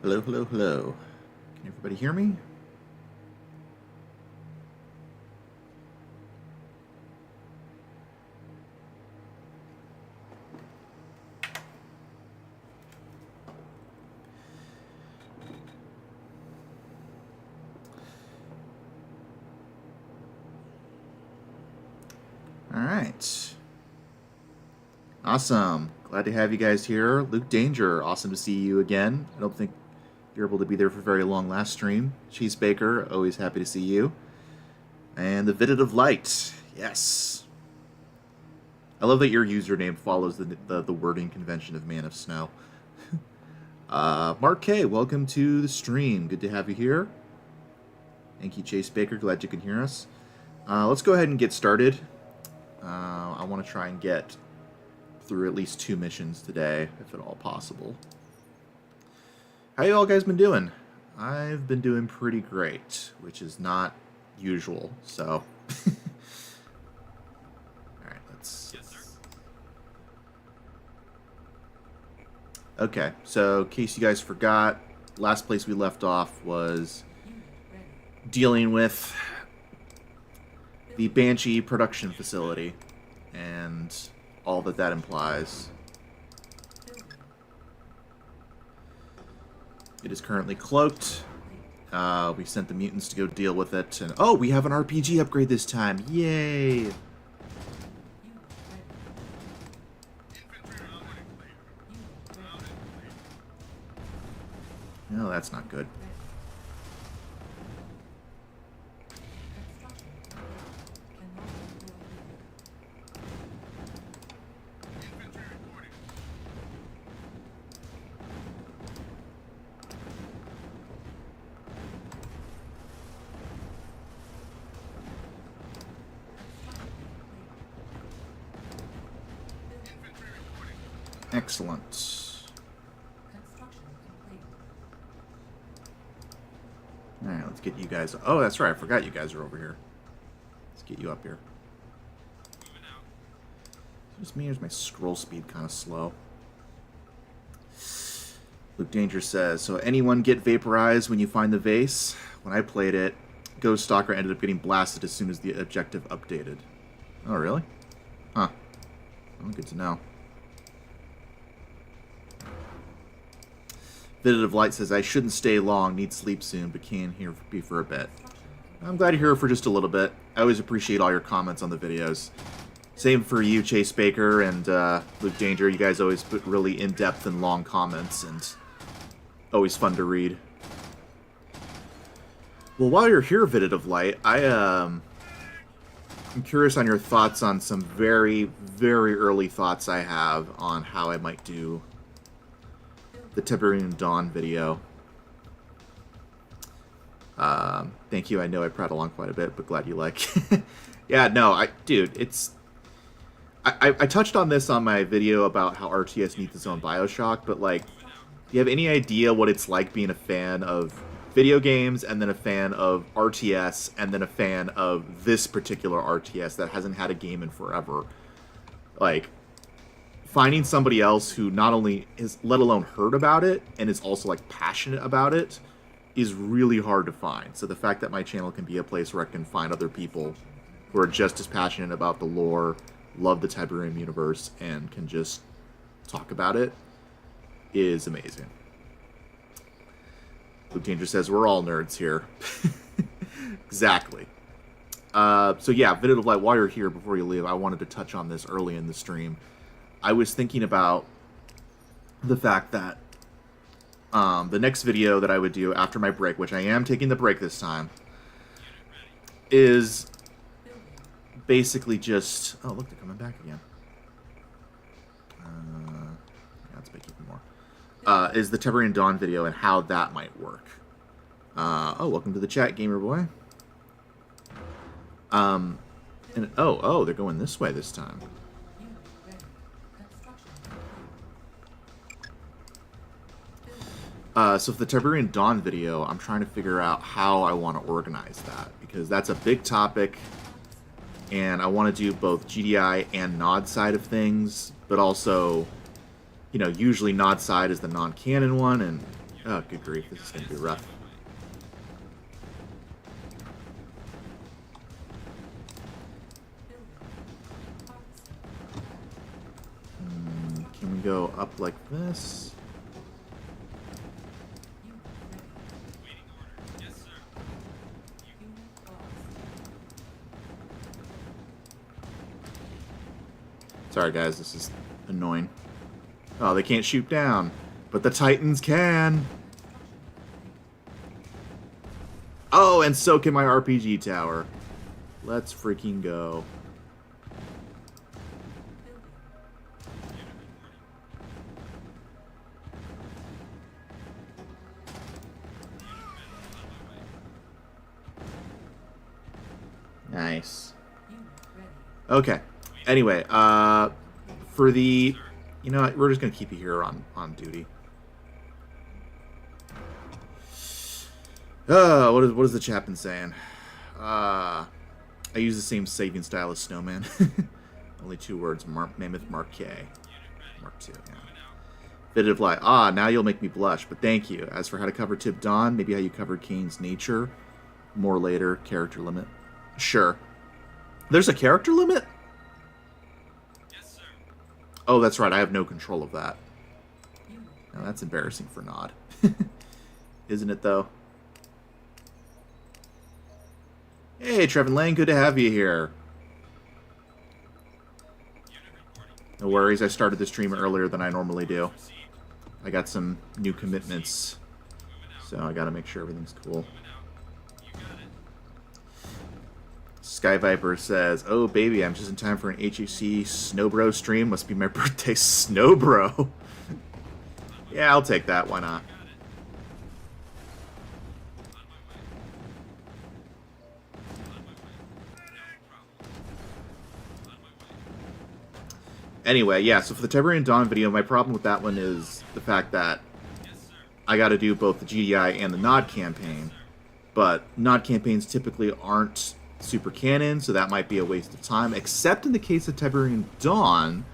Hello, hello, hello. Can everybody hear me? All right. Awesome. Glad to have you guys here. Luke Danger, awesome to see you again. I don't think you're able to be there for very long last stream. Cheese Baker, always happy to see you. And the Vidit of Light, yes. I love that your username follows the wording convention of Man of Snow. Mark K, welcome to the stream. Good to have you here. Thank you, Chase Baker. Glad you can hear us. Let's go ahead and get started. I want to try and get through at least 2 missions today, if at all possible. How you all guys been doing? I've been doing pretty great, which is not usual, so... Alright, let's... Yes, sir. Okay, so in case you guys forgot, last place we left off was dealing with the Banshee production facility and all that that implies. It is currently cloaked. We sent the mutants to go deal with it, and oh, we have an RPG upgrade this time! Yay! No, that's not good. Excellent. Alright, let's get you guys... Oh, that's right, I forgot you guys are over here. Let's get you up here. Just me, or is my scroll speed kind of slow? Luke Danger says, so anyone get vaporized when you find the vase? When I played it, Ghost Stalker ended up getting blasted as soon as the objective updated. Oh, really? Huh. Well, good to know. Vidit of Light says, I shouldn't stay long, need sleep soon, but can be for a bit. I'm glad you're here for just a little bit. I always appreciate all your comments on the videos. Same for you, Chase Baker, and Luke Danger. You guys always put really in-depth and long comments, and always fun to read. Well, while you're here, Vidit of Light, I'm curious on your thoughts on some very, very early thoughts I have on how I might do the Tiberian Dawn video. Thank you. I know I prattle on quite a bit, but glad you like. Yeah, no, dude, it's... I touched on this on my video about how RTS needs its own Bioshock, but, like, do you have any idea what it's like being a fan of video games, and then a fan of RTS, and then a fan of this particular RTS that hasn't had a game in forever? Like, finding somebody else who not only has, let alone heard about it, and is also, like, passionate about it, is really hard to find. So the fact that my channel can be a place where I can find other people who are just as passionate about the lore, love the Tiberium universe, and can just talk about it is amazing. Luke Danger says, we're all nerds here. Exactly. So yeah, Vidit of Light, while you're here, before you leave, I wanted to touch on this early in the stream. I was thinking about the fact that the next video that I would do after my break, which I am taking the break this time, is basically just... Oh, look, they're coming back again. Yeah, let's make even more. Is the Tiberian Dawn video and how that might work. Oh, welcome to the chat, Gamer Boy. And oh, they're going this way this time. So for the Tiberian Dawn video, I'm trying to figure out how I want to organize that, because that's a big topic, and I want to do both GDI and Nod side of things, but also, you know, usually Nod side is the non-canon one, and Oh, good grief. This is going to be rough. Can we go up like this? Sorry, guys. This is annoying. Oh, they can't shoot down. But the Titans can. Oh, and so can my RPG tower. Let's freaking go. Nice. Okay. Anyway, for the... You know what? We're just going to keep you here on duty. What is the chap been saying? I use the same saving style as Snowman. Only 2 words. Mammoth Marquet. Mark II, yeah. Bit of like, now you'll make me blush, but thank you. As for how to cover Tib Dawn, maybe how you covered Kane's nature. More later. Character limit. Sure. There's a character limit? Oh, that's right. I have no control of that. Now, that's embarrassing for Nod. Isn't it, though? Hey, Trevin Lang. Good to have you here. No worries. I started the stream earlier than I normally do. I got some new commitments, so I got to make sure everything's cool. Sky Viper says, "Oh baby, I'm just in time for an HEC Snowbro stream. Must be my birthday, Snowbro." Yeah, I'll take that. Why not? Anyway, yeah. So for the Tiberian Dawn video, my problem with that one is the fact that I got to do both the GDI and the Nod campaign, but Nod campaigns typically aren't super canon, so that might be a waste of time, except in the case of Tiberian Dawn,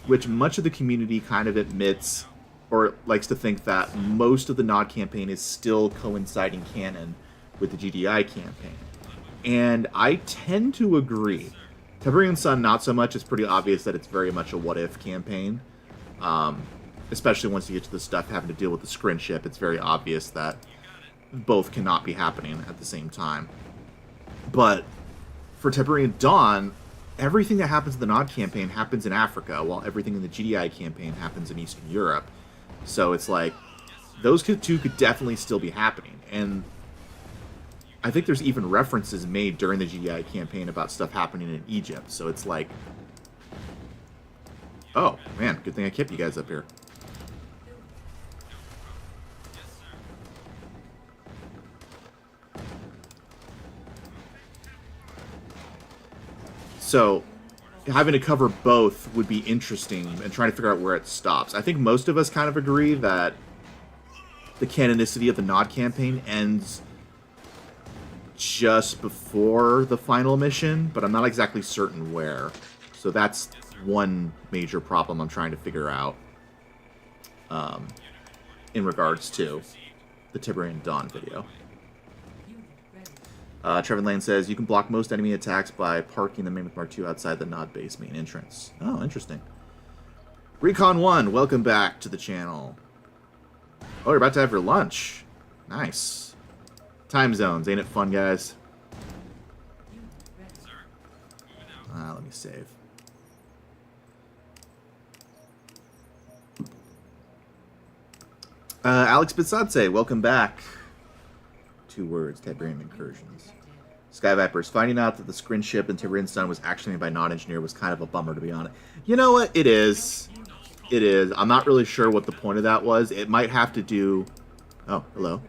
which much of the community kind of admits or likes to think that most of the Nod campaign is still coinciding canon with the GDI campaign. And I tend to agree. Tiberian Sun, not so much. It's pretty obvious that it's very much a what-if campaign. Especially once you get to the stuff having to deal with the Scrin ship, it's very obvious that both cannot be happening at the same time. But for Tiberian Dawn, everything that happens in the Nod campaign happens in Africa, while everything in the GDI campaign happens in Eastern Europe. So it's like, those two could definitely still be happening. And I think there's even references made during the GDI campaign about stuff happening in Egypt. So it's like, oh, man, good thing I kept you guys up here. So, having to cover both would be interesting, and trying to figure out where it stops. I think most of us kind of agree that the canonicity of the Nod campaign ends just before the final mission, but I'm not exactly certain where. So that's one major problem I'm trying to figure out in regards to the Tiberian Dawn video. Trevin Lane says, you can block most enemy attacks by parking the Mammoth Mark II outside the Nod base main entrance. Oh, interesting. Recon 1, welcome back to the channel. Oh, you're about to have your lunch. Nice. Time zones, ain't it fun, guys? Let me save. Alex Bitsadze, welcome back. 2 words, Tiberian incursions. Sky Vipers, finding out that the Scrin ship in Tiberian Sun was actually made by Nod Engineer was kind of a bummer, to be honest. You know what? It is. It is. I'm not really sure what the point of that was. It might have to do... Oh, hello.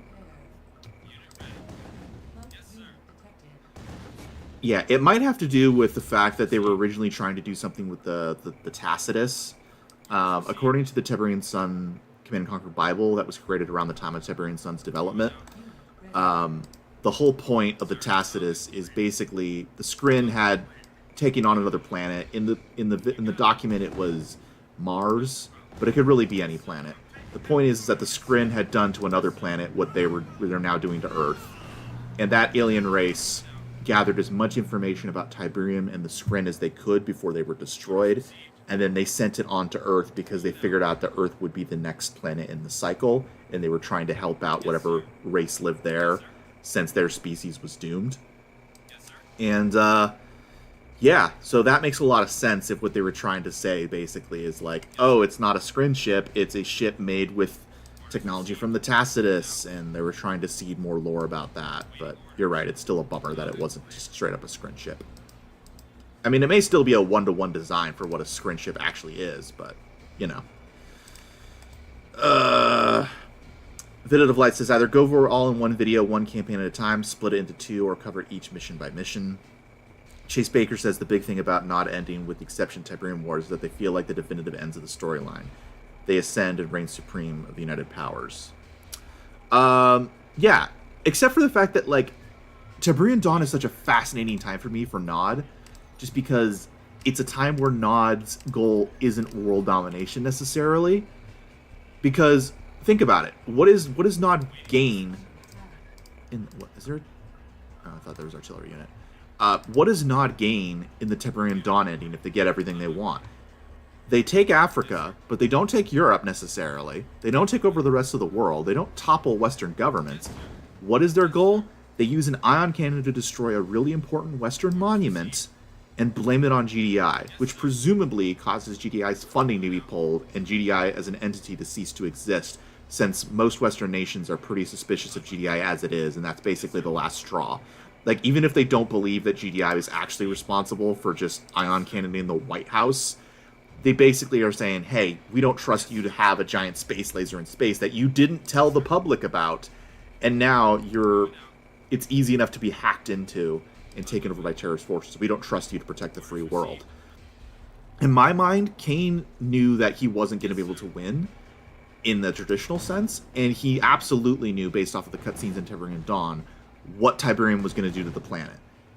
Yeah, it might have to do with the fact that they were originally trying to do something with the Tacitus. According to the Tiberian Sun Command and Conquer Bible that was created around the time of Tiberian Sun's development, the whole point of the Tacitus is basically the Scrin had taken on another planet. In the document, it was Mars, but it could really be any planet. The point is that the Skrin had done to another planet what they're now doing to Earth. And that alien race gathered as much information about Tiberium and the Skrin as they could before they were destroyed. And then they sent it on to Earth because they figured out that Earth would be the next planet in the cycle. And they were trying to help out whatever race lived there since their species was doomed. And, yeah, so that makes a lot of sense if what they were trying to say, basically, is like, oh, it's not a Skrin ship, it's a ship made with technology from the Tacitus, and they were trying to seed more lore about that. But you're right, it's still a bummer that it wasn't just straight up a Skrin ship. I mean, it may still be a one-to-one design for what a Skrin ship actually is, but, you know. Vidit of Light says, either go over all in one video, one campaign at a time, split it into two, or cover each mission by mission. Chase Baker says the big thing about not ending with the exception of Tiberium War is that they feel like the definitive ends of the storyline. They ascend and reign supreme of the United Powers. Yeah, except for the fact that, like, Tiberian Dawn is such a fascinating time for me for Nod, just because it's a time where Nod's goal isn't world domination necessarily. Because, think about it, what does Nod gain in, what, is there, oh, I thought there was artillery unit. What does Nod gain in the Tiberian Dawn ending if they get everything they want? They take Africa, but they don't take Europe necessarily. They don't take over the rest of the world. They don't topple Western governments. What is their goal? They use an ion cannon to destroy a really important Western monument and blame it on GDI, which presumably causes GDI's funding to be pulled and GDI as an entity to cease to exist, since most Western nations are pretty suspicious of GDI as it is, and that's basically the last straw. Like, even if they don't believe that GDI is actually responsible for just ion cannoning the White House, they basically are saying, hey, we don't trust you to have a giant space laser in space that you didn't tell the public about, and now it's easy enough to be hacked into and taken over by terrorist forces. We don't trust you to protect the free world. In my mind, Kane knew that he wasn't going to be able to win in the traditional sense, and he absolutely knew, based off of the cutscenes in Tiberian Dawn, what Tiberium was going to do to the planet.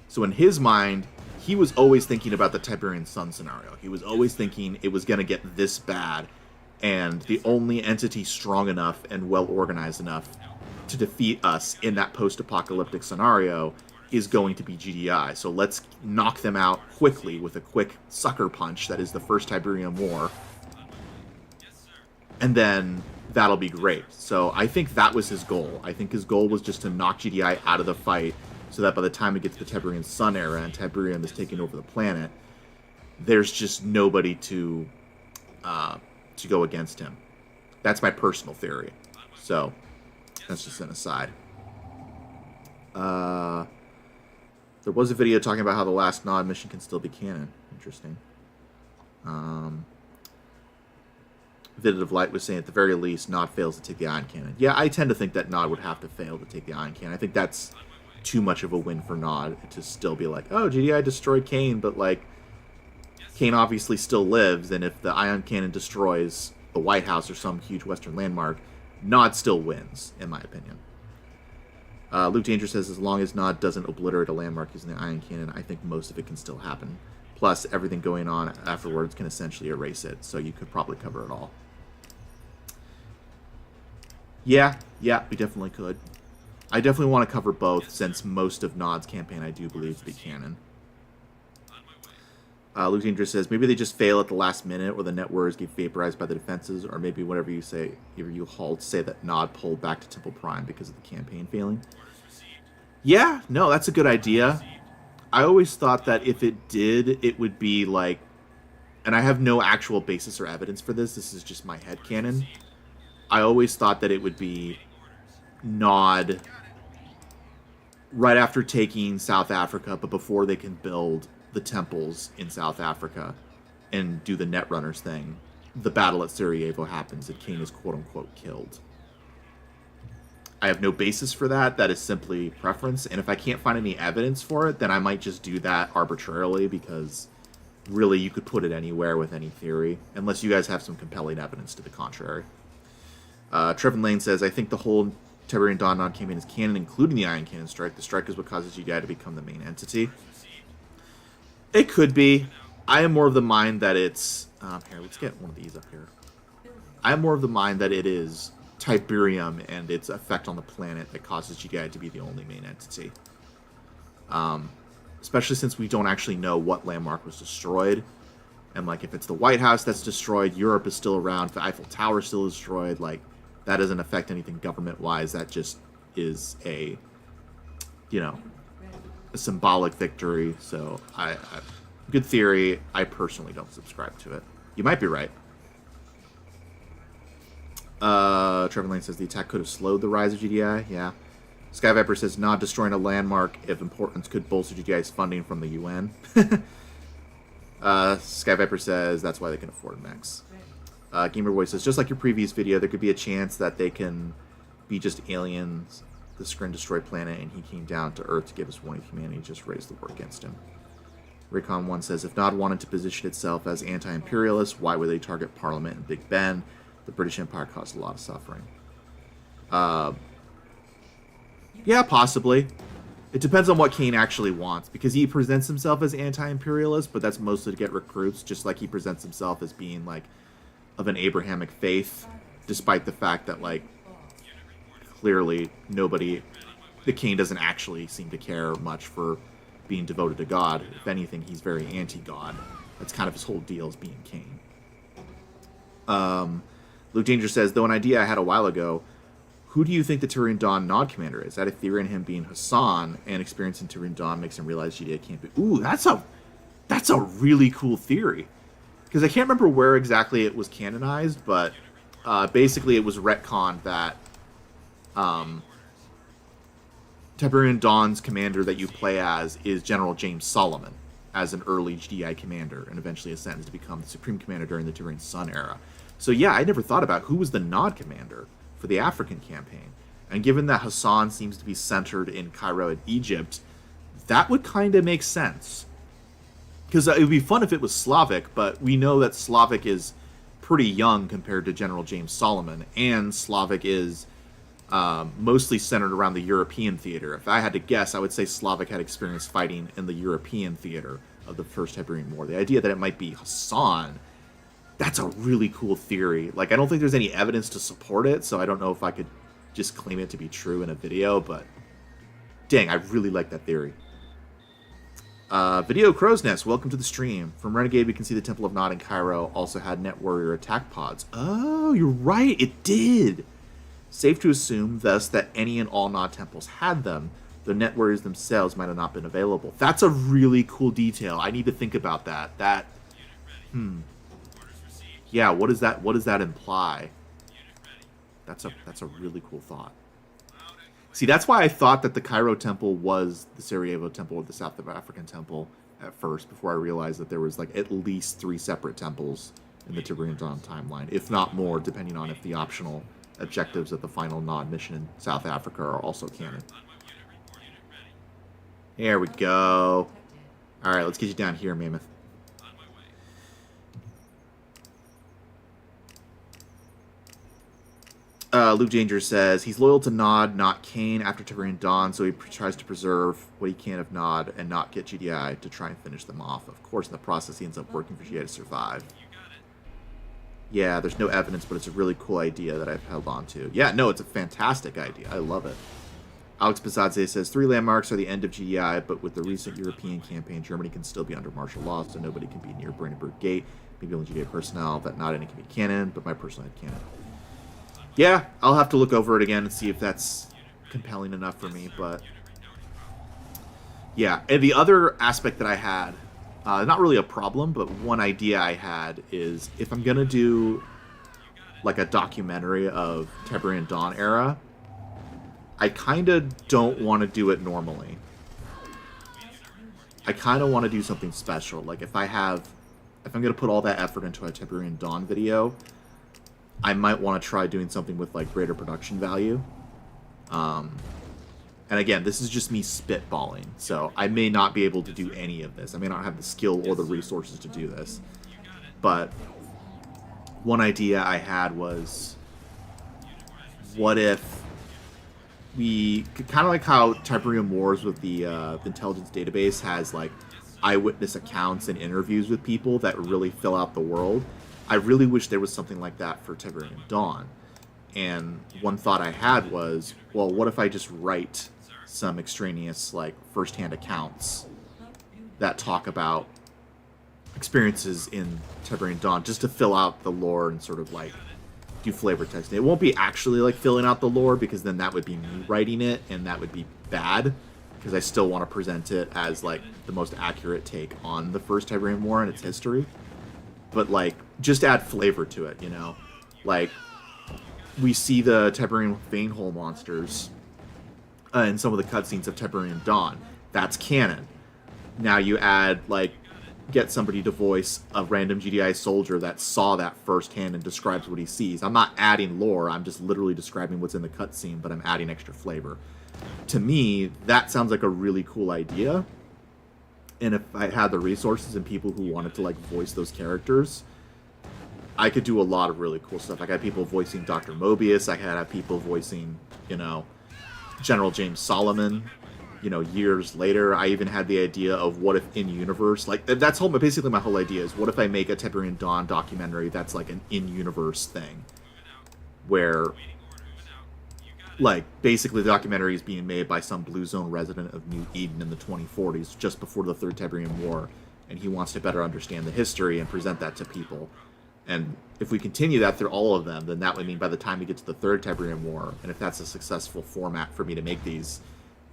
So in his mind, he was always thinking about the Tiberian Sun scenario. He was always thinking it was going to get this bad, and the only entity strong enough and well-organized enough to defeat us in that post-apocalyptic scenario is going to be GDI. So let's knock them out quickly with a quick sucker punch that is the First Tiberium War. And then that'll be great. So I think that was his goal. I think his goal was just to knock GDI out of the fight so that by the time we get to the Tiberian Sun era and Tiberium is taking over the planet, there's just nobody to go against him. That's my personal theory. So that's just an aside. There was a video talking about how the last Nod mission can still be canon. Interesting. Vidit of Light was saying at the very least, Nod fails to take the ion cannon. Yeah, I tend to think that Nod would have to fail to take the ion cannon. I think that's too much of a win for Nod to still be like, oh, GDI destroyed Kane, but like, Kane obviously still lives, and if the ion cannon destroys the White House or some huge Western landmark, Nod still wins, in my opinion. Luke Danger says, as long as Nod doesn't obliterate a landmark using the ion cannon, I think most of it can still happen. Plus, everything going on afterwards can essentially erase it, so you could probably cover it all. Yeah, we definitely could. I definitely want to cover both, since most of Nod's campaign I do believe to be canon. Luke Danger says, maybe they just fail at the last minute, or the net warriors get vaporized by the defenses, or maybe whatever you say, either you halt, say that Nod pulled back to Temple Prime because of the campaign failing. Yeah, no, that's a good idea. I always thought that if it did, it would be like, and I have no actual basis or evidence for this, this is just my headcanon. I always thought that it would be Nod right after taking South Africa, but before they can build the temples in South Africa and do the Netrunners thing, the battle at Sarajevo happens and Kane is quote-unquote killed. I have no basis for that. That is simply preference. And if I can't find any evidence for it, then I might just do that arbitrarily, because really you could put it anywhere with any theory, unless you guys have some compelling evidence to the contrary. Trevin Lane says, I think the whole Tiberian Dawn Nod campaign is canon, including the Iron Cannon strike. The strike is what causes GDI to become the main entity. It could be. I am more of the mind that it's... here, let's get one of these up here. I'm more of the mind that it is Tiberium and its effect on the planet that causes GDI to be the only main entity. Especially since we don't actually know what landmark was destroyed. And, like, if it's the White House that's destroyed, Europe is still around, if the Eiffel Tower is still destroyed, like, that doesn't affect anything government-wise. That just is a, you know, a symbolic victory. So, good theory. I personally don't subscribe to it. You might be right. Trevor Lane says the attack could have slowed the rise of GDI. Yeah. Sky Viper says not destroying a landmark of importance could bolster GDI's funding from the UN. Sky Viper says that's why they can afford mechs. Gamer Boy says just like your previous video, there could be a chance that they can be just aliens, the Skrin destroyed planet, and he came down to Earth to give us warning. Humanity just raised the war against him. Raycon 1 says if Nod wanted to position itself as anti-imperialist, why would they target Parliament and Big Ben? The British Empire caused a lot of suffering. Yeah, possibly. It depends on what Kane actually wants, because he presents himself as anti-imperialist, but that's mostly to get recruits, just like he presents himself as being, like, of an Abrahamic faith, despite the fact that, like, clearly nobody... The Kane doesn't actually seem to care much for being devoted to God. If anything, he's very anti-God. That's kind of his whole deal, is being Kane. Luke Danger says, though an idea I had a while ago, who do you think the Tiberian Dawn Nod commander is? I had a theory on him being Hassan, and experience in Tiberian Dawn makes him realize GDI can't be... Ooh, that's a really cool theory. Because I can't remember where exactly it was canonized, but basically it was retconned that Tiberian Dawn's commander that you play as is General James Solomon, as an early GDI commander, and eventually ascends to become the Supreme Commander during the Tiberian Sun era. So yeah, I never thought about who was the Nod commander for the African campaign. And given that Hassan seems to be centered in Cairo and Egypt, that would kind of make sense. Because it would be fun if it was Slavic, but we know that Slavic is pretty young compared to General James Solomon, and Slavic is mostly centered around the European theater. If I had to guess, I would say Slavic had experience fighting in the European theater of the First Tiberian War. The idea that it might be Hassan, that's a really cool theory. Like, I don't think there's any evidence to support it, so I don't know if I could just claim it to be true in a video, but dang, I really like that theory. Video Crow's Nest, welcome to the stream. From Renegade, we can see the Temple of Nod in Cairo also had Net Warrior attack pods. Oh, you're right, it did! Safe to assume, thus, that any and all Nod temples had them, though Net Warriors themselves might have not been available. That's a really cool detail. I need to think about that. Yeah, what does that imply? That's a really cool thought. See, that's why I thought that the Cairo temple was the Sarajevo temple or the South African temple at first, before I realized that there was like at least 3 separate temples in the Tiberian Dawn timeline, if not more, depending on if the optional objectives of the final Nod mission in South Africa are also canon. There we go. Alright, let's get you down here, Mammoth. Luke Danger says, he's loyal to Nod, not Kane, after Tiberian Dawn, so he tries to preserve what he can of Nod and not get GDI to try and finish them off. Of course, in the process, he ends up working for GDI to survive. Yeah, there's no evidence, but it's a really cool idea that I've held on to. Yeah, no, it's a fantastic idea. I love it. Alex Pisadze says, 3 landmarks are the end of GDI, but with the recent European campaign, Germany can still be under martial law, so nobody can be near Brandenburg Gate. Maybe only GDI personnel, that not any can be canon, but my personal head canon. Yeah, I'll have to look over it again and see if that's compelling enough for me, but... Yeah, and the other aspect that I had, not really a problem, but one idea I had is, if I'm going to do, like, a documentary of Tiberian Dawn era, I kind of don't want to do it normally. I kind of want to do something special. Like, if I'm going to put all that effort into a Tiberian Dawn video, I might want to try doing something with, like, greater production value. And again, this is just me spitballing, so I may not be able to do any of this. I may not have the skill or the resources to do this. But one idea I had was, what if we, kind of like how Tiberium Wars with the intelligence database has, like, eyewitness accounts and interviews with people that really fill out the world. I really wish there was something like that for Tiberian Dawn. And one thought I had was, well, what if I just write some extraneous, like, first-hand accounts that talk about experiences in Tiberian Dawn, just to fill out the lore and sort of, like, do flavor text. It won't be actually, like, filling out the lore, because then that would be me writing it, and that would be bad, because I still want to present it as, like, the most accurate take on the First Tiberium War and its history. But, like, just add flavor to it, you know? Like, we see the Tiberian Veinhole monsters in some of the cutscenes of Tiberian Dawn. That's canon. Now you add, like, get somebody to voice a random GDI soldier that saw that firsthand and describes what he sees. I'm not adding lore, I'm just literally describing what's in the cutscene, but I'm adding extra flavor. To me, that sounds like a really cool idea. And if I had the resources and people who wanted to, like, voice those characters, I could do a lot of really cool stuff. I got people voicing Dr. Mobius, I had people voicing, you know, General James Solomon, you know, years later. I even had the idea of what if in-universe, like, that's basically my whole idea is, what if I make a Tiberian Dawn documentary that's like an in-universe thing, where, like, basically the documentary is being made by some Blue Zone resident of New Eden in the 2040s, just before the Third Tiberian War, and he wants to better understand the history and present that to people. And if we continue that through all of them, then that would mean by the time we get to the Third Tiberian War, and if that's a successful format for me to make these,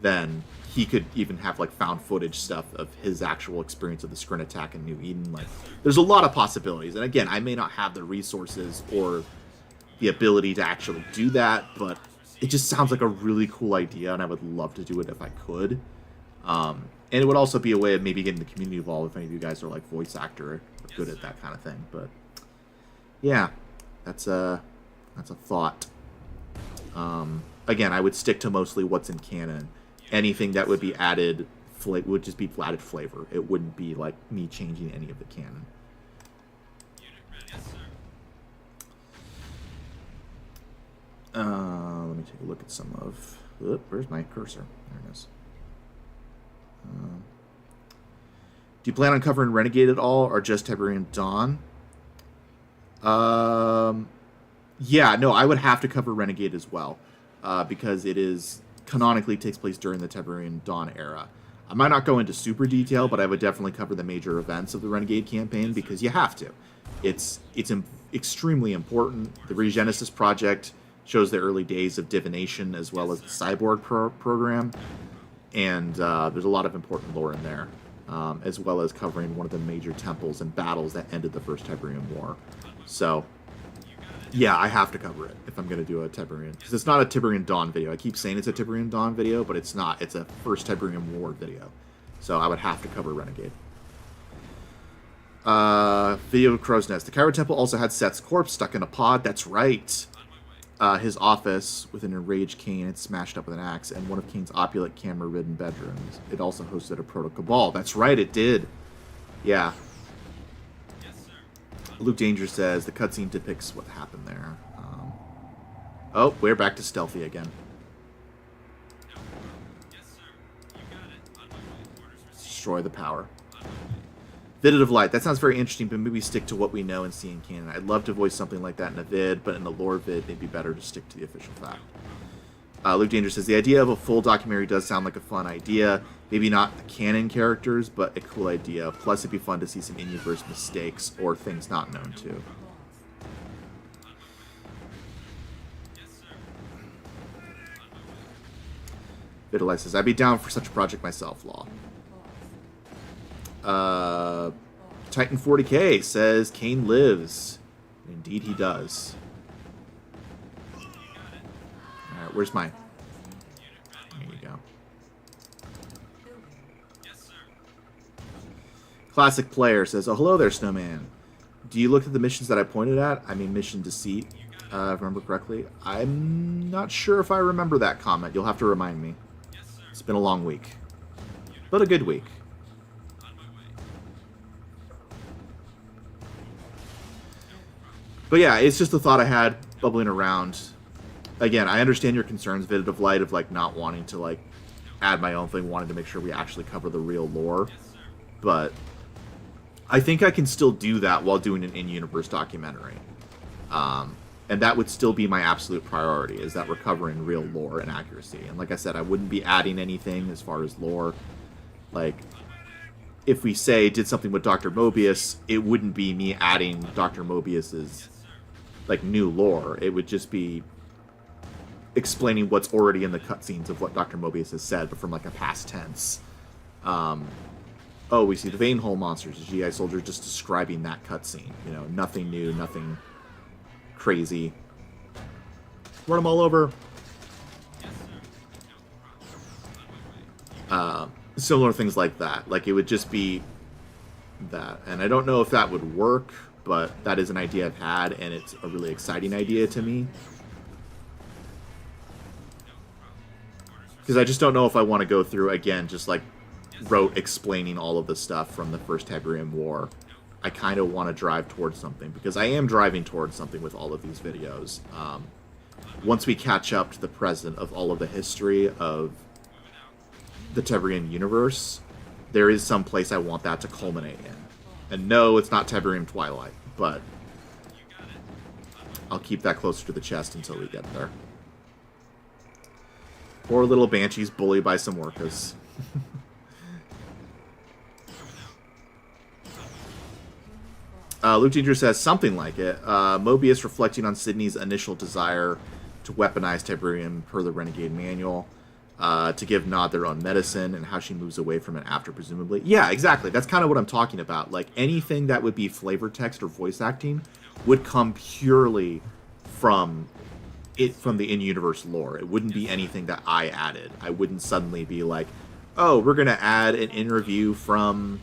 then he could even have, like, found footage stuff of his actual experience of the Skrin attack in New Eden. Like, there's a lot of possibilities. And again, I may not have the resources or the ability to actually do that, but it just sounds like a really cool idea, and I would love to do it if I could. And it would also be a way of maybe getting the community involved if any of you guys are, like, voice actor or good at that kind of thing. But yeah, that's a thought. Again, I would stick to mostly what's in canon. Anything that would be added would just be added flavor. It wouldn't be like me changing any of the canon. Let me take a look at some of... where's my cursor? There it is. Do you plan on covering Renegade at all, or just Tiberian Dawn? Yeah, no, I would have to cover Renegade as well, because it is canonically takes place during the Tiberian Dawn era. I might not go into super detail, but I would definitely cover the major events of the Renegade campaign, because you have to. It's extremely important. The Regenesis Project shows the early days of divination as well as the Cyborg program, and there's a lot of important lore in there, as well as covering one of the major temples and battles that ended the First Tiberium War. So, yeah, I have to cover it if I'm going to do a Tiberian. Because it's not a Tiberian Dawn video. I keep saying it's a Tiberian Dawn video, but it's not. It's a First Tiberium War video. So I would have to cover Renegade. Video of Crow's Nest. The Cairo Temple also had Seth's corpse stuck in a pod. That's right. His office with an enraged Cain had smashed up with an axe, and one of Cain's opulent camera-ridden bedrooms. It also hosted a proto-cabal. That's right, it did. Yeah. Luke Danger says the cutscene depicts what happened there. Oh, we're back to stealthy again. Destroy the power. Vid of Light. That sounds very interesting, but maybe stick to what we know and see in canon. I'd love to voice something like that in a vid, but in a lore vid, it'd be better to stick to the official fact. Luke Danger says, the idea of a full documentary does sound like a fun idea. Maybe not the canon characters, but a cool idea. Plus, it'd be fun to see some in-universe mistakes or things not known to. Vidalite says, I'd be down for such a project myself, Law. Titan 40K says, Cain lives. Indeed he does. Alright, where's my... There you go. Classic Player says, oh, hello there, Snowman. Do you look at the missions that I pointed at? I mean, Mission Deceit, if I remember correctly. I'm not sure if I remember that comment. You'll have to remind me. It's been a long week. But a good week. But yeah, it's just a thought I had bubbling around. Again, I understand your concerns, Vid of Light, of like not wanting to like add my own thing, wanting to make sure we actually cover the real lore. But I think I can still do that while doing an in-universe documentary. And that would still be my absolute priority, is that recovering real lore and accuracy. And like I said, I wouldn't be adding anything as far as lore. Like, if we say did something with Dr. Mobius, it wouldn't be me adding Dr. Mobius's, like, new lore. It would just be explaining what's already in the cutscenes of what Dr. Mobius has said, but from, like, a past tense. Oh, we see the vein hole monsters. The GDI soldier just describing that cutscene. You know, nothing new, nothing crazy. Run them all over. Similar things like that. Like, it would just be that. And I don't know if that would work, but that is an idea I've had, and it's a really exciting idea to me. Because I just don't know if I want to go through, again, just like wrote explaining all of the stuff from the First Tiberium War. I kind of want to drive towards something, because I am driving towards something with all of these videos. Once we catch up to the present of all of the history of the Tiberian universe, there is some place I want that to culminate in. And no, it's not Tiberium Twilight, but I'll keep that closer to the chest until we get there. Poor little Banshee's bullied by some Orcas. Luke Ginger says something like it. Mobius reflecting on Sydney's initial desire to weaponize Tiberium per the Renegade Manual, to give Nod their own medicine, and how she moves away from it after, presumably. Yeah, exactly. That's kind of what I'm talking about. Like, anything that would be flavor text or voice acting would come purely from the in-universe lore. It wouldn't be anything that I added. I wouldn't suddenly be like, oh, we're going to add an interview from,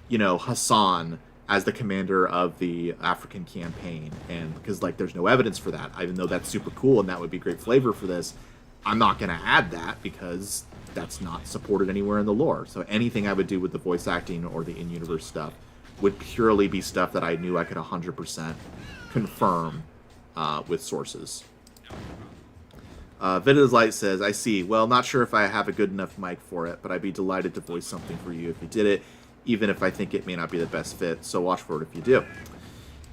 you know, Hassan as the commander of the African campaign. And because, like, there's no evidence for that, even though that's super cool and that would be great flavor for this, I'm not going to add that because that's not supported anywhere in the lore. So anything I would do with the voice acting or the in-universe stuff would purely be stuff that I knew I could 100% confirm with sources. Vida's Light says, I see. Well, not sure if I have a good enough mic for it, but I'd be delighted to voice something for you if you did it, even if I think it may not be the best fit, so watch for it if you do.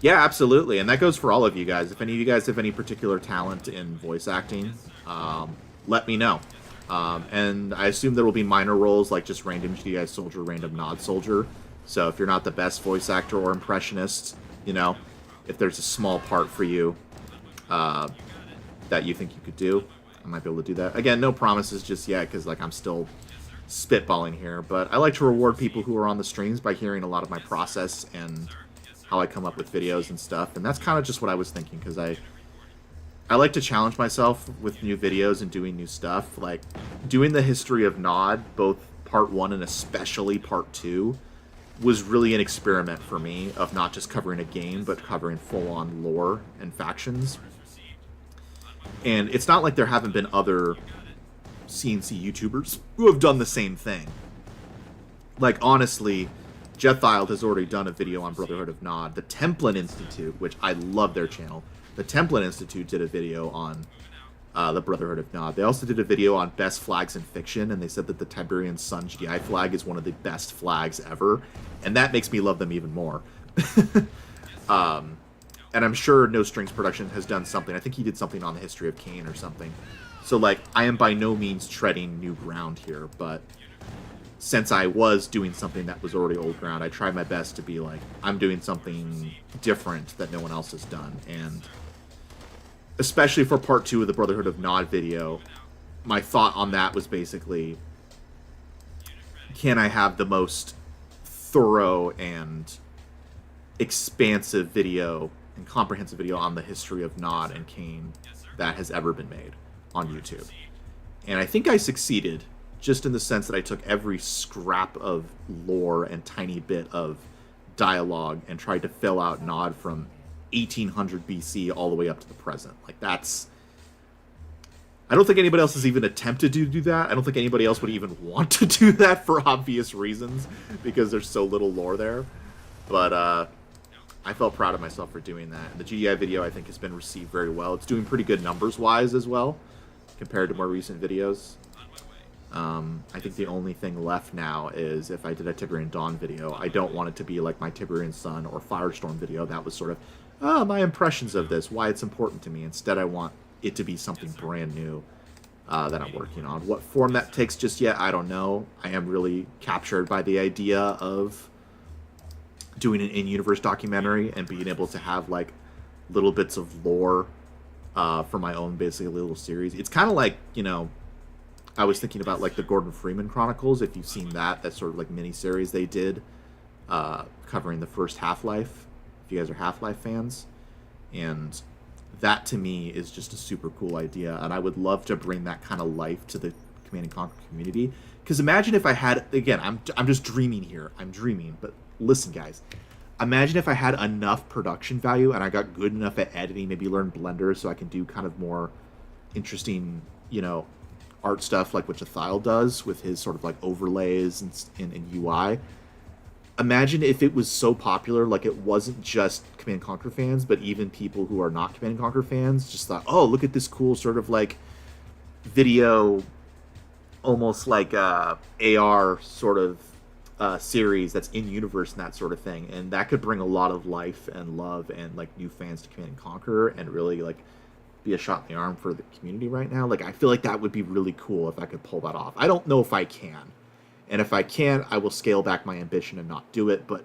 Yeah, absolutely, and that goes for all of you guys. If any of you guys have any particular talent in voice acting, let me know. And I assume there will be minor roles, like just random GDI soldier, random Nod soldier. So if you're not the best voice actor or impressionist, you know, if there's a small part for you that you think you could do, I might be able to do that. Again, no promises just yet, because like I'm still spitballing here, but I like to reward people who are on the streams by hearing a lot of my process and how I come up with videos and stuff, and that's kind of just what I was thinking, because I like to challenge myself with new videos and doing new stuff. Like, doing the history of Nod, both part 1 and especially part 2, was really an experiment for me of not just covering a game, but covering full-on lore and factions. And it's not like there haven't been other CNC YouTubers who have done the same thing. Like, honestly, Jethild has already done a video on Brotherhood of Nod. The Templin Institute, which I love their channel, the Templin Institute did a video on the Brotherhood of Nod. They also did a video on best flags in fiction, and they said that the Tiberian Sun GDI flag is one of the best flags ever, and that makes me love them even more. And I'm sure No Strings Production has done something. I think he did something on the history of Cain or something. So, like, I am by no means treading new ground here, but since I was doing something that was already old ground, I tried my best to be like, I'm doing something different that no one else has done. And especially for part 2 of the Brotherhood of Nod video, my thought on that was basically, can I have the most thorough and expansive video and comprehensive video on the history of Nod and Cain that has ever been made on YouTube? And I think I succeeded, just in the sense that I took every scrap of lore and tiny bit of dialogue and tried to fill out Nod from 1800 BC all the way up to the present. Like, that's... I don't think anybody else has even attempted to do that. I don't think anybody else would even want to do that for obvious reasons, because there's so little lore there. But, I felt proud of myself for doing that. And the GDI video, I think, has been received very well. It's doing pretty good numbers-wise as well, compared to more recent videos. I think the only thing left now is if I did a Tiberian Dawn video, I don't want it to be like my Tiberian Sun or Firestorm video. That was sort of, my impressions of this, why it's important to me. Instead, I want it to be something brand new that I'm working on. What form that takes just yet, I don't know. I am really captured by the idea of doing an in-universe documentary and being able to have like little bits of lore for my own basically little series. It's kind of like, you know, I was thinking about like the Gordon Freeman Chronicles. If you've seen that, that's sort of like mini series they did covering the first Half-Life. If you guys are Half-Life fans, and that to me is just a super cool idea, and I would love to bring that kind of life to the Command and Conquer community. Because imagine if I had, again, I'm just dreaming here. I'm dreaming, but listen, guys. Imagine if I had enough production value and I got good enough at editing, maybe learn Blender so I can do kind of more interesting, you know, art stuff like what Jathiel does with his sort of like overlays and UI. Imagine if it was so popular, like it wasn't just Command & Conquer fans, but even people who are not Command & Conquer fans just thought, oh, look at this cool sort of like video, almost like AR sort of series that's in universe and that sort of thing, and that could bring a lot of life and love and like new fans to Command & Conquer and really like be a shot in the arm for the community right now. Like I feel like that would be really cool if I could pull that off. I don't know if I can, and if I can, I will scale back my ambition and not do it, but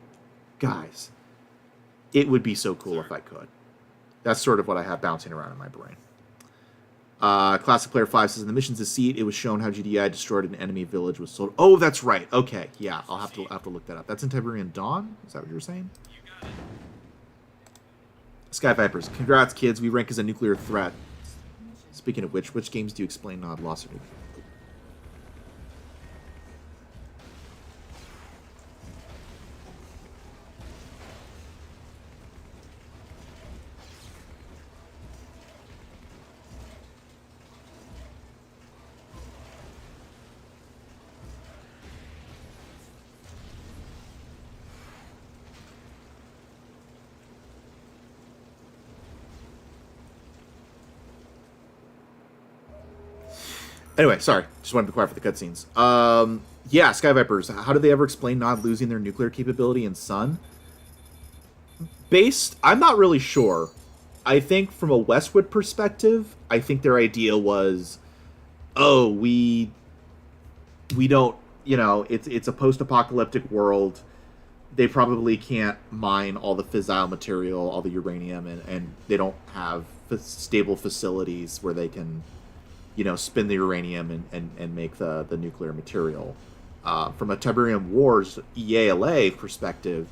guys, it would be so cool if I could. That's sort of what I have bouncing around in my brain. Classic Player 5 says, in the missions to Seed, it was shown how GDI destroyed an enemy village with sold. Oh, that's right. Okay, yeah, I'll have to look that up. That's in Tiberian Dawn? Is that what you were saying? Sky Vipers, congrats, kids. We rank as a nuclear threat. Speaking of which games do you explain Nod lost? Anyway, sorry. Just wanted to be quiet for the cutscenes. Yeah, Sky Vipers. How did they ever explain not losing their nuclear capability in Sun? I'm not really sure. I think from a Westwood perspective, I think their idea was, oh, we don't, you know, it's a post-apocalyptic world. They probably can't mine all the fissile material, all the uranium, and they don't have stable facilities where they can, you know, spin the uranium and make the nuclear material. From a Tiberium Wars EALA perspective,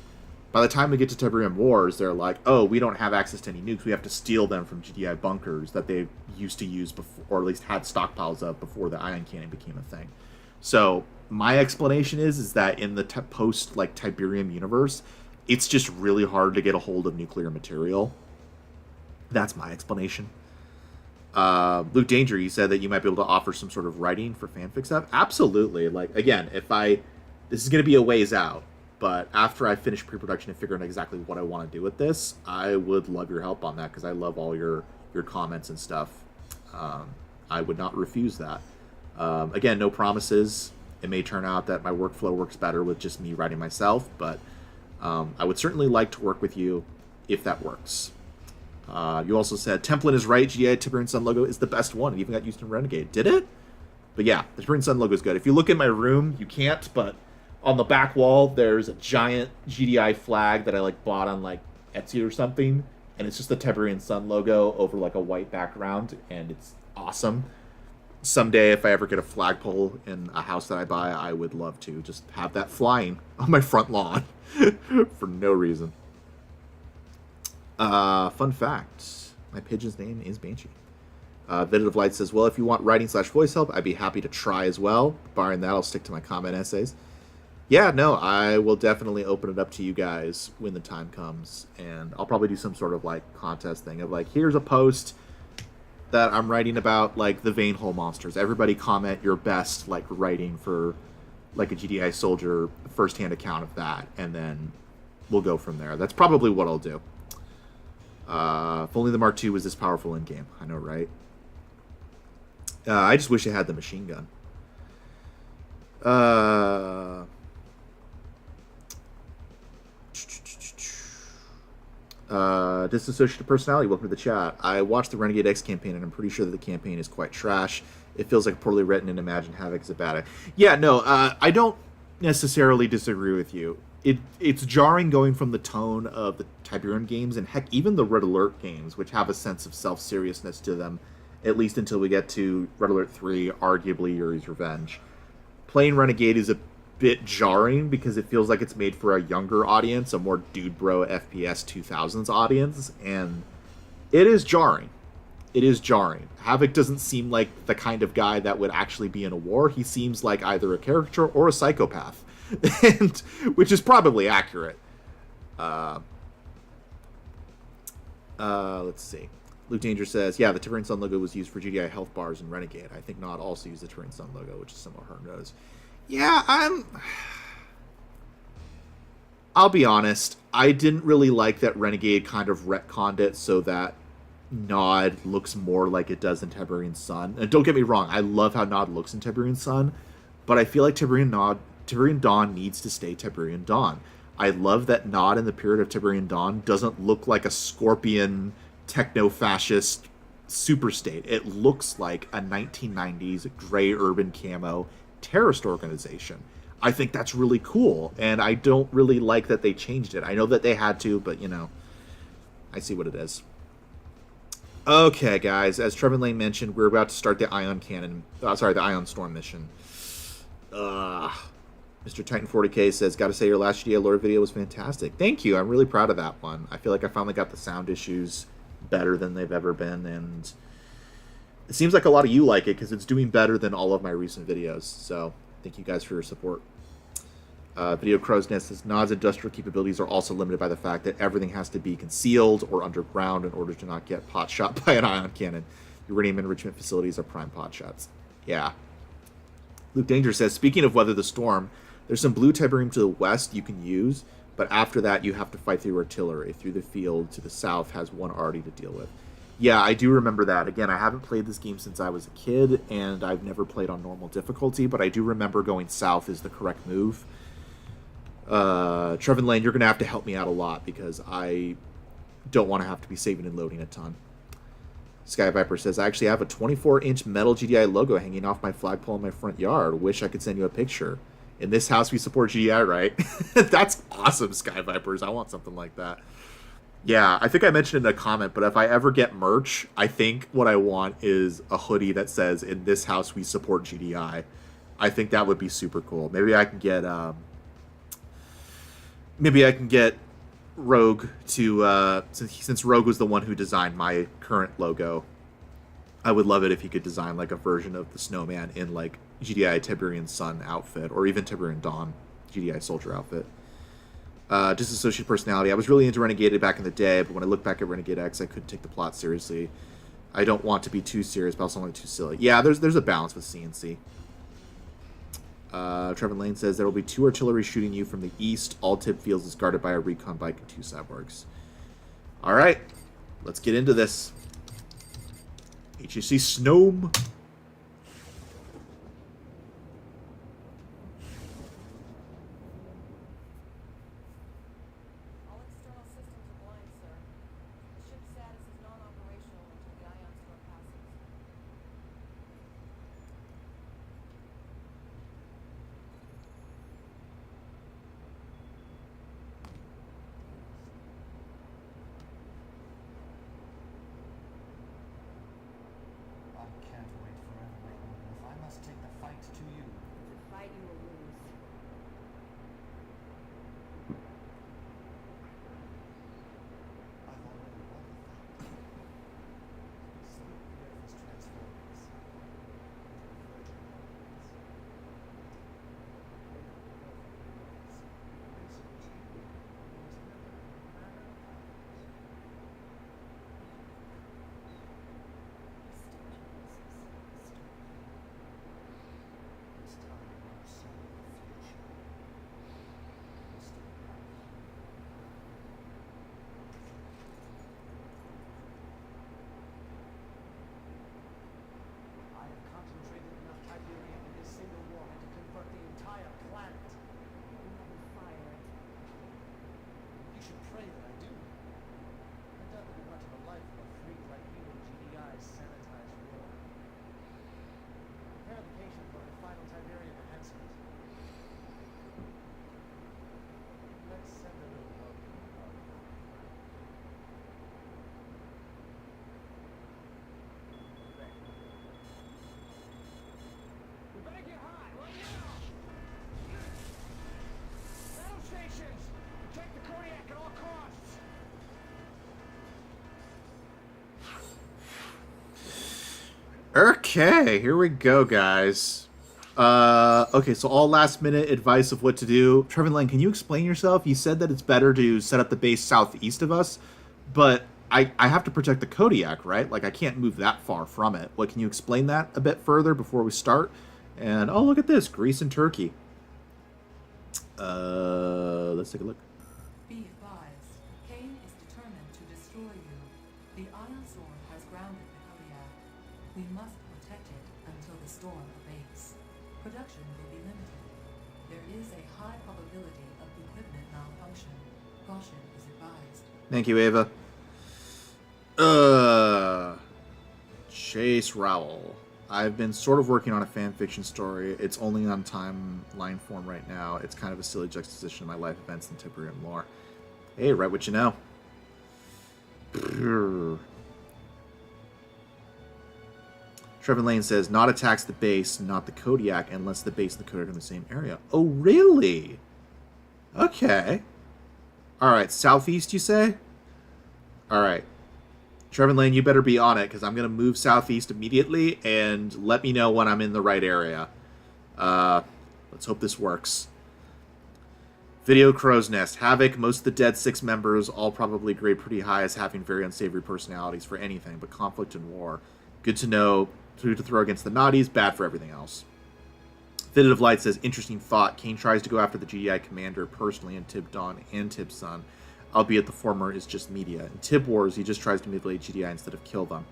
by the time we get to Tiberium Wars, they're like, oh, we don't have access to any nukes. We have to steal them from GDI bunkers that they used to use before, or at least had stockpiles of before the ion cannon became a thing. So my explanation is that in the post like Tiberium universe, it's just really hard to get a hold of nuclear material. That's my explanation. Luke Danger, you said that you might be able to offer some sort of writing for fanfic stuff. Absolutely. Like, again, this is going to be a ways out, but after I finish pre-production and figure out exactly what I want to do with this, I would love your help on that, because I love all your comments and stuff. I would not refuse that. Again, no promises. It may turn out that my workflow works better with just me writing myself, but I would certainly like to work with you if that works. You also said Templin is right. GDI Tiberian Sun logo is the best one. It even got used in Renegade. Did it? But yeah, the Tiberian Sun logo is good. If you look in my room, you can't, but on the back wall, there's a giant GDI flag that I like bought on like Etsy or something, and it's just the Tiberian Sun logo over like a white background, and it's awesome. Someday, if I ever get a flagpole in a house that I buy, I would love to just have that flying on my front lawn for no reason. Fun fact, my pigeon's name is Banshee. Vitative Light says, well, if you want writing/voice help, I'd be happy to try as well. Barring that, I'll stick to my comment essays. Yeah, no, I will definitely open it up to you guys when the time comes, and I'll probably do some sort of like contest thing of like, here's a post that I'm writing about like the vein hole monsters. Everybody comment your best like writing for like a GDI soldier first-hand account of that, and then we'll go from there. That's probably what I'll do. If only the Mark II was this powerful in game. I know, right? I just wish it had the machine gun. Uh, Disassociated personality, welcome to the chat. I watched the Renegade X campaign, and I'm pretty sure that the campaign is quite trash. It feels like poorly written, and Imagine Havoc is a bad idea. Yeah, no, I don't necessarily disagree with you. It's jarring going from the tone of the Tiberian games, and heck, even the Red Alert games, which have a sense of self-seriousness to them, at least until we get to Red Alert 3, arguably Yuri's Revenge. Playing Renegade is a bit jarring because it feels like it's made for a younger audience, a more dude bro FPS 2000s audience, and it is jarring. It is jarring. Havoc doesn't seem like the kind of guy that would actually be in a war. He seems like either a caricature or a psychopath, and which is probably accurate. Let's see. Luke Danger says, yeah, the Tiberian Sun logo was used for GDI health bars in Renegade. I think Nod also used the Tiberian Sun logo, which is similar to her nose. Yeah, I'll be honest. I didn't really like that Renegade kind of retconned it so that Nod looks more like it does in Tiberian Sun. And don't get me wrong, I love how Nod looks in Tiberian Sun, but I feel like Tiberian Dawn needs to stay Tiberian Dawn. I love that Nod in the period of Tiberian Dawn doesn't look like a scorpion techno-fascist super state. It looks like a 1990s gray urban camo terrorist organization. I think that's really cool, and I don't really like that they changed it. I know that they had to, but, you know, I see what it is. Okay, guys, as Trevin Lane mentioned, we're about to start the Ion Cannon, the Ion Storm mission. Mr. Titan 40K says, gotta say your last GDI lore video was fantastic. Thank you, I'm really proud of that one. I feel like I finally got the sound issues better than they've ever been, and it seems like a lot of you like it because it's doing better than all of my recent videos. So thank you guys for your support. Video Crow's Nest says, Nod's industrial capabilities are also limited by the fact that everything has to be concealed or underground in order to not get pot shot by an ion cannon. Uranium enrichment facilities are prime pot shots. Yeah. Luke Danger says, speaking of Weather the Storm, there's some blue Tiberium to the west you can use, but after that you have to fight through artillery. Through the field to the south has one already to deal with. Yeah, I do remember that. Again, I haven't played this game since I was a kid, and I've never played on normal difficulty, but I do remember going south is the correct move. Trevin Lane, you're going to have to help me out a lot, because I don't want to have to be saving and loading a ton. Sky Viper says, I actually have a 24-inch metal GDI logo hanging off my flagpole in my front yard. Wish I could send you a picture. In this house, we support GDI, right? That's awesome, Sky Vipers. I want something like that. Yeah, I think I mentioned in a comment, but if I ever get merch, I think what I want is a hoodie that says, in this house, we support GDI. I think that would be super cool. Maybe I can get Rogue to, since Rogue was the one who designed my current logo, I would love it if he could design like a version of the Snowman in like GDI Tiberian Sun outfit, or even Tiberian Dawn GDI Soldier outfit. Disassociated personality. I was really into Renegade back in the day, but when I look back at Renegade X, I couldn't take the plot seriously. I don't want to be too serious, but I also don't want to be too silly. Yeah, there's a balance with CNC. Trevin Lane says, there will be 2 artillery shooting you from the east. All Tib Fields is guarded by a recon bike and 2 cyborgs. Alright, let's get into this. HEC Snowman. Can't wait. Okay, here we go, guys. Okay, so all last minute advice of what to do. Trevor Lane, can you explain yourself? You said that it's better to set up the base southeast of us, but I have to protect the Kodiak, right? Like, I can't move that far from it. What, can you explain that a bit further before we start? And, oh, look at this, Greece and Turkey. Let's take a look. Be advised, Kane is determined to destroy you. The Iron Sword has grounded the Kodiak. We must protect it until the storm abates. Production will be limited. There is a high probability of equipment malfunction. Caution is advised. Thank you, Ava. Chase Rowell. I've been sort of working on a fan fiction story. It's only on timeline form right now. It's kind of a silly juxtaposition of my life events in Tiberian lore. Hey, write what you know. Trevor Lane says, not attacks the base, not the Kodiak, unless the base and the Kodiak are in the same area. Oh, really? Okay. Alright, southeast, you say? Alright. Trevor Lane, you better be on it, because I'm going to move southeast immediately, and let me know when I'm in the right area. Let's hope this works. Video Crow's Nest. Havoc, most of the dead 6 members all probably grade pretty high as having very unsavory personalities for anything, but conflict and war. Good to know who to throw against the naughties, bad for everything else. Fitted of Light says, interesting thought. Kane tries to go after the GDI commander personally in Tib Dawn and Tib Sun, albeit the former is just media. In Tib Wars, he just tries to manipulate GDI instead of kill them.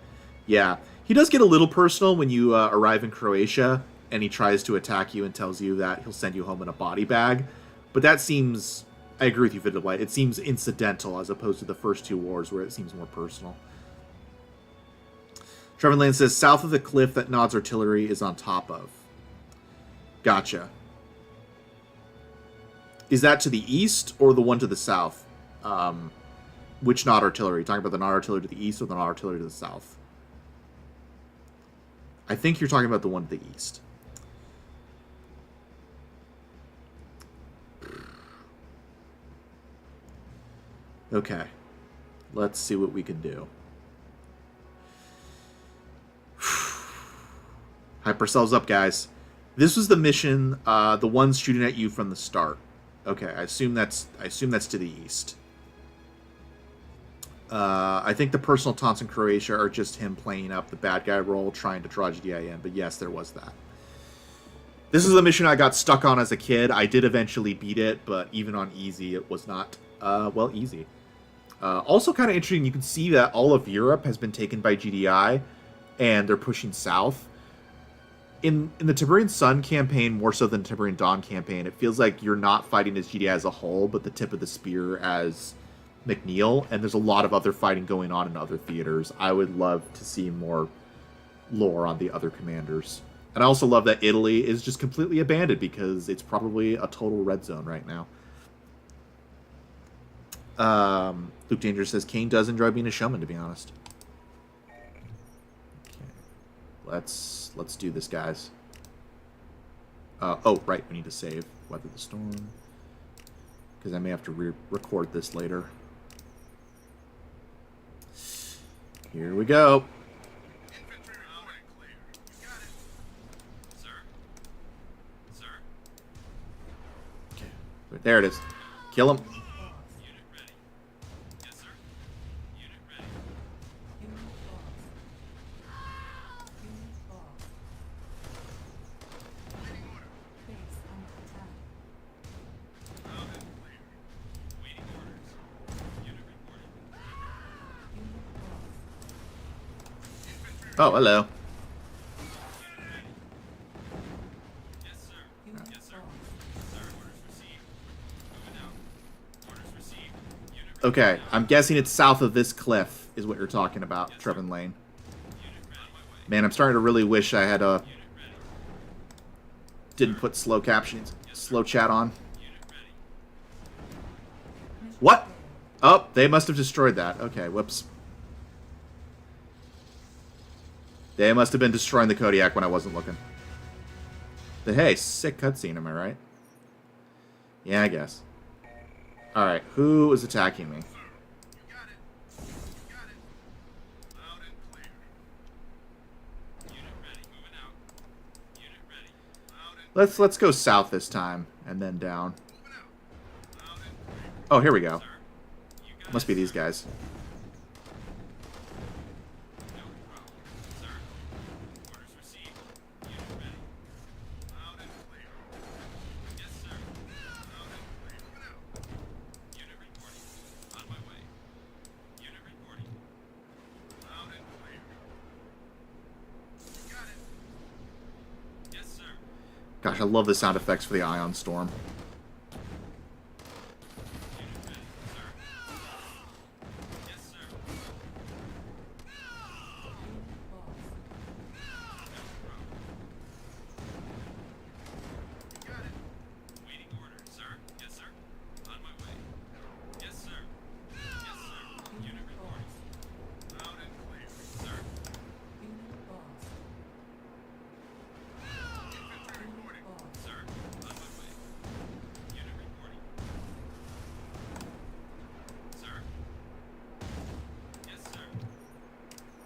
Yeah, he does get a little personal when you arrive in Croatia, and he tries to attack you and tells you that he'll send you home in a body bag. But that seems, I agree with you, Fitted of Light, it seems incidental as opposed to the first 2 wars where it seems more personal. Trevor Lane says, south of the cliff that Nod's artillery is on top of. Gotcha. Is that to the east or the one to the south? Which Nod artillery? Are you talking about the Nod artillery to the east or the Nod artillery to the south? I think you're talking about the one to the east. Okay. Let's see what we can do. Hype ourselves up, guys. This was the mission, the ones shooting at you from the start. Okay, I assume that's to the east. I think the personal taunts in Croatia are just him playing up the bad guy role, trying to draw GDI in, but yes, there was that. This is a mission I got stuck on as a kid. I did eventually beat it, but even on easy, it was not, well, easy. Also kind of interesting, you can see that all of Europe has been taken by GDI, and they're pushing south. In the Tiberian Sun campaign, more so than the Tiberian Dawn campaign, it feels like you're not fighting as GDI as a whole, but the tip of the spear as McNeil, and there's a lot of other fighting going on in other theaters. I would love to see more lore on the other commanders. And I also love that Italy is just completely abandoned because it's probably a total red zone right now. Luke Danger says, Kane does enjoy being a showman, to be honest. Okay. Let's do this, guys. Oh, right, we need to save Weather the Storm. Because I may have to re-record this later. Here we go. Infantry reporting clear. You got it. Sir. Sir. Okay. There it is. Kill him. Unit ready. Yes, sir. Unit ready. Unit lost. Unit lost. Waiting order. Base under attack. Loud and clear. Waiting orders. Unit reporting. Unit lost. Infantry Oh, hello. unit ready. Yes, sir. Unit Yes, sir. lost. Sir, orders received. Moving out. Orders received. Unit ready. Okay, I'm guessing it's south of this cliff is what you're talking about, Yes, Trevin Lane. Unit ready. On my way. Man, I'm starting to really wish I had Unit ready. didn't put slow captions, slow chat on. Unit ready. Mission What? failed. Oh, they must have destroyed that. Okay, whoops. They must have been destroying the Kodiak when I wasn't looking. But hey, sick cutscene, am I right? Yeah, I guess. Alright, who is attacking me? Sir, you got it. You got it. Loud and clear. Unit Let's go south this time and then down. Oh, here we go. Must be these guys. Gosh, I love the sound effects for the Ion Storm.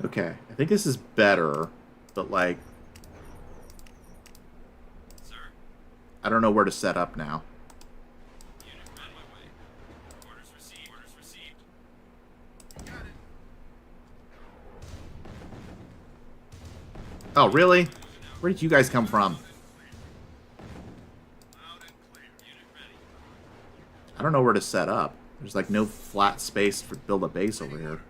Okay, I think this is better, but like, I don't know where to set up now. Oh, really? Where did you guys come from? I don't know where to set up. There's like no flat space to build a base over here.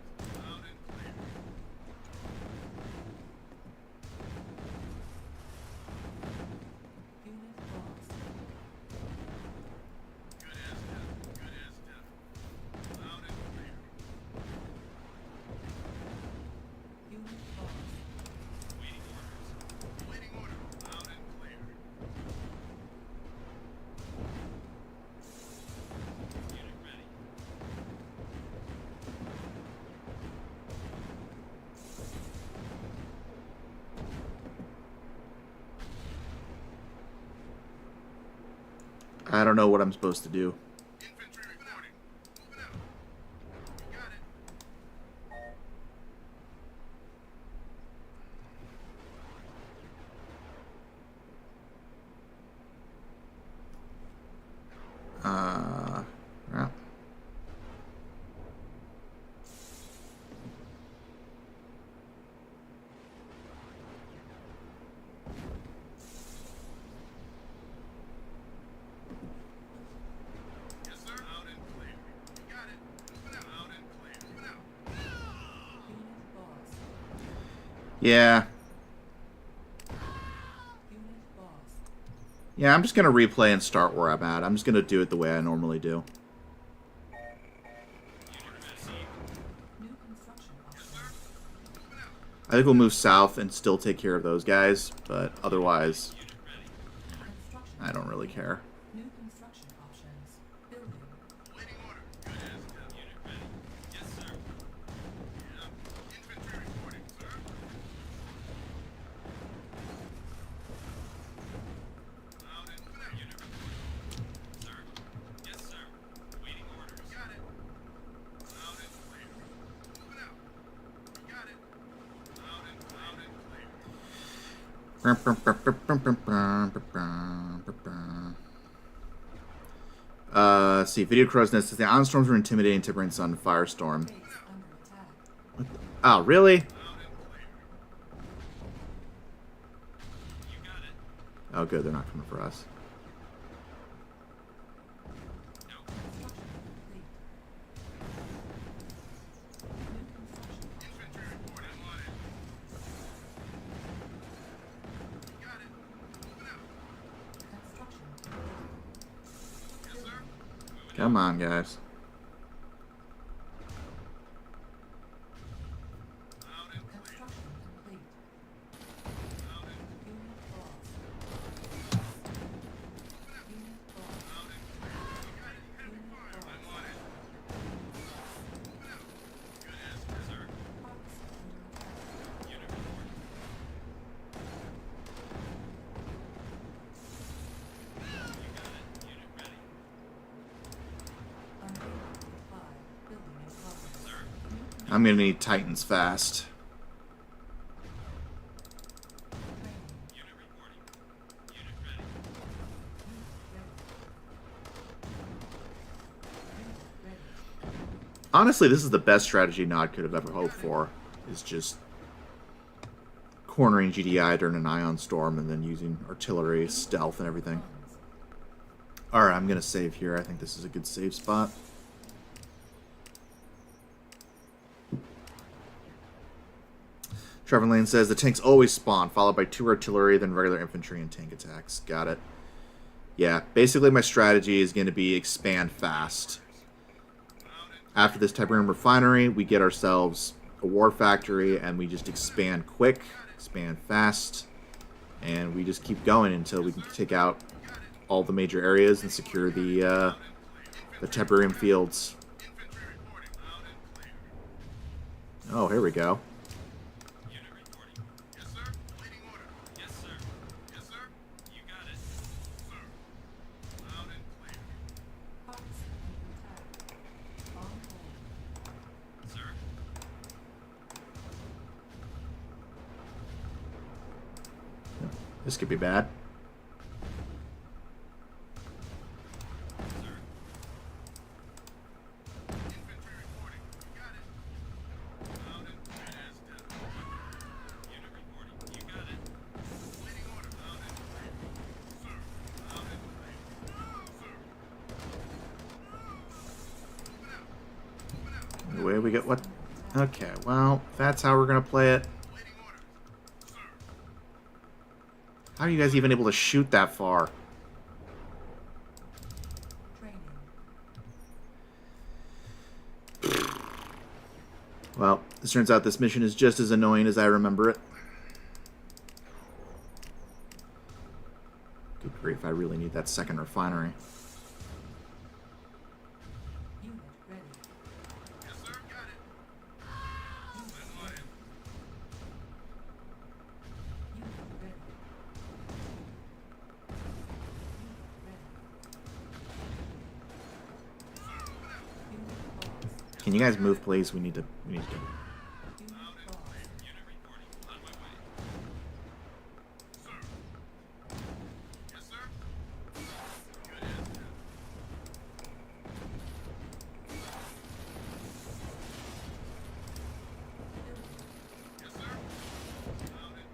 I don't know what I'm supposed to do. Yeah. Yeah. Yeah, I'm just going to replay and start where I'm at. I'm just going to do it the way I normally do. I think we'll move south and still take care of those guys, but otherwise, I don't really care. New construction options. Building. Let's see. Video Crow's Nest says the Ion Storms were intimidating Tiberian Sun Firestorm. Base under attack. Oh, really? Oh, good. They're not coming for us. Come on, guys. I'm gonna need Titans fast. Honestly, this is the best strategy Nod could have ever hoped for. Is just cornering GDI during an ion storm and then using artillery, stealth, and everything. Alright, I'm going to save here. I think this is a good save spot. Trevor Lane says the tanks always spawn, followed by 2 artillery, then regular infantry and tank attacks. Got it. Yeah, basically my strategy is going to be expand fast. After this Tiberium refinery, we get ourselves a war factory, and we just expand quick, expand fast, and we just keep going until we can take out all the major areas and secure the Tiberium fields. Oh, here we go. Unit reporting. Yes, sir. Waiting order. Yes, sir. Yes, sir. You got it. Sir. Loud and clear. Parts under attack. On hold. Sir. This could be bad. Sir. Infantry reporting. You got it. Loud and clear as down. Unit reporting. You got it. Waiting order. Loud and clear. Sir. Loud and clear. Sir. Moving out. Moving out. Where we get what? Okay, well, that's how we're going to play it. Waiting order. Sir. How are you guys even able to shoot that far? Training. Well, this turns out this mission is just as annoying as I remember it. Good grief, I really need that second refinery. Unit ready. Yes, sir. Got it. Stand by. Unit ready. Unit lost. Can you guys move, please? We need to. Unit lost. Unit reporting. On my way. Sir. Yes, sir. Good as down. Yes, sir. Loud and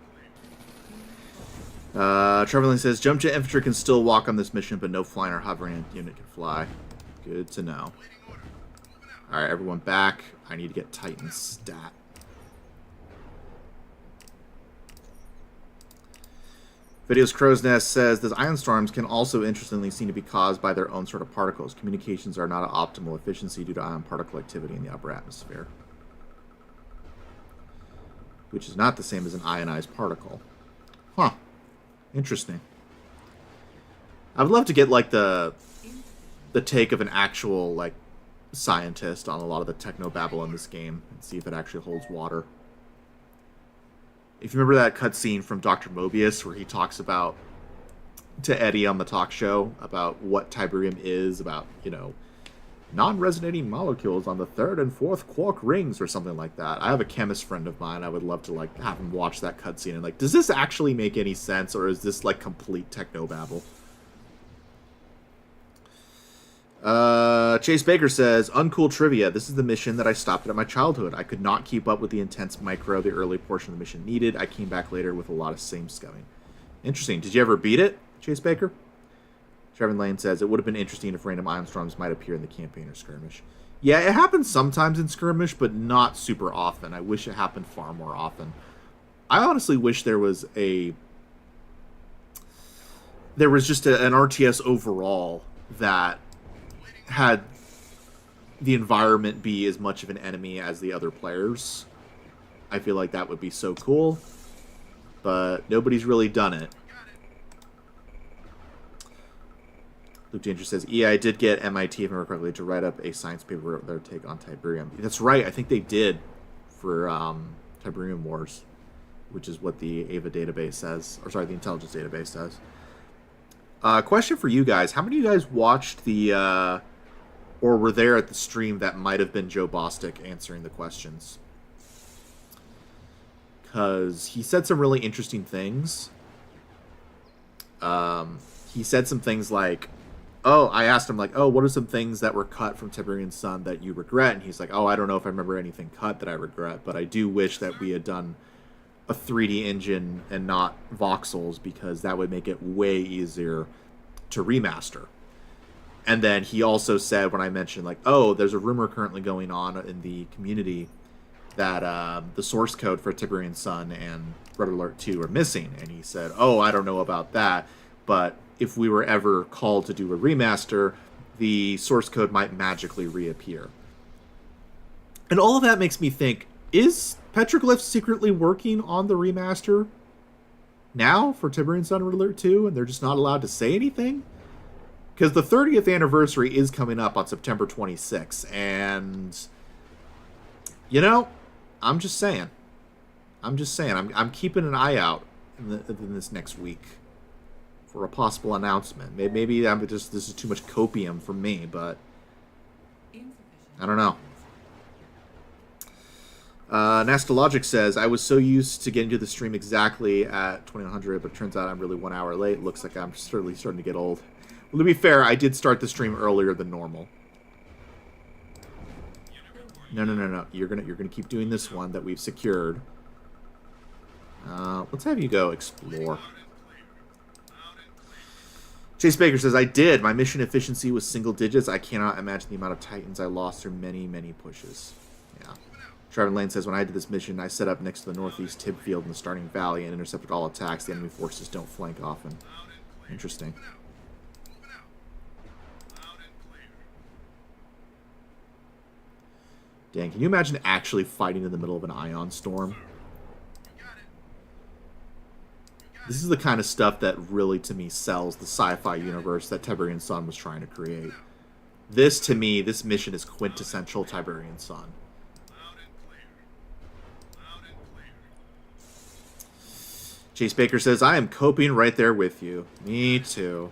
clear. Trevor Lane says jump jet infantry can still walk on this mission, but no flying or hovering unit can fly. Good to know. Waiting order. Moving out. All right, everyone back. I need to get Titan stat. Videos Crow's Nest says those ion storms can also interestingly seem to be caused by their own sort of particles. Communications are not at optimal efficiency due to ion particle activity in the upper atmosphere, which is not the same as an ionized particle. Huh. Interesting. I would love to get like the take of an actual like scientist on a lot of the technobabble in this game and see if it actually holds water. If you remember that cutscene from Dr. Mobius where he talks about to Eddie on the talk show about what Tiberium is, about, you know, non-resonating molecules on the 3rd and 4th quark rings or something like that. I have a chemist friend of mine. I would love to like have him watch that cutscene and like, does this actually make any sense, or is this like complete technobabble? Chase Baker says, uncool trivia. This is the mission that I stopped at my childhood. I could not keep up with the intense micro the early portion of the mission needed. I came back later with a lot of same scumming. Interesting. Did you ever beat it, Chase Baker? Trevor Lane says, it would have been interesting if random ion storms might appear in the campaign or skirmish. Yeah, it happens sometimes in skirmish, but not super often. I wish it happened far more often. I honestly wish there was just an RTS overall that had the environment be as much of an enemy as the other players. I feel like that would be so cool, but nobody's really done it. Luke Danger says, I did get MIT, if I remember correctly, to write up a science paper about their take on Tiberium. That's right, I think they did for Tiberium Wars, which is what the AVA database says, or sorry, the intelligence database says. Question for you guys. How many of you guys watched the, or were there at the stream that might have been Joe Bostic answering the questions? Because he said some really interesting things. He said some things like, oh, I asked him, like, oh, what are some things that were cut from Tiberian Sun that you regret? And he's like, oh, I don't know if I remember anything cut that I regret, but I do wish that we had done a 3D engine and not voxels, because that would make it way easier to remaster. And then he also said, when I mentioned, like, oh, there's a rumor currently going on in the community that the source code for Tiberian Sun and Red Alert 2 are missing. And he said, oh, I don't know about that, but if we were ever called to do a remaster, the source code might magically reappear. And all of that makes me think, is Petroglyph secretly working on the remaster now for Tiberian Sun Red Alert 2, and they're just not allowed to say anything? Because the 30th anniversary is coming up on September 26th, and, you know, I'm just saying. I'm keeping an eye out in this next week for a possible announcement. Maybe this is too much copium for me, but I don't know. Nastalogic says, I was so used to getting to the stream exactly at 2100, but it turns out I'm really 1 hour late. Looks like I'm certainly starting to get old. Well, to be fair, I did start the stream earlier than normal. No. You're gonna keep doing this one that we've secured. Let's have you go explore. Chase Baker says, I did. My mission efficiency was single digits. I cannot imagine the amount of Titans I lost through many, many pushes. Yeah. Trevor Lane says, when I did this mission, I set up next to the northeast Tib field in the starting valley and intercepted all attacks. The enemy forces don't flank often. Interesting. Dang, can you imagine actually fighting in the middle of an ion storm? This is the kind of stuff that really, to me, sells the sci-fi universe that Tiberian Sun was trying to create. This, to me, this mission is quintessential Tiberian Sun. Chase Baker says, I am coping right there with you. Me too.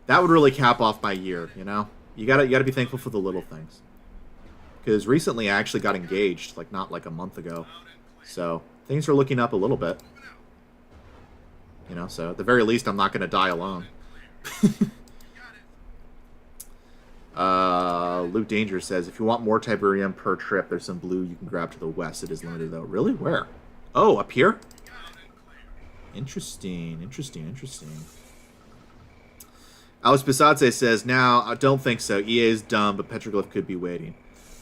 That would really cap off my year, you know? You gotta be thankful for the little things. Because recently I actually got engaged, not a month ago. So, things are looking up a little bit. You know, so at the very least, I'm not going to die alone. Luke Danger says, if you want more Tiberium per trip, there's some blue you can grab to the west. It is limited, though. Really? Where? Oh, up here? Interesting. Alex Bisatze says, now, I don't think so. EA is dumb, but Petroglyph could be waiting.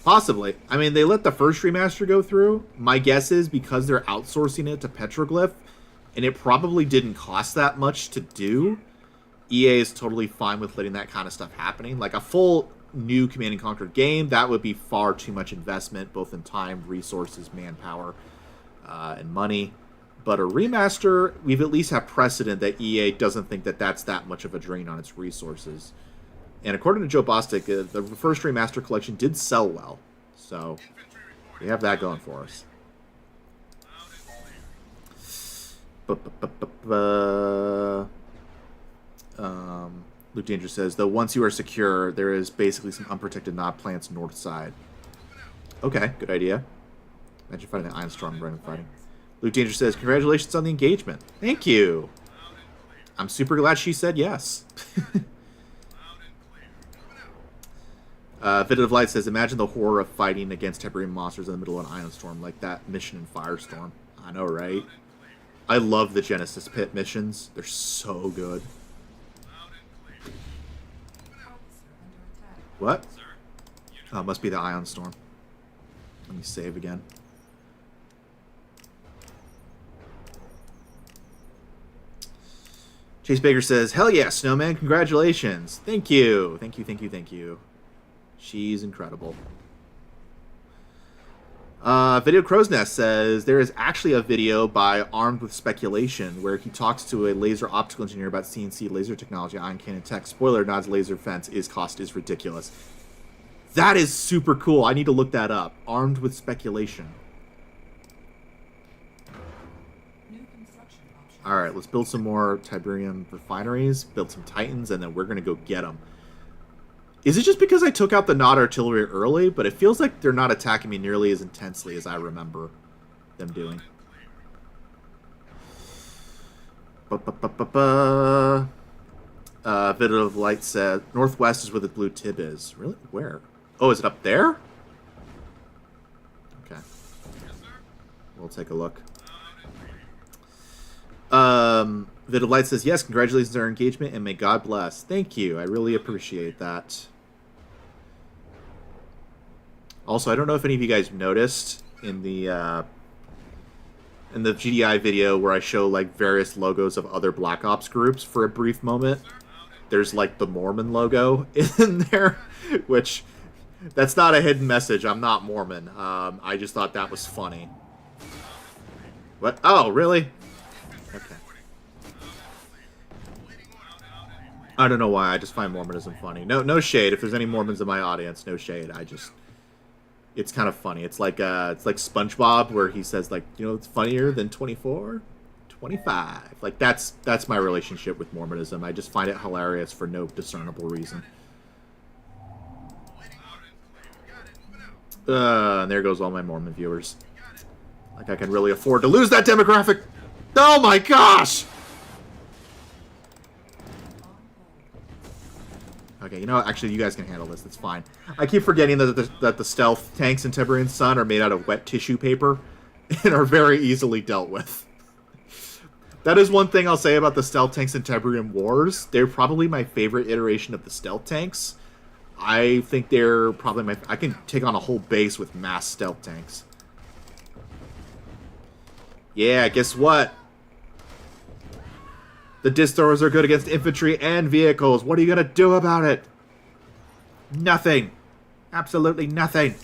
Possibly. I mean, they let the first remaster go through. My guess is because they're outsourcing it to Petroglyph, and it probably didn't cost that much to do, EA is totally fine with letting that kind of stuff happening. Like a full new Command & Conquer game, that would be far too much investment, both in time, resources, manpower, and money. But a remaster, we've at least have precedent that EA doesn't think that that's that much of a drain on its resources. And according to Joe Bostic, the first remaster collection did sell well. So we have that going for us. Luke Danger says, though once you are secure, there is basically some unprotected knob plants north side. Okay, good idea. Imagine fighting the Iron Storm random fighting. Luke Danger says, congratulations on the engagement. Thank you. I'm super glad she said yes. Vid of Light says, imagine the horror of fighting against Tiberian monsters in the middle of an ion storm, like that mission in Firestorm. I know, right? I love the Genesis Pit missions. They're so good. What? Oh, it must be the ion storm. Let me save again. Chase Baker says, hell yeah, Snowman, congratulations. Thank you. Thank you. She's incredible. Video Crow's Nest says, there is actually a video by Armed with Speculation where he talks to a laser optical engineer about CNC laser technology, ion cannon tech. Spoiler, Nod's laser fence cost is ridiculous. That is super cool. I need to look that up. Armed with Speculation. Alright, let's build some more Tiberium refineries, build some Titans, and then we're going to go get them. Is it just because I took out the Nod artillery early? But it feels like they're not attacking me nearly as intensely as I remember them doing. Bit of Light said, northwest is where the blue tib is. Really? Where? Oh, is it up there? Okay. We'll take a look. Bit of Light says, yes, congratulations on our engagement, and may God bless. Thank you. I really appreciate that. Also, I don't know if any of you guys noticed in the GDI video where I show like various logos of other Black Ops groups for a brief moment. There's like the Mormon logo in there, which that's not a hidden message. I'm not Mormon. I just thought that was funny. What? Oh, really? Okay. I don't know why. I just find Mormonism funny. No shade. If there's any Mormons in my audience, no shade. It's kind of funny. It's like SpongeBob where he says like, you know, it's funnier than 24, 25. Like that's my relationship with Mormonism. I just find it hilarious for no discernible reason. And there goes all my Mormon viewers. Like I can really afford to lose that demographic. Oh my gosh! Okay, you know what? Actually, you guys can handle this. That's fine. I keep forgetting that the stealth tanks in Tiberian Sun are made out of wet tissue paper and are very easily dealt with. That is one thing I'll say about the stealth tanks in Tiberian Wars. They're probably my favorite iteration of the stealth tanks. I think they're probably my... I can take on a whole base with mass stealth tanks. Yeah, guess what? The disc throwers are good against infantry and vehicles. What are you going to do about it? Nothing. Absolutely nothing.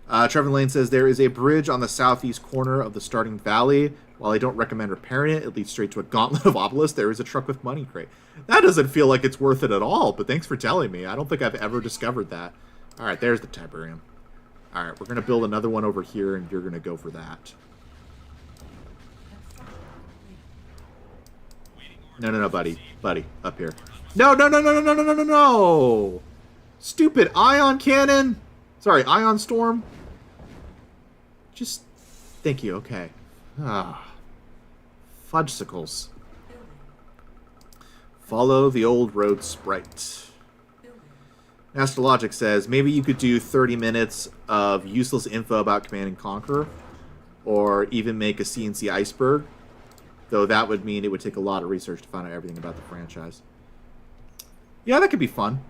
Trevor Lane says, there is a bridge on the southeast corner of the starting valley. While I don't recommend repairing it, it leads straight to a gauntlet of obelisks. There is a truck with money crate. That doesn't feel like it's worth it at all, but thanks for telling me. I don't think I've ever discovered that. All right, there's the Tiberium. All right, we're going to build another one over here, and you're going to go for that. No, buddy. Buddy, up here. No! Stupid ion cannon! Sorry, ion storm. Just... Thank you, okay. Fudgesicles. Follow the old road sprite. Astrologic says, maybe you could do 30 minutes of useless info about Command and Conquer, or even make a CNC iceberg. Though that would mean it would take a lot of research to find out everything about the franchise. Yeah, that could be fun.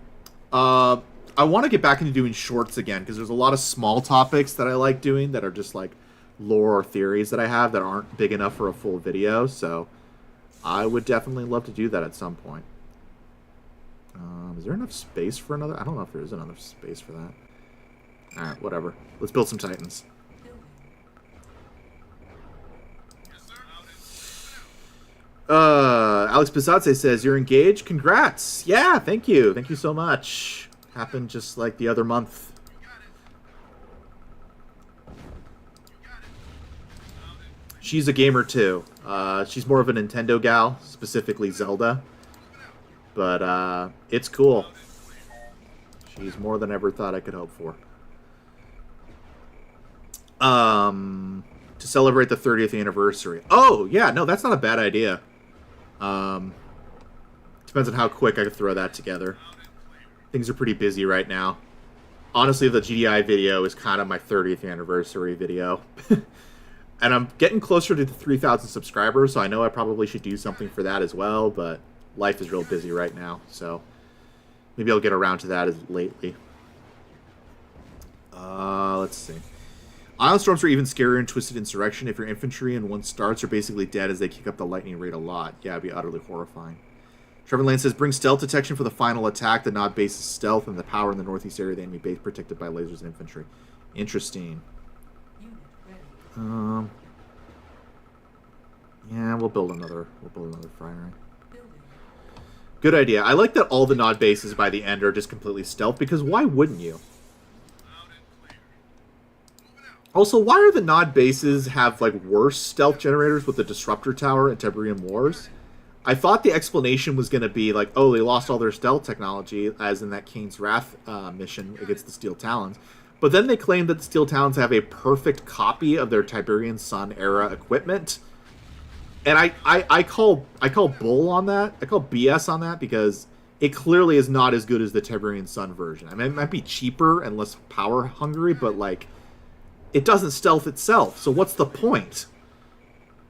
I want to get back into doing shorts again, because there's a lot of small topics that I like doing that are just like lore or theories that I have that aren't big enough for a full video, so I would definitely love to do that at some point. Is there enough space for another? I don't know if there is enough space for that. Alright, whatever. Let's build some Titans. Alex Pisatze says, you're engaged? Congrats! Yeah, thank you. Thank you so much. Happened just like the other month. She's a gamer too. She's more of a Nintendo gal, specifically Zelda. But it's cool. She's more than I ever thought I could hope for. To celebrate the 30th anniversary. Oh, yeah, no, that's not a bad idea. Depends on how quick I can throw that together. Things are pretty busy right now. Honestly, the GDI video is kind of my 30th anniversary video. And I'm getting closer to the 3,000 subscribers, so I know I probably should do something for that as well, but life is real busy right now, so maybe I'll get around to that as lately. Let's see. Ion storms are even scarier in Twisted Insurrection. If your infantry and one starts are basically dead as they kick up the lightning rate a lot. Yeah, it'd be utterly horrifying. Trevor Lane says, bring stealth detection for the final attack. The Nod base is stealth, and the power in the northeast area of the enemy base protected by lasers and infantry. Interesting. Yeah, we'll build another friary. Good idea. I like that all the Nod bases by the end are just completely stealth, because why wouldn't you? Also, why are the Nod bases have like worse stealth generators with the Disruptor Tower and Tiberium Wars? I thought the explanation was going to be like, oh, they lost all their stealth technology, as in that Kane's Wrath mission against the Steel Talons. But then they claim that the Steel Talons have a perfect copy of their Tiberian Sun era equipment. And I call bull on that. I call BS on that because it clearly is not as good as the Tiberian Sun version. I mean, it might be cheaper and less power hungry, but like, it doesn't stealth itself. So what's the point?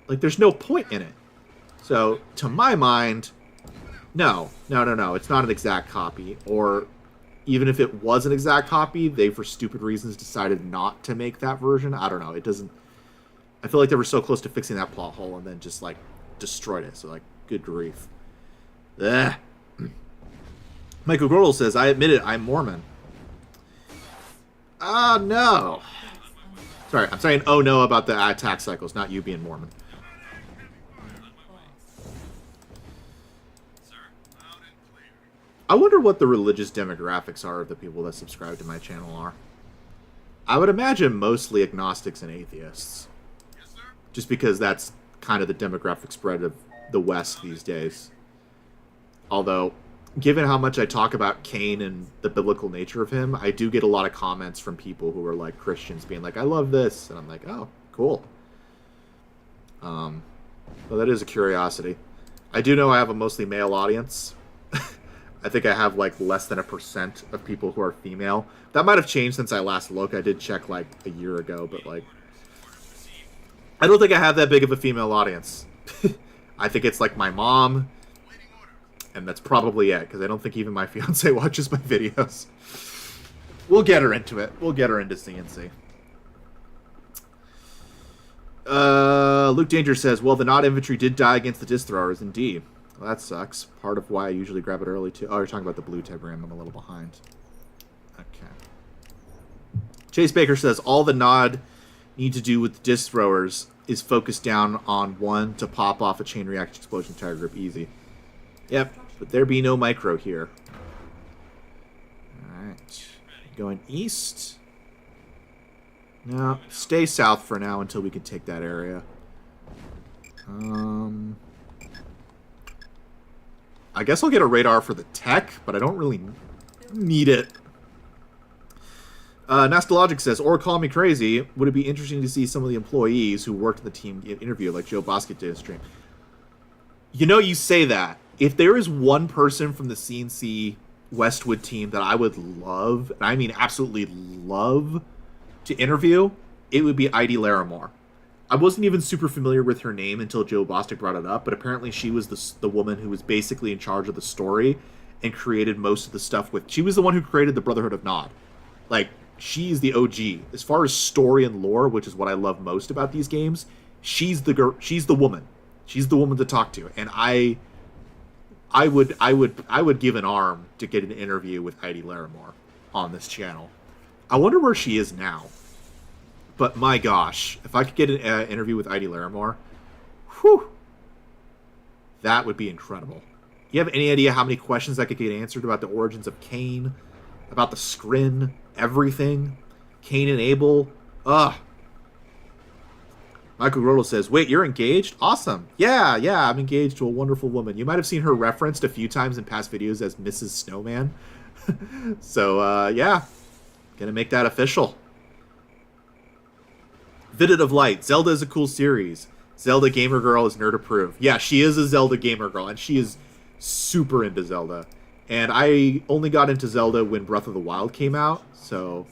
Like, there's no point in it. So to my mind, no. It's not an exact copy. Or even if it was an exact copy, they for stupid reasons decided not to make that version. I don't know. It doesn't. I feel like they were so close to fixing that plot hole and then just like destroyed it. So like, good grief. Ugh. Michael Gordel says, I admit it, I'm Mormon. Ah, no. Sorry, I'm saying oh no about the attack cycles, not you being Mormon. I wonder what the religious demographics are of the people that subscribe to my channel are. I would imagine mostly agnostics and atheists. Just because that's kind of the demographic spread of the West these days. Although, given how much I talk about Cain and the biblical nature of him, I do get a lot of comments from people who are like Christians being like, I love this. And I'm like, oh, cool. Well, that is a curiosity. I do know I have a mostly male audience. I think I have like less than 1% of people who are female. That might have changed since I last looked. I did check like a year ago, but like, I don't think I have that big of a female audience. I think it's like my mom, and that's probably it, because I don't think even my fiance watches my videos. We'll get her into it. We'll get her into CNC. Luke Danger says, well, the Nod infantry did die against the disc throwers, indeed. Well, that sucks. Part of why I usually grab it early, too. Oh, you're talking about the blue Tiberium. I'm a little behind. Okay. Chase Baker says, all the Nod need to do with the disc throwers is focus down on one to pop off a chain reaction explosion entire group easy. Yep, but there be no micro here. Alright. Going east. No, stay south for now until we can take that area. I guess I'll get a radar for the tech, but I don't really need it. Nostalgic says, or call me crazy, would it be interesting to see some of the employees who worked in the team interview like Joe Bosket did a stream? You know, you say that. If there is one person from the CNC Westwood team that I would love, and I mean absolutely love, to interview, it would be Heidi Larimore. I wasn't even super familiar with her name until Joe Bostic brought it up, but apparently she was the woman who was basically in charge of the story and created most of the stuff with... She was the one who created the Brotherhood of Nod. Like, she's the OG. As far as story and lore, which is what I love most about these games, she's the woman. She's the woman to talk to. And I would give an arm to get an interview with Heidi Larimore on this channel. I wonder where she is now. But my gosh, if I could get an interview with Heidi Larimore, whew, that would be incredible. You have any idea how many questions I could get answered about the origins of Cain, about the Skrin, everything? Cain and Abel? Ugh. Michael Grodel says, wait, you're engaged? Awesome. Yeah, I'm engaged to a wonderful woman. You might have seen her referenced a few times in past videos as Mrs. Snowman. So, yeah. Gonna make that official. Vidid of Light. Zelda is a cool series. Zelda Gamer Girl is nerd approved. Yeah, she is a Zelda Gamer Girl, and she is super into Zelda. And I only got into Zelda when Breath of the Wild came out, so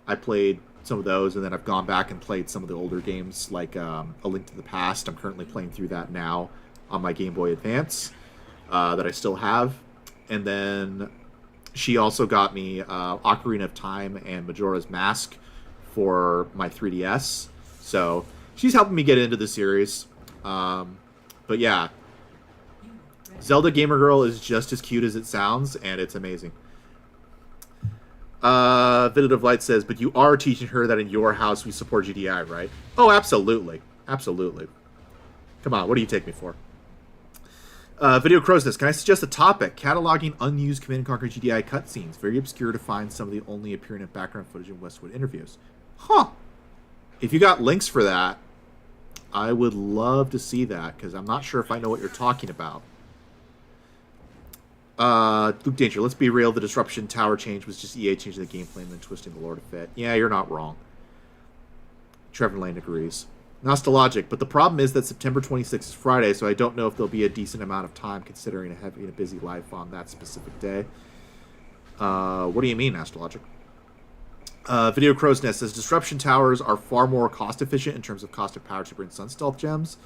I played some of those, and then I've gone back and played some of the older games, like A Link to the Past. I'm currently playing through that now on my Game Boy Advance that I still have. And then she also got me Ocarina of Time and Majora's Mask for my 3DS. So she's helping me get into the series. But yeah, Zelda Gamer Girl is just as cute as it sounds, and it's amazing. Vidid of Light says, but you are teaching her that in your house we support GDI, right? Oh, absolutely. Absolutely. Come on, what do you take me for? Video Crow says, can I suggest a topic? Cataloging unused Command & Conquer GDI cutscenes. Very obscure to find some of the only appearing in background footage in Westwood interviews. Huh. If you got links for that, I would love to see that, because I'm not sure if I know what you're talking about. Luke Danger, let's be real, the Disruption Tower change was just EA changing the gameplay and then twisting the lore to fit. Yeah, you're not wrong. Trevor Lane agrees. Nostalgic, but the problem is that September 26th is Friday, so I don't know if there'll be a decent amount of time considering having a busy life on that specific day. What do you mean, Nostalgic? Video Crow's Nest says disruption towers are far more cost efficient in terms of cost of power to bring sun stealth gems.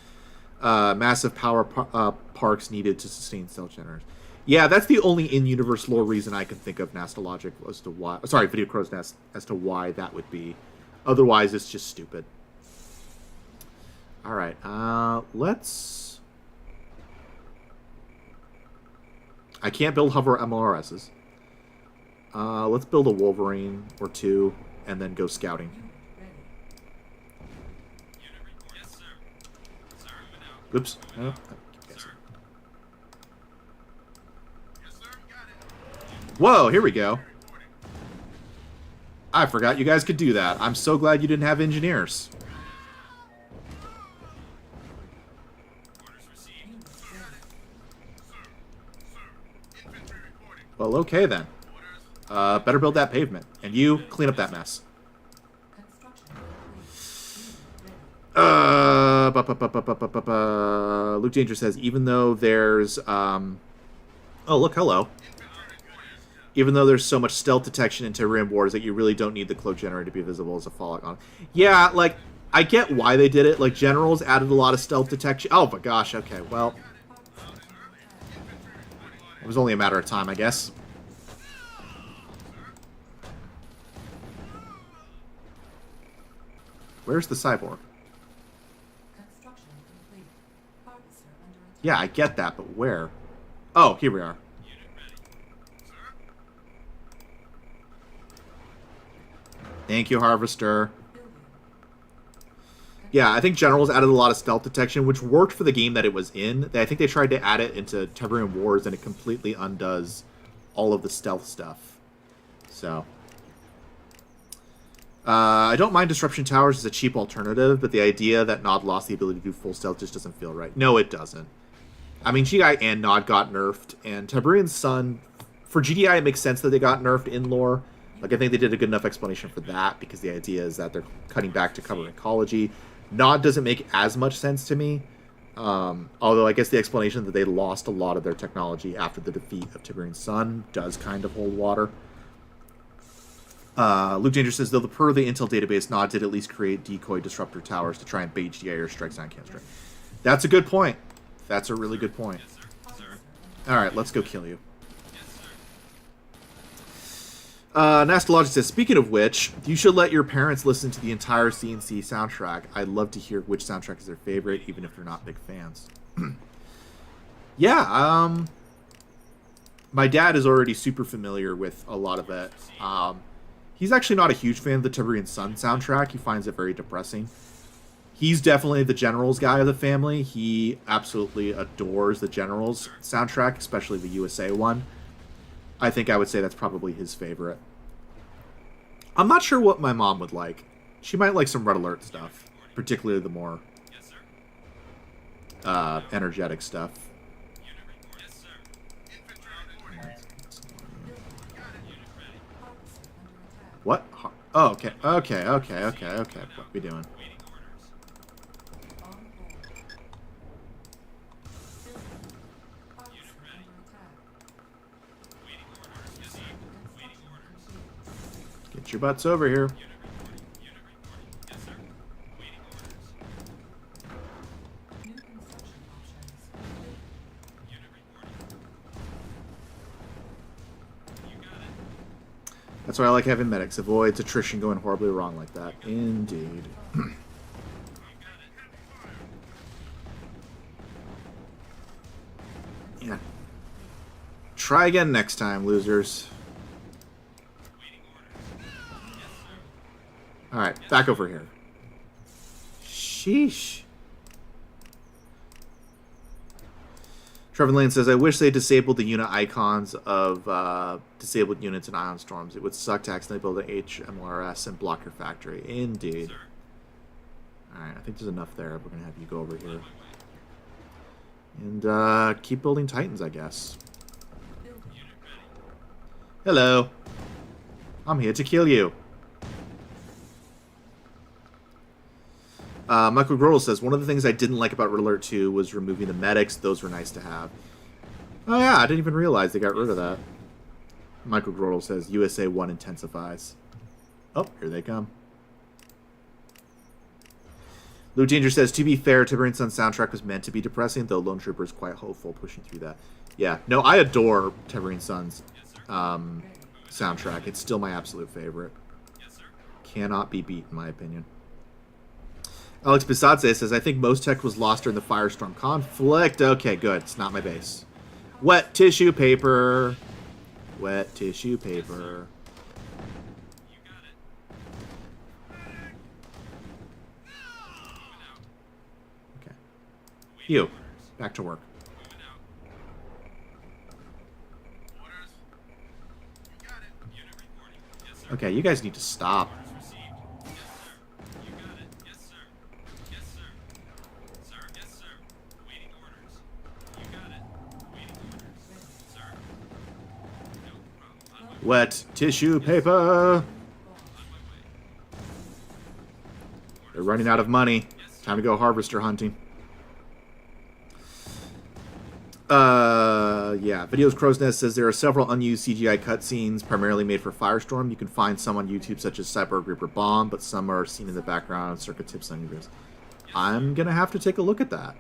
Massive power parks needed to sustain stealth generators. Yeah, that's the only in-universe lore reason I can think of, Nostalgic, as to why. Sorry, Video Crow's Nest, as to why that would be. Otherwise, it's just stupid. All right, let's. I can't build hover MLRSs. Let's build a Wolverine or two, and then go scouting. Yes, sir. Sir, moving out. Oops. Oh, Sir. yes. Yes, sir. Got it. Whoa, here we go. Reporting. I forgot you guys could do that. I'm so glad you didn't have engineers. Orders received. Sir. Sir. Infantry reporting. Well, okay then. Orders. Better build that pavement. And you, clean up that mess. Construction complete. Luke Danger says, even though there's, oh, look, hello. Even though there's so much stealth detection in Tiberian Wars that you really don't need the cloak generator to be visible as a fallout on. Yeah, like, I get why they did it. Like, generals added a lot of stealth detection. Oh, my gosh, okay, well. It was only a matter of time, I guess. Where's the cyborg? Construction complete. Harvester under attack. Yeah, I get that, but where? Oh, here we are. Unit ready. Sir. Thank you, Harvester. Building. Yeah, I think Generals added a lot of stealth detection, which worked for the game that it was in. I think they tried to add it into Tiberian Wars, and it completely undoes all of the stealth stuff. So... I don't mind Disruption Towers as a cheap alternative, but the idea that Nod lost the ability to do full stealth just doesn't feel right. No, it doesn't. I mean, GDI and Nod got nerfed, and Tiberian Sun... For GDI, it makes sense that they got nerfed in lore. Like, I think they did a good enough explanation for that, because the idea is that they're cutting back to cover ecology. Nod doesn't make as much sense to me, although I guess the explanation that they lost a lot of their technology after the defeat of Tiberian Sun does kind of hold water. Luke Danger says, though per the Intel database, Nod did at least create decoy disruptor towers to try and bait GDI airstrikes on Counter-Strike. That's a good point. That's a really good point. Yes, sir. Sir. Alright, let's go kill you. Yes, sir. Nastologic says, speaking of which, you should let your parents listen to the entire CNC soundtrack. I'd love to hear which soundtrack is their favorite, even if they're not big fans. Yeah, my dad is already super familiar with a lot of it. He's actually not a huge fan of the Tiberian Sun soundtrack. He finds it very depressing. He's definitely the Generals guy of the family. He absolutely adores the Generals soundtrack, especially the USA one. I think I would say that's probably his favorite. I'm not sure what my mom would like. She might like some Red Alert stuff, particularly the more Yes, sir. energetic stuff. Unit report. Yes, sir. Infantry reporting. Got it. Unit ready. Harvester under attack. What? Oh, okay, okay. What we doing? Waiting orders. On hold. Building. Harvester ready. under attack. Waiting orders. Received. Waiting Construction orders. complete. Get your butts over here. Unit reporting. Unit reporting. Yes, sir. Waiting orders. New construction options. Unit reporting. You got it. That's why I like having medics. Avoids attrition going horribly wrong like that. Indeed. You got it. Yeah. Try again next time, losers. Waiting orders. Yes, sir. Alright, back over here. Sheesh. Trevor Lane says, I wish they disabled the unit icons of disabled units in Ion Storms. It would suck to accidentally build an HMLRS and block your factory. Indeed. Sir. Alright, I think there's enough there. We're going to have you go over here. On my way. And keep building Titans, I guess. Building. Unit ready. Hello. Michael Grodel says, one of the things I didn't like about Red Alert 2 was removing the medics. Those were nice to have. Oh yeah, I didn't even realize they got rid of that. Michael Grodel says, USA 1 intensifies. Oh, here they come. Lou Danger says, to be fair, Tiberian Sun's soundtrack was meant to be depressing, though Lone Trooper is quite hopeful pushing through that. Yeah, no, I adore Tiberian Sun's soundtrack. It's still my absolute favorite. Cannot be beat, in my opinion. Alex Bisadze says, I think most tech was lost during the Firestorm conflict. Okay, good. It's not my base. Wet tissue paper. Wet tissue paper. Okay. You. Back to work. Okay, you guys need to stop. Wet tissue paper. They're running out of money. Time to go harvester hunting. Yeah. Videos Crow's Nest says there are several unused CGI cutscenes primarily made for Firestorm. You can find some on YouTube such as Cyborg Reaper Bomb, but some are seen in the background, circuit tips on videos. I'm gonna have to take a look at that.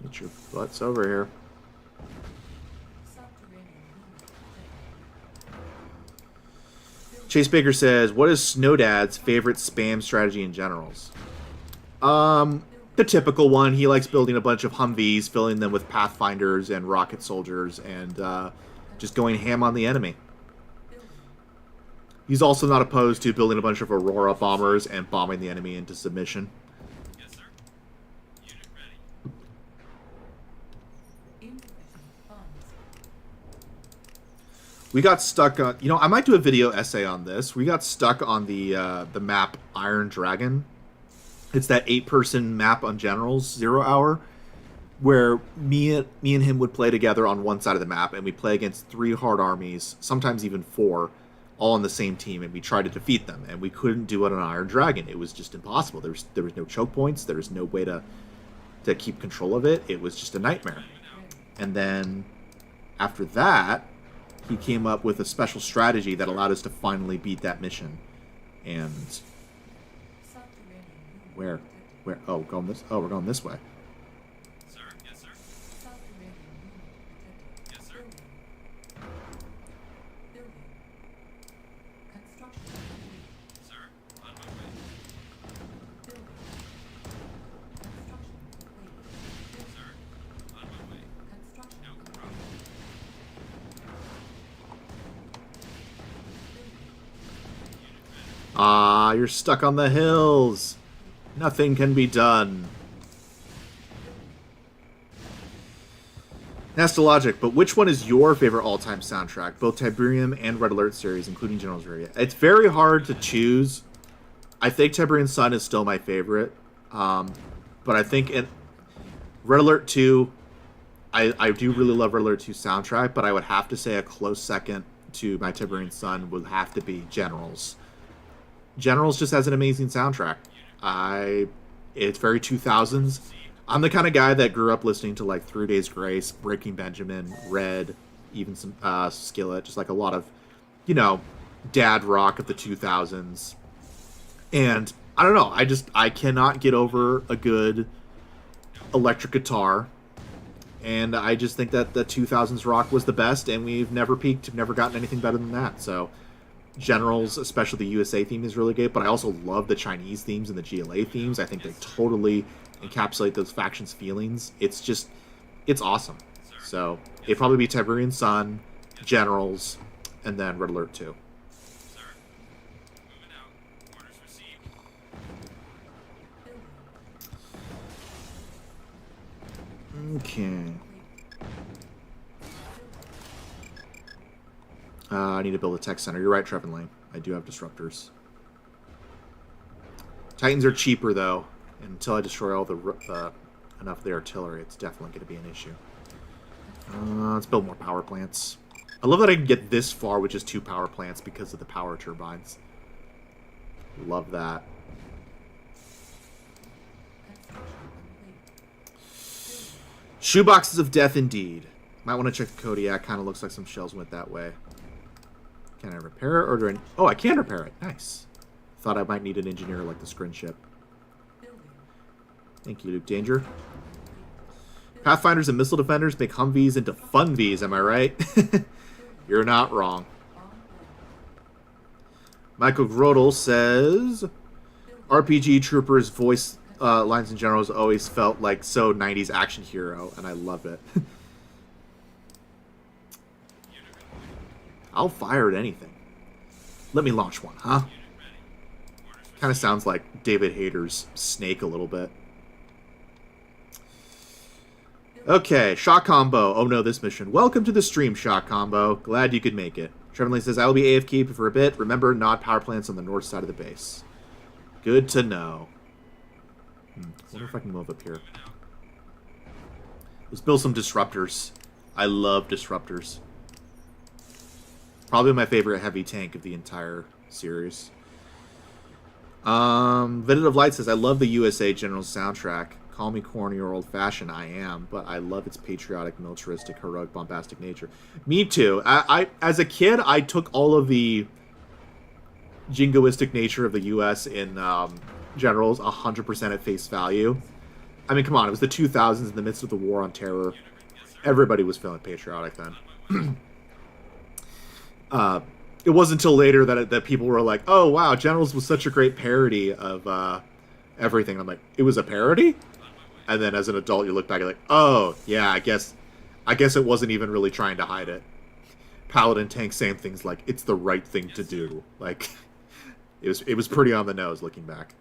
Get your butts over here. Chase Baker says, what is Snowdad's favorite spam strategy in generals? The typical one. He likes building a bunch of Humvees, filling them with Pathfinders and rocket soldiers, and just going ham on the enemy. He's also not opposed to building a bunch of Aurora bombers and bombing the enemy into submission. We got stuck on, you know, I might do a video essay on this. We got stuck on the map Iron Dragon. It's that 8-person map on Generals 0 Hour, where me and him would play together on one side of the map, and we play against 3 hard armies, sometimes even 4, all on the same team, and we tried to defeat them, and we couldn't do it on Iron Dragon. It was just impossible. There was no choke points. There was no way to keep control of it. It was just a nightmare. And then after that, he came up with a special strategy that allowed us to finally beat that mission. And where? Oh, going this. Oh, we're going this way. Sir, yes, sir. Yes, sir. Sir, on my way. Sir, on my way. No problem. Ah, you're stuck on the hills. Nothing can be done. Nastologic, but which one is your favorite all-time soundtrack? Both Tiberium and Red Alert series, including General's Area. It's very hard to choose. I think Tiberian Sun is still my favorite. But I think in Red Alert 2, I do really love Red Alert 2 soundtrack, but I would have to say a close second to my Tiberian Sun would have to be Generals. Generals just has an amazing soundtrack. It's very 2000s. I'm the kind of guy that grew up listening to like 3 Days Grace, Breaking Benjamin, Red, even some Skillet, just like a lot of, you know, dad rock of the 2000s. And I don't know, I cannot get over a good electric guitar. And I just think that the 2000s rock was the best, and we've never peaked, never gotten anything better than that. So Generals, especially the USA theme, is really good, but I also love the Chinese themes and the GLA themes. I think they totally encapsulate those factions' feelings. It's awesome. So it'd probably be Tiberian Sun, Generals, and then Red Alert 2. Sir, moving out. Orders received. Okay. I need to build a tech center. You're right, Trevin Lane. I do have disruptors. Titans are cheaper, though. And until I destroy all the enough of the artillery, it's definitely going to be an issue. Let's build more power plants. I love that I can get this far with just 2 power plants because of the power turbines. Love that. Shoeboxes of death indeed. Might want to check the Kodiak. Kind of looks like some shells went that way. Can I repair it? Or do I... Oh, I can repair it. Nice. Thought I might need an engineer like the Scrin ship. Thank you, Luke Danger. Pathfinders and missile defenders make Humvees into Funvees, am I right? You're not wrong. Michael Grodel says, RPG Troopers voice lines in general has always felt like so 90s action hero, and I love it. I'll fire at anything. Let me launch one, huh? Kind of sounds like David Hayter's Snake a little bit. Okay, Shock Combo. Oh no, this mission. Welcome to the stream, Shock Combo. Glad you could make it. Trevorley says, I will be AFK for a bit. Remember, not power plants on the north side of the base. Good to know. I wonder if I can move up here. Let's build some disruptors. I love disruptors. Probably my favorite heavy tank of the entire series. Venitive Light says, I love the USA General soundtrack. Call me corny or old-fashioned, I am, but I love its patriotic, militaristic, heroic, bombastic nature. Me too. I as a kid, I took all of the jingoistic nature of the U.S. in Generals 100% at face value. I mean, come on, it was the 2000s in the midst of the War on Terror. Everybody was feeling patriotic then. It wasn't until later that people were like, oh, wow, Generals was such a great parody of everything. I'm like, it was a parody? And then as an adult, you look back and you're like, oh, yeah, I guess it wasn't even really trying to hide it. Paladin tank saying things like, it's the right thing to do. Like, it was pretty on the nose looking back.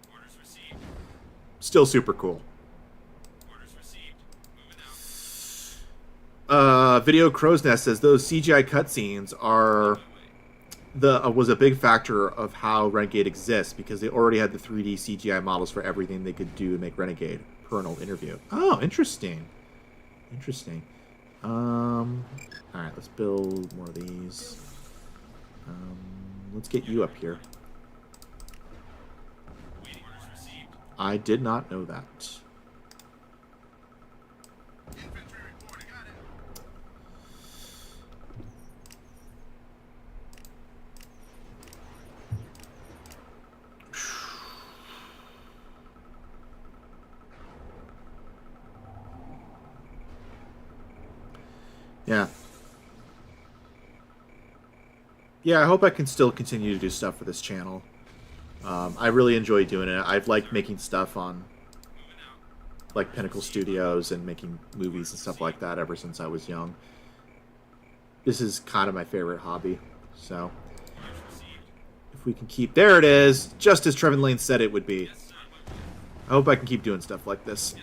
Still super cool. Video Crow's Nest says, those CGI cutscenes was a big factor of how Renegade exists, because they already had the 3D CGI models for everything they could do to make Renegade. Per an old interview. Oh, interesting. Interesting. Alright, let's build more of these. Let's get you up here. I did not know that. Yeah. Yeah, I hope I can still continue to do stuff for this channel. I really enjoy doing it. I've liked making stuff on like Pinnacle Studios and making movies and stuff like that ever since I was young. This is kind of my favorite hobby. So if we can keep... There it is! Just as Trevin Lane said it would be. I hope I can keep doing stuff like this.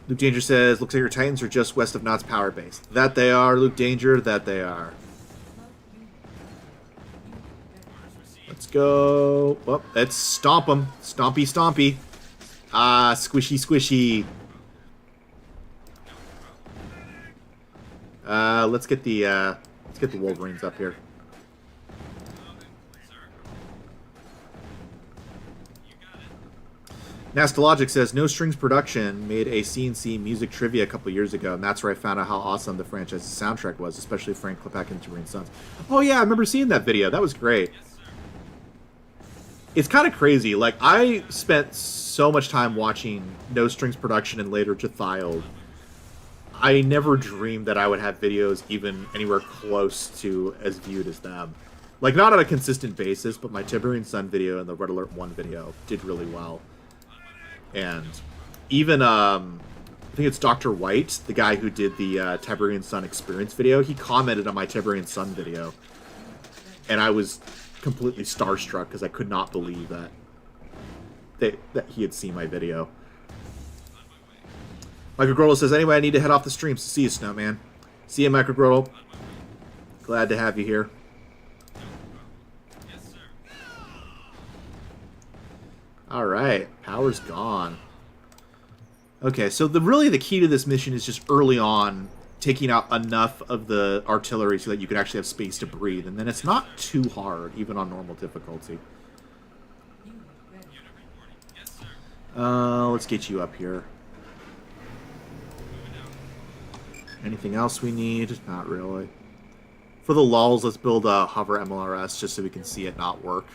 Luke Danger says, looks like your Titans are just west of Knott's power base. That they are, Luke Danger, that they are. Let's go. Well, let's stomp them. Stompy, stompy. Ah, squishy, squishy. Let's get the Wolverines up here. Nastalogic says, No Strings Production made a CNC music trivia a couple years ago, and that's where I found out how awesome the franchise's soundtrack was, especially Frank Klepek and Tiberian Sons. Oh yeah, I remember seeing that video. That was great. It's kind of crazy. Like, I spent so much time watching No Strings Production and later Jethiled. I never dreamed that I would have videos even anywhere close to as viewed as them. Like, not on a consistent basis, but my Tiberian Sun video and the Red Alert 1 video did really well. And even, I think it's Dr. White, the guy who did the Tiberian Sun Experience video, he commented on my Tiberian Sun video. And I was completely starstruck because I could not believe that he had seen my video. Michael Grodel says, anyway, I need to head off the stream, so see you, Snowman. See you, Michael Grodel. Glad to have you here. Alright, power's gone. Okay, so really the key to this mission is just early on taking out enough of the artillery so that you could actually have space to breathe, and then it's not too hard, even on normal difficulty. Unit ready. Unit reporting. Yes, sir. Let's get you up here. Moving out. Anything else we need? Not really. For the lulls, let's build a hover MLRS just so we can see it not work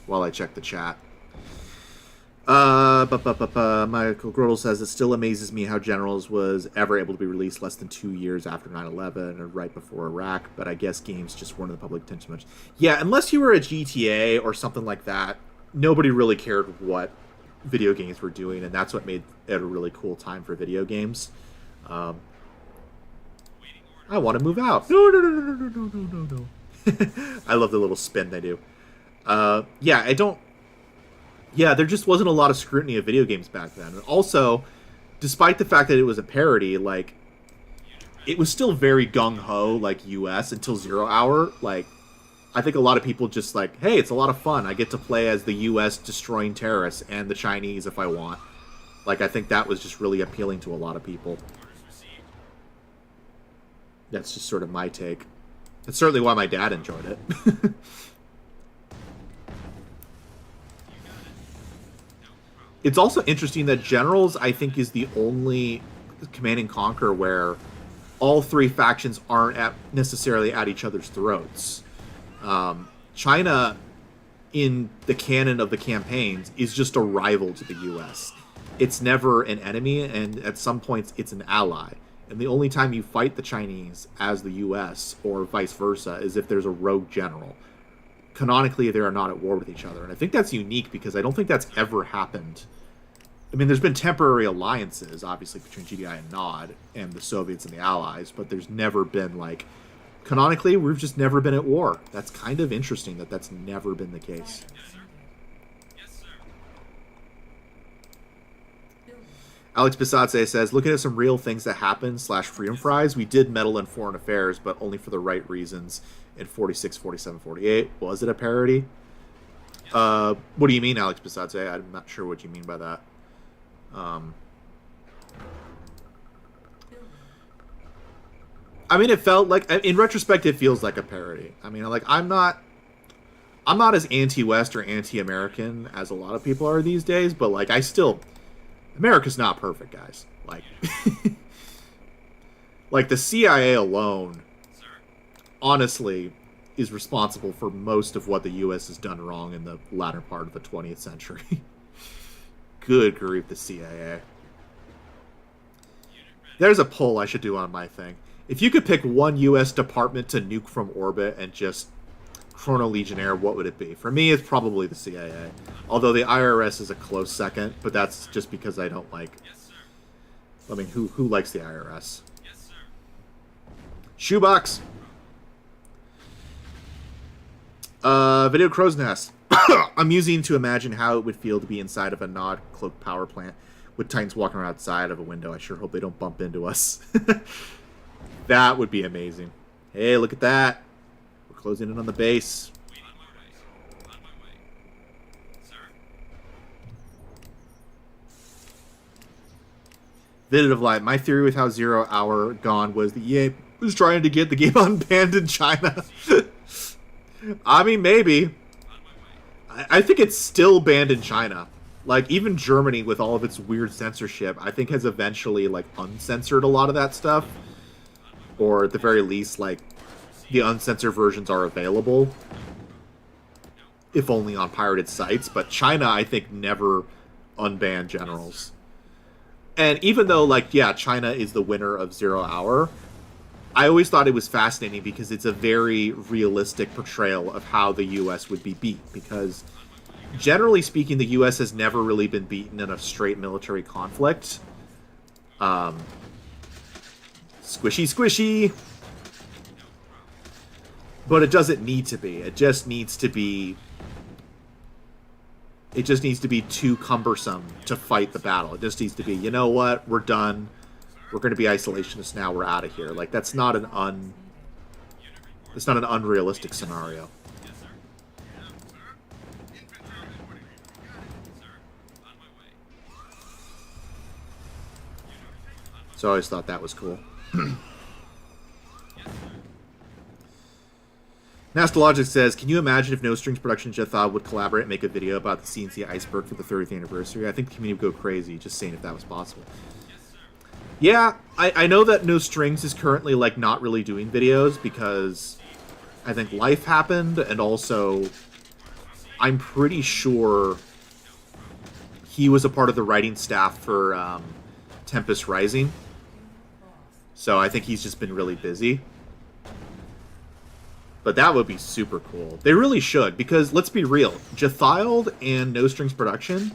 while I check the chat. Michael Grodel says, it still amazes me how Generals was ever able to be released less than 2 years after 9/11 or right before Iraq, but I guess games just weren't in the public attention much. Yeah, unless you were a GTA or something like that, nobody really cared what video games were doing, and that's what made it a really cool time for video games. Waiting order. I want to move out. No, no, no, no, no, no, no, no, no. I love the little spin they do. Yeah, I don't... Yeah, there just wasn't a lot of scrutiny of video games back then. And also, despite the fact that it was a parody, like, it was still very gung-ho, like, US until 0 Hour. Like, I think a lot of people just like, hey, it's a lot of fun. I get to play as the US destroying terrorists and the Chinese if I want. Like, I think that was just really appealing to a lot of people. Orders received. That's just sort of my take. That's certainly why my dad enjoyed it. You got it. No problem. It's also interesting that Generals, I think, is the only Command and Conquer where all three factions aren't necessarily at each other's throats. China, in the canon of the campaigns, is just a rival to the U.S. It's never an enemy, and at some points it's an ally. And the only time you fight the Chinese as the U.S., or vice versa, is if there's a rogue general. Canonically, they are not at war with each other. And I think that's unique because I don't think that's ever happened. I mean, there's been temporary alliances, obviously, between GDI and NOD, and the Soviets and the Allies, but there's never been, like... Canonically, we've just never been at war. That's kind of interesting that that's never been the case. Yes, sir. Building. Alex Bisatse says, looking at some real things that happened / freedom fries, we did meddle in foreign affairs, but only for the right reasons in 46, 47, 48. Was it a parody? What do you mean, Alex Bisatse? I'm not sure what you mean by that. Building. I mean, it felt like, in retrospect, it feels like a parody. I mean, like, I'm not as anti-West or anti-American as a lot of people are these days, but, like, America's not perfect, guys. Like, like, the CIA alone, Sir. honestly, is responsible for most of what the U.S. has done wrong in the latter part of the 20th century. Good grief, the CIA. Unit ready. There's a poll I should do on my thing. If you could pick one U.S. department to nuke from orbit and just Chrono Legionnaire, what would it be? For me, it's probably the CIA. Although the IRS is a close second, but that's just because I don't like... Yes, sir. I mean, who likes the IRS? Yes, sir. Shoebox! Video Crow's Nest. Amusing to imagine how it would feel to be inside of a NOD cloaked power plant with Titans walking around outside of a window. I sure hope they don't bump into us. That would be amazing. Hey, look at that. We're closing in on the base. Waiting orders. On my way. Sir. Vidid of Light. My theory with how 0 Hour gone was that EA was trying to get the game unbanned in China. I mean, maybe. On my way. I think it's still banned in China. Like, even Germany, with all of its weird censorship, I think has eventually, like, uncensored a lot of that stuff. Or, at the very least, like, the uncensored versions are available. If only on pirated sites. But China, I think, never unbanned Generals. And even though, like, yeah, China is the winner of 0 Hour, I always thought it was fascinating because it's a very realistic portrayal of how the U.S. would be beat. Because, generally speaking, the U.S. has never really been beaten in a straight military conflict. Squishy, squishy! But it doesn't need to be. It just needs to be... It just needs to be too cumbersome to fight the battle. It just needs to be, you know what? We're done. We're going to be isolationists now. We're out of here. Like, that's not an It's not an unrealistic scenario. Yes, sir. Yeah, sir. Infantry reporting. You got it. Sir. On my way. Unit on my So I always thought that was cool. Nastologic says, can you imagine if No Strings Production and Jethal would collaborate and make a video about the CNC iceberg for the 30th anniversary? I think the community would go crazy, just saying if that was possible. Yeah, I know that No Strings is currently, like, not really doing videos because I think life happened, and also I'm pretty sure he was a part of the writing staff for Tempest Rising. So I think he's just been really busy. But that would be super cool. They really should, because let's be real, Jethal and No Strings Production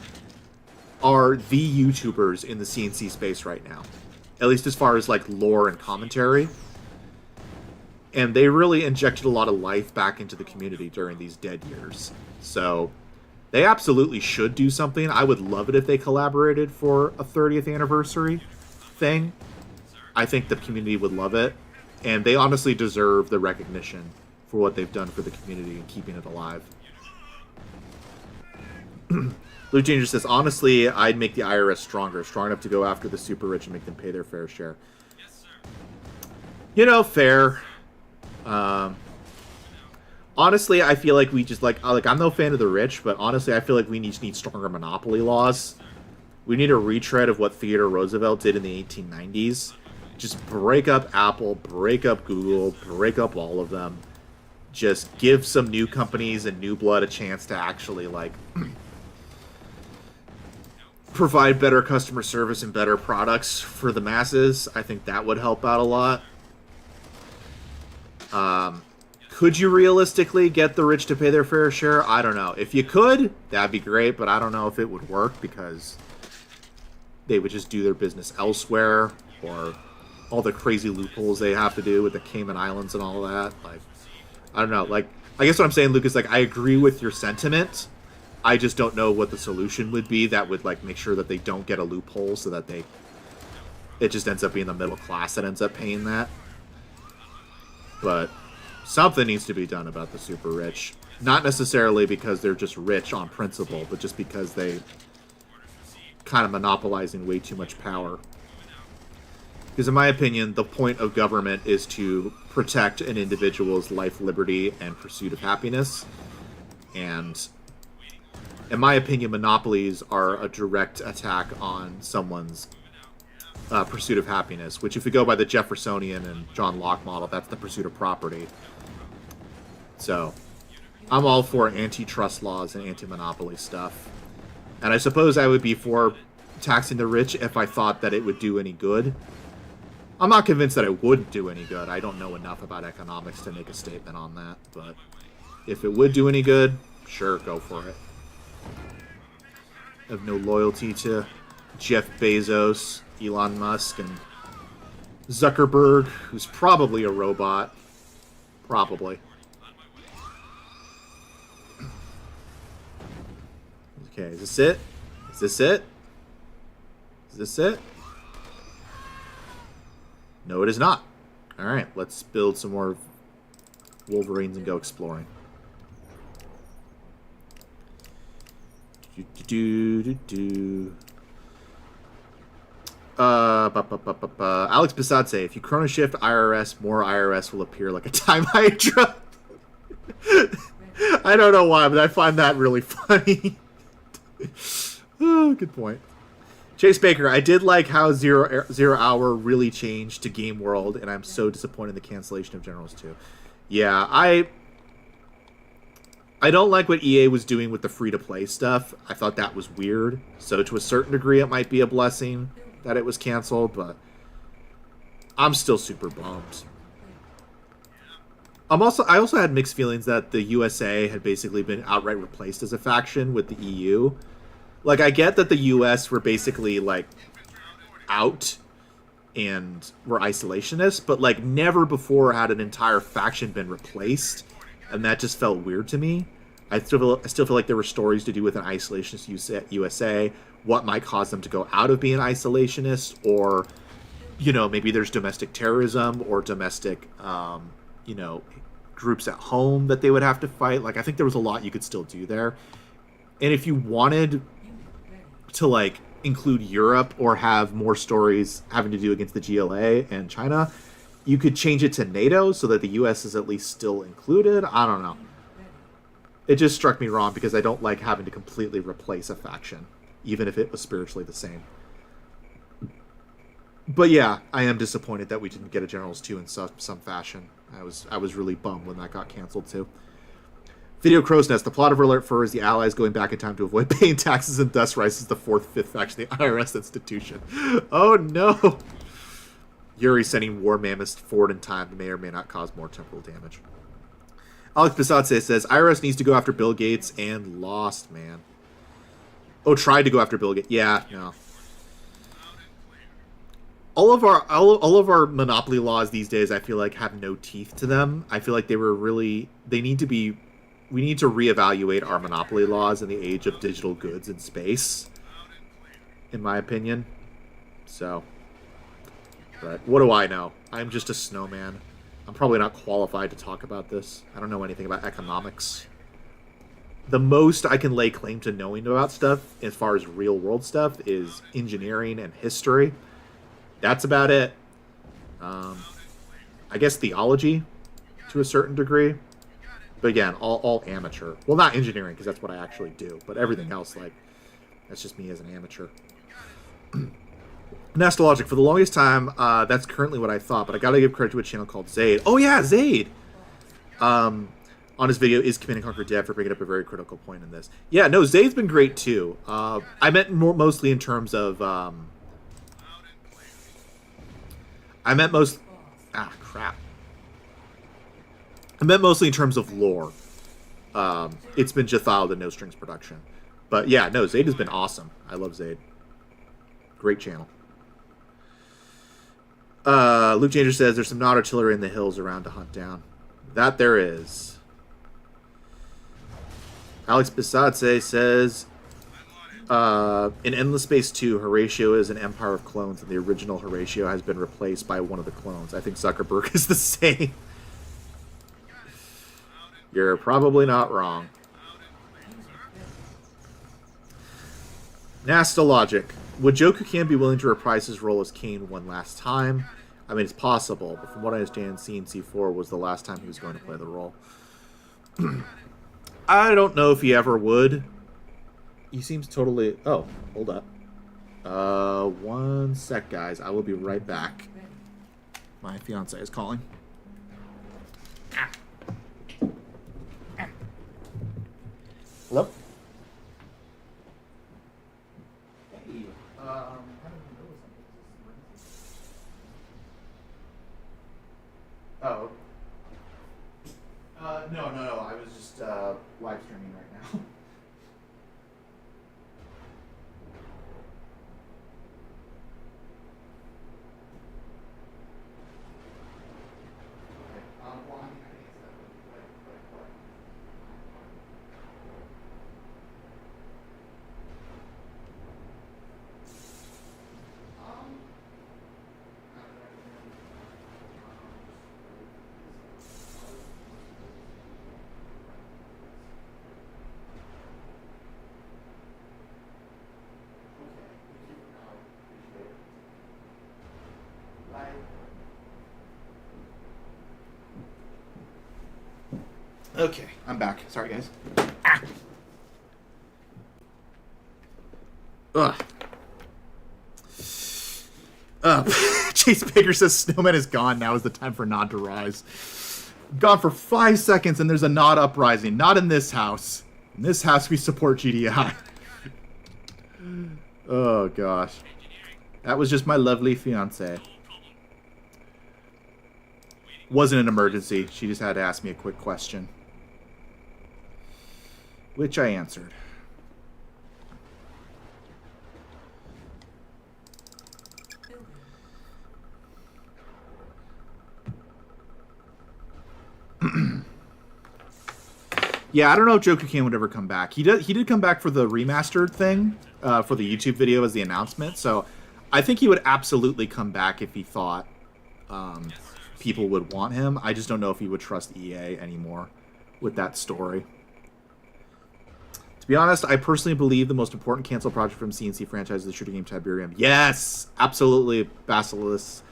are the YouTubers in the CNC space right now. At least as far as like lore and commentary. And they really injected a lot of life back into the community during these dead years. So they absolutely should do something. I would love it if they collaborated for a 30th anniversary thing. I think the community would love it. And they honestly deserve the recognition for what they've done for the community and keeping it alive. Blue Ginger says, honestly, I'd make the IRS stronger. Strong enough to go after the super rich and make them pay their fair share. You know, fair. Honestly, I feel like we just, like, I'm no fan of the rich, but honestly, I feel like we need stronger monopoly laws. We need a retread of what Theodore Roosevelt did in the 1890s. Just break up Apple, break up Google, break up all of them. Just give some new companies and new blood a chance to actually, like, provide better customer service and better products for the masses. I think that would help out a lot. Could you realistically get the rich to pay their fair share? I don't know. If you could, that'd be great, but I don't know if it would work because they would just do their business elsewhere, or all the crazy loopholes they have to do with the Cayman Islands and all that. Like, I don't know. Like, I guess what I'm saying, Lucas, like, I agree with your sentiment. I just don't know what the solution would be that would, like, make sure that they don't get a loophole so that it just ends up being the middle class that ends up paying that. But something needs to be done about the super rich. Not necessarily because they're just rich on principle, but just because they kind of monopolizing way too much power. Because in my opinion, the point of government is to protect an individual's life, liberty, and pursuit of happiness. And in my opinion, monopolies are a direct attack on someone's pursuit of happiness, which if we go by the Jeffersonian and John Locke model, that's the pursuit of property. So I'm all for antitrust laws and anti-monopoly stuff. And I suppose I would be for taxing the rich if I thought that it would do any good. I'm not convinced that it would do any good. I don't know enough about economics to make a statement on that. But if it would do any good, sure, go for it. I have no loyalty to Jeff Bezos, Elon Musk, and Zuckerberg, who's probably a robot. Probably. Okay, is this it? Is this it? Is this it? No, it is not. Alright, let's build some more Wolverines and go exploring. Alex Bisatse, if you chrono shift IRS, more IRS will appear like a time hydra. I don't know why, but I find that really funny. Oh, good point. Chase Baker, I did like how Zero Hour really changed to Game World, and I'm so disappointed in the cancellation of Generals 2. Yeah, I don't like what EA was doing with the free-to-play stuff. I thought that was weird. So to a certain degree, it might be a blessing that it was canceled, but I'm still super bummed. I also had mixed feelings that the USA had basically been outright replaced as a faction with the EU. Like, I get that the US were basically, like, out and were isolationists, but, like, never before had an entire faction been replaced, and that just felt weird to me. I still feel like there were stories to do with an isolationist USA, what might cause them to go out of being isolationist, or, you know, maybe there's domestic terrorism or domestic, you know, groups at home that they would have to fight. Like, I think there was a lot you could still do there. And if you wanted to, like, include Europe or have more stories having to do against the GLA and China, you could change it to NATO so that the US is at least still included. I don't know. It just struck me wrong because I don't like having to completely replace a faction, even if it was spiritually the same. But yeah, I am disappointed that we didn't get a Generals 2 in some fashion. I was really bummed when that got canceled too. Video Crow's Nest. The plot of Alert Fur is the Allies going back in time to avoid paying taxes and thus rises the fourth, fifth faction, the IRS institution. Oh no! Yuri sending war mammoths forward in time may or may not cause more temporal damage. Alex Bisatse says, IRS needs to go after Bill Gates and lost, man. Oh, tried to go after Bill Gates. Yeah, no. All of our monopoly laws these days, I feel like, have no teeth to them. I feel like we need to reevaluate our monopoly laws in the age of digital goods and space, in my opinion. So, but what do I know? I'm just a snowman. I'm probably not qualified to talk about this. I don't know anything about economics. The most I can lay claim to knowing about stuff, as far as real world stuff, is engineering and history. That's about it. I guess theology, to a certain degree. But again, all amateur. Well, not engineering, because that's what I actually do. But everything else, like, that's just me as an amateur. Nastologic, for the longest time, that's currently what I thought, but I gotta give credit to a channel called Zaid. Oh yeah, Zaid! On his video, Is Command & Conquer Dead, for bringing up a very critical point in this. Yeah, no, Zaid's been great too. I meant mostly in terms of, I meant mostly in terms of lore. It's been Jathal, the No Strings production. But yeah, no, Zaid has been awesome. I love Zaid. Great channel. Luke Danger says there's some not artillery in the hills around to hunt down. That there is. Alex Bisatse says in Endless Space 2, Horatio is an empire of clones, and the original Horatio has been replaced by one of the clones. I think Zuckerberg is the same. You're probably not wrong. Nastologic. Would Joe Kukan be willing to reprise his role as Kane one last time? I mean, it's possible, but from what I understand, CNC4 was the last time he was going to play the role. I don't know if he ever would. He seems totally... Oh, hold up. One sec, guys. I will be right back. My fiance is calling. Hello? Hey, oh. No. I was just live streaming right now. Okay, I'm back. Sorry, guys. Chase Baker says Snowman is gone. Now is the time for Nod to rise. Gone for 5 seconds and there's a Nod uprising. Not in this house. In this house we support GDI. Oh gosh. That was just my lovely fiance. Wasn't an emergency. She just had to ask me a quick question. Which I answered. Yeah, I don't know if Joe Kukan would ever come back. He did come back for the remastered thing, for the YouTube video as the announcement. So I think he would absolutely come back if he thought people would want him. I just don't know if he would trust EA anymore with that story. be honest, I personally believe the most important canceled project from CNC franchise is the shooting game Tiberium. Yes, absolutely, Basilisk.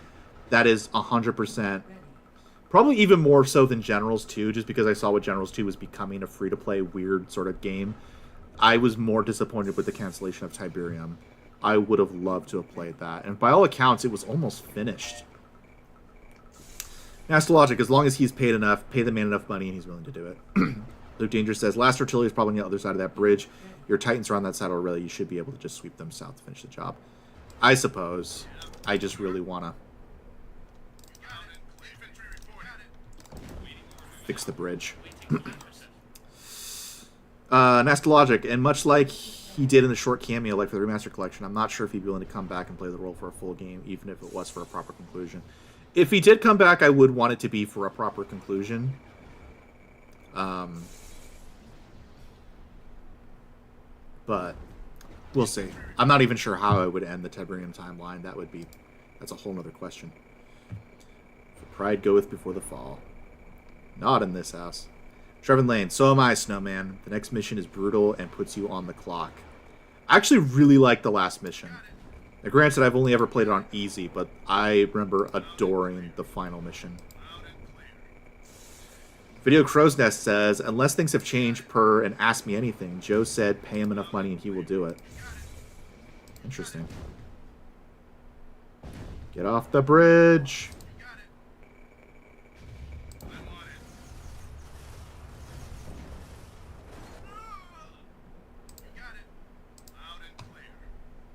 That is 100%. Probably even more so than Generals 2, just because I saw what Generals 2 was becoming a free-to-play weird sort of game. I was more disappointed with the cancellation of Tiberium. I would have loved to have played that. And by all accounts, it was almost finished. Astrologic, as long as he's paid enough, pay the man enough money, and he's willing to do it. Luke Danger says, last artillery is probably on the other side of that bridge. Your Titans are on that side already. You should be able to just sweep them south to finish the job. I suppose. I just really want to fix the bridge. Nastologic, and much like he did in the short cameo, like for the Remaster Collection, I'm not sure if he'd be willing to come back and play the role for a full game, even if it was for a proper conclusion. If he did come back, I would want it to be for a proper conclusion. But we'll see. I'm not even sure how I would end the Tiberium timeline. That's a whole nother question. For pride goeth before the fall. Not in this house. Trevin Lane, so am I, Snowman. The next mission is brutal and puts you on the clock. I actually really like the last mission. Now, granted, I've only ever played it on easy, but I remember adoring the final mission. Video Crow's Nest says, unless things have changed per and ask me anything, Joe said pay him enough money and he will do it. Interesting. Get off the bridge.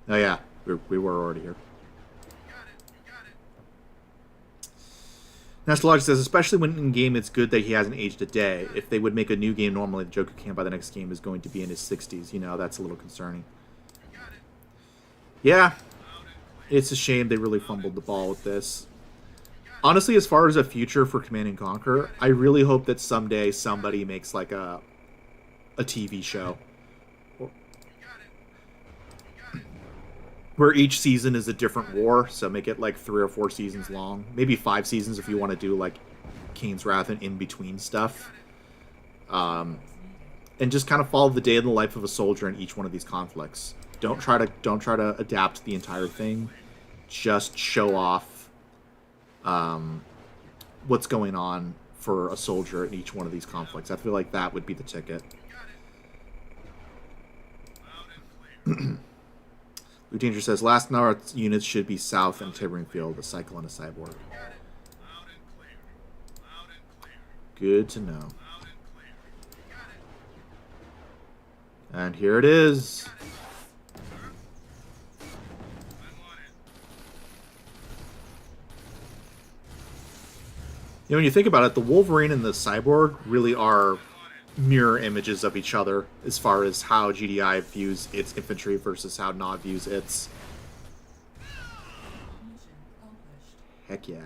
Oh yeah, we were already here. Nastologic says, especially when in-game it's good that he hasn't aged a day. If they would make a new game normally, the Joker Can by the next game is going to be in his 60s. You know, that's a little concerning. Yeah, it's a shame they really fumbled the ball with this. Honestly, as far as a future for Command & Conquer, I really hope that someday somebody makes like a TV show. Where each season is a different war, so make it like 3 or 4 seasons long. Maybe 5 seasons if you want to do like Kane's Wrath and in-between stuff. And just kind of follow the day in the life of a soldier in each one of these conflicts. Don't try to adapt the entire thing. Just show off what's going on for a soldier in each one of these conflicts. I feel like that would be the ticket. Danger says, last hour units should be south in Tiberian Field, a cycle and a cyborg. Good to know. And here it is. You know, when you think about it, the Wolverine and the cyborg really are mirror images of each other as far as how GDI views its infantry versus how Nod views its. Heck yeah.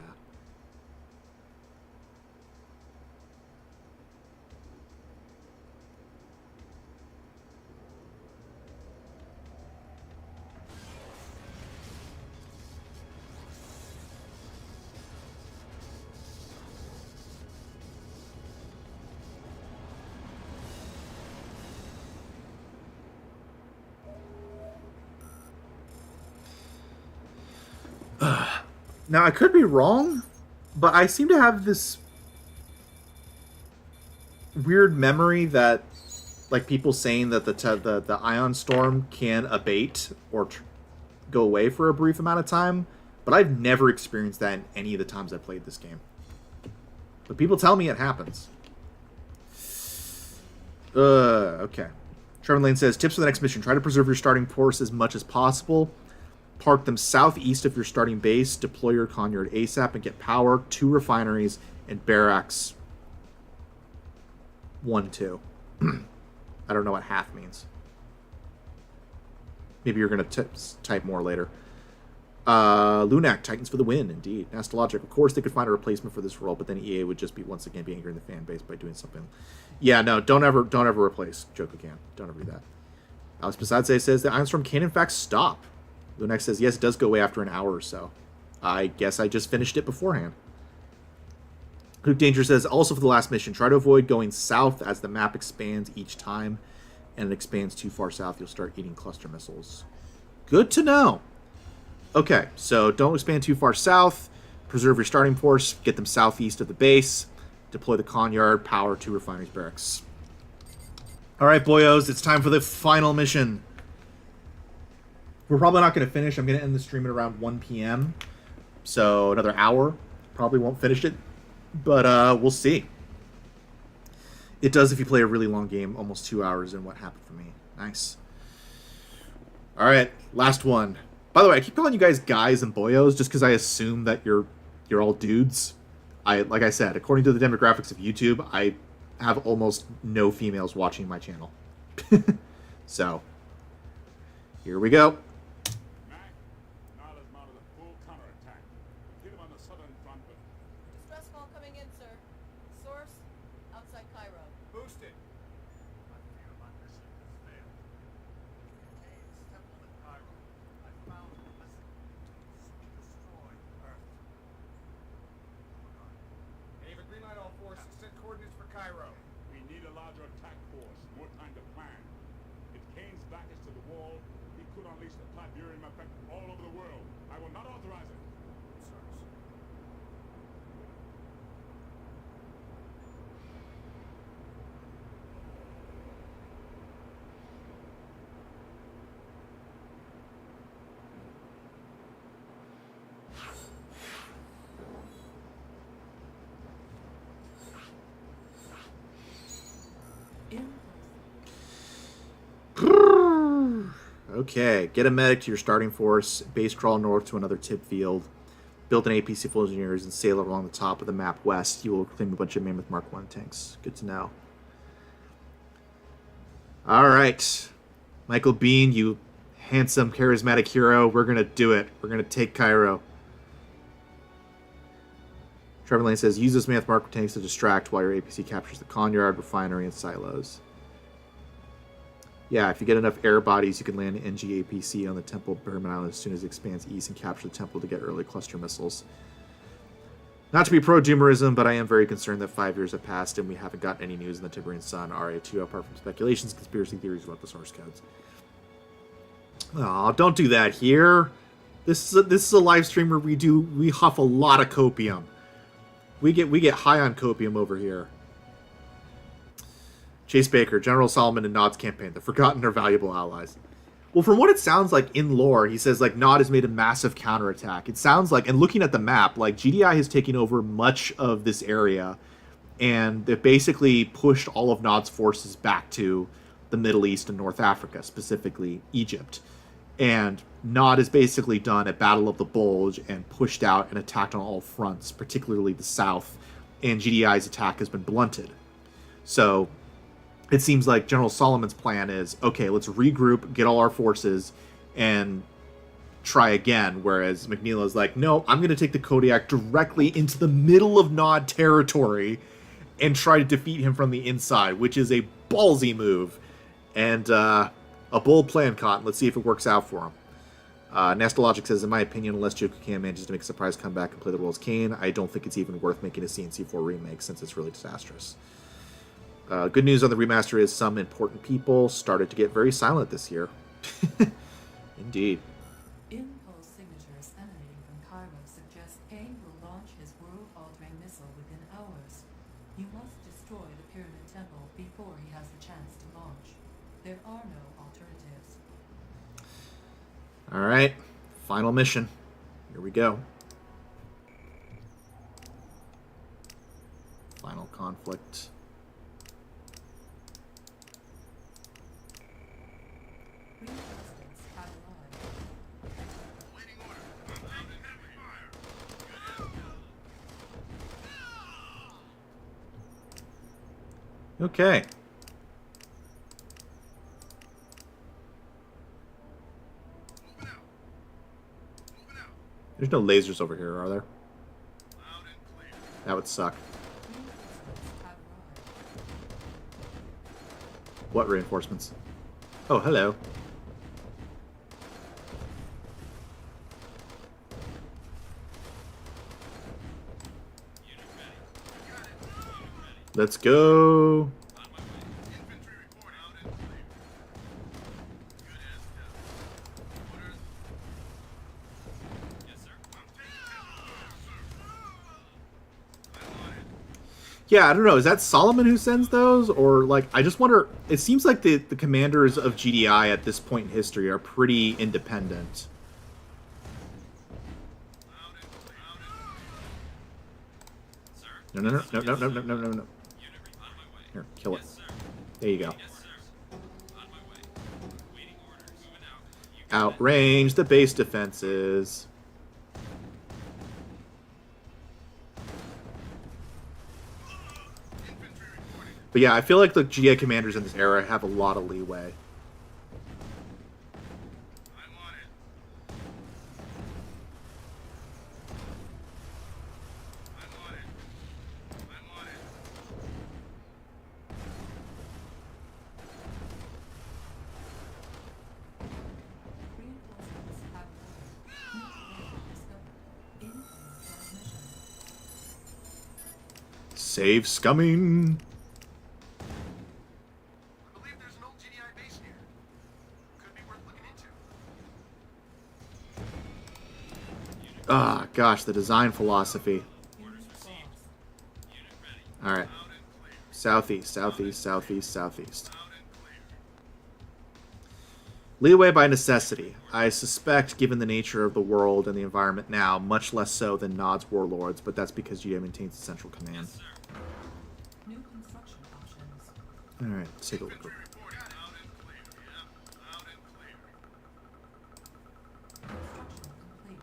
Now, I could be wrong, but I seem to have this weird memory that, like, people saying that the Ion Storm can abate or go away for a brief amount of time, but I've never experienced that in any of the times I played this game. But people tell me it happens. Okay. Trevor Lane says, tips for the next mission. Try to preserve your starting force as much as possible. Park them southeast of your starting base, deploy your Conyard ASAP, and get power, 2 refineries, and barracks 1-2. I don't know what half means. Maybe you're going to type more later. Lunak, Titans for the win, indeed. Nastologic, of course they could find a replacement for this role, but then EA would just be once again be angering the fan base by doing something. Yeah, no, don't ever replace Joker Can. Don't ever do that. Alex Posadze says the Iron Storm can in fact stop. Lunak says, yes, it does go away after an hour or so. I guess I just finished it beforehand. Luke Danger says, also for the last mission, try to avoid going south as the map expands each time. and it expands too far south, you'll start eating cluster missiles. Good to know. Okay, so don't expand too far south. Preserve your starting force. Get them southeast of the base. Deploy the con yard. Power to refineries barracks. All right, boyos, it's time for the final mission. We're probably not going to finish. I'm going to end the stream at around 1 p.m. So another hour. Probably won't finish it, but we'll see. It does if you play a really long game, almost 2 hours, and what happened for me. Nice. All right, last one. By the way, I keep calling you guys guys and boyos just because I assume that you're all dudes. Like I said, according to the demographics of YouTube, I have almost no females watching my channel. So, here we go. Mac, Nod has mounted a full counterattack. Hit him on the southern front, but Distress call coming in, sir. Source, outside Cairo. boost it. I fear my mission has failed. Cain's temple in Cairo. I found a missing. Soon destroy Earth. Ava, green light all forces. Set coordinates for Cairo. We need a larger attack force. More time to plan. If Kane's back is to the wall, he could unleash the Tiberium effect all over the world. I will not authorize it. Sirs. Okay, get a medic to your starting force, base crawl north to another tip field, build an APC full of engineers, and sail along the top of the map west. You will claim a bunch of Mammoth Mark 1 tanks. Good to know. Alright. Michael Bean, you handsome, charismatic hero. We're going to do it. We're going to take Cairo. Trevor Lane says, use those Mammoth Mark tanks to distract while your APC captures the Conyard, refinery, and silos. Yeah, if you get enough air bodies, you can land an NG APC on the Temple of Berman Island as soon as it expands east and capture the temple to get early cluster missiles. Not to be pro-doomerism, but I am very concerned that 5 years have passed and we haven't gotten any news in the Tiberian Sun RA2 apart from speculations, conspiracy theories about the source codes. Oh, don't do that here. This is a live stream where we huff a lot of copium. We get high on copium over here. Chase Baker, General Solomon and Nod's campaign. The forgotten or valuable allies. Well, from what it sounds like in lore, he says, like, Nod has made a massive counterattack. It sounds like, and looking at the map, like, GDI has taken over much of this area, and they've basically pushed all of Nod's forces back to the Middle East and North Africa, specifically Egypt. And Nod has basically done a Battle of the Bulge and pushed out and attacked on all fronts, particularly the south, and GDI's attack has been blunted. So it seems like General Solomon's plan is, okay, let's regroup, get all our forces, and try again. Whereas McNeil is like, no, I'm going to take the Kodiak directly into the middle of Nod territory and try to defeat him from the inside, which is a ballsy move. And a bold plan, Cotton. Let's see if it works out for him. Nastologic says, in my opinion, unless Jokukan manages to make a surprise comeback and play the role as Kane, I don't think it's even worth making a CNC4 remake since it's really disastrous. Good news on the remaster is some important people started to get very silent this year. Indeed. Impulse signatures emanating from Cairo suggest Kane will launch his world-altering missile within hours. You must destroy the Pyramid Temple before he has the chance to launch. There are no alternatives. Alright, final mission. Here we go. Final conflict. Reinforcements have arrived. Waiting order. Loud and heavy fire. Okay. Moving out. Moving out. There's no lasers over here, are there? Loud and clear. That would suck. Reinforcements have arrived. What reinforcements? Oh, hello. Unit ready. Got it. Unit ready. Let's go. On my way. Infantry report. Loud and clear. Yeah, I don't know. Is that Solomon who sends those? Or, like, I just wonder... It seems like the commanders of GDI at this point in history are pretty independent. Sir? No, no, no, no, no, no, no, no, no, no. Unit on my way. Here, kill it. Yes, sir. There you go. Yes, sir. On my way. Waiting orders. Moving out. You got it. Outrange the base defenses. Infantry reporting. But yeah, I feel like the GDI commanders in this era have a lot of leeway. I'm on it. I'm on it. I'm on it. Reinforcements have arrived. New terrain discovered. Incoming transmission. Save scumming. I believe there's an old GDI base here. Could be worth looking into. Ah, gosh, the design philosophy. Orders received. Unit ready. All right. Loud and clear. Southeast, southeast, southeast, southeast. Loud and clear. Leeway by necessity. I suspect, given the nature of the world and the environment now, much less so than Nod's warlords, but that's because GDI maintains the central command. Yes, sir. New construction options. All right, let's take a look. Infantry reporting. Loud and clear. Yeah. Loud and clear. Construction complete.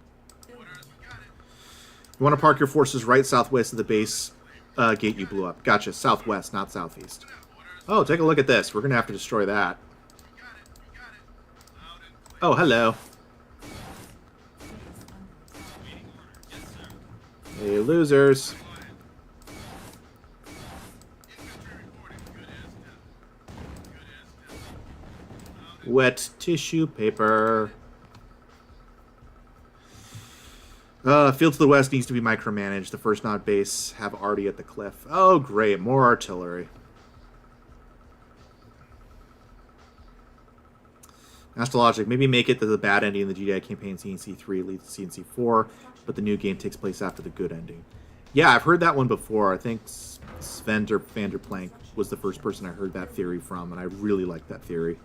Building. Orders, we got it. You want to park your forces right southwest of the base gate you blew up. Gotcha, southwest, not southeast. Orders, Oh, take a look at this. We're going to have to destroy that. we got it. We got it. Loud and clear. Oh, hello. City is under attack. Waiting orders. Yes, sir. Hey, losers. I'm on it. Infantry reporting. Good as death. Good as death. Loud and Wet tissue paper. Field to the west needs to be micromanaged. The first Nod base have Artie at the cliff. Oh, great. More artillery. Astrologic. Maybe make it that the bad ending in the GDI campaign CNC 3 leads to CNC 4, but the new game takes place after the good ending. Yeah, I've heard that one before. I think Sven Vanderplank was the first person I heard that theory from, and I really like that theory.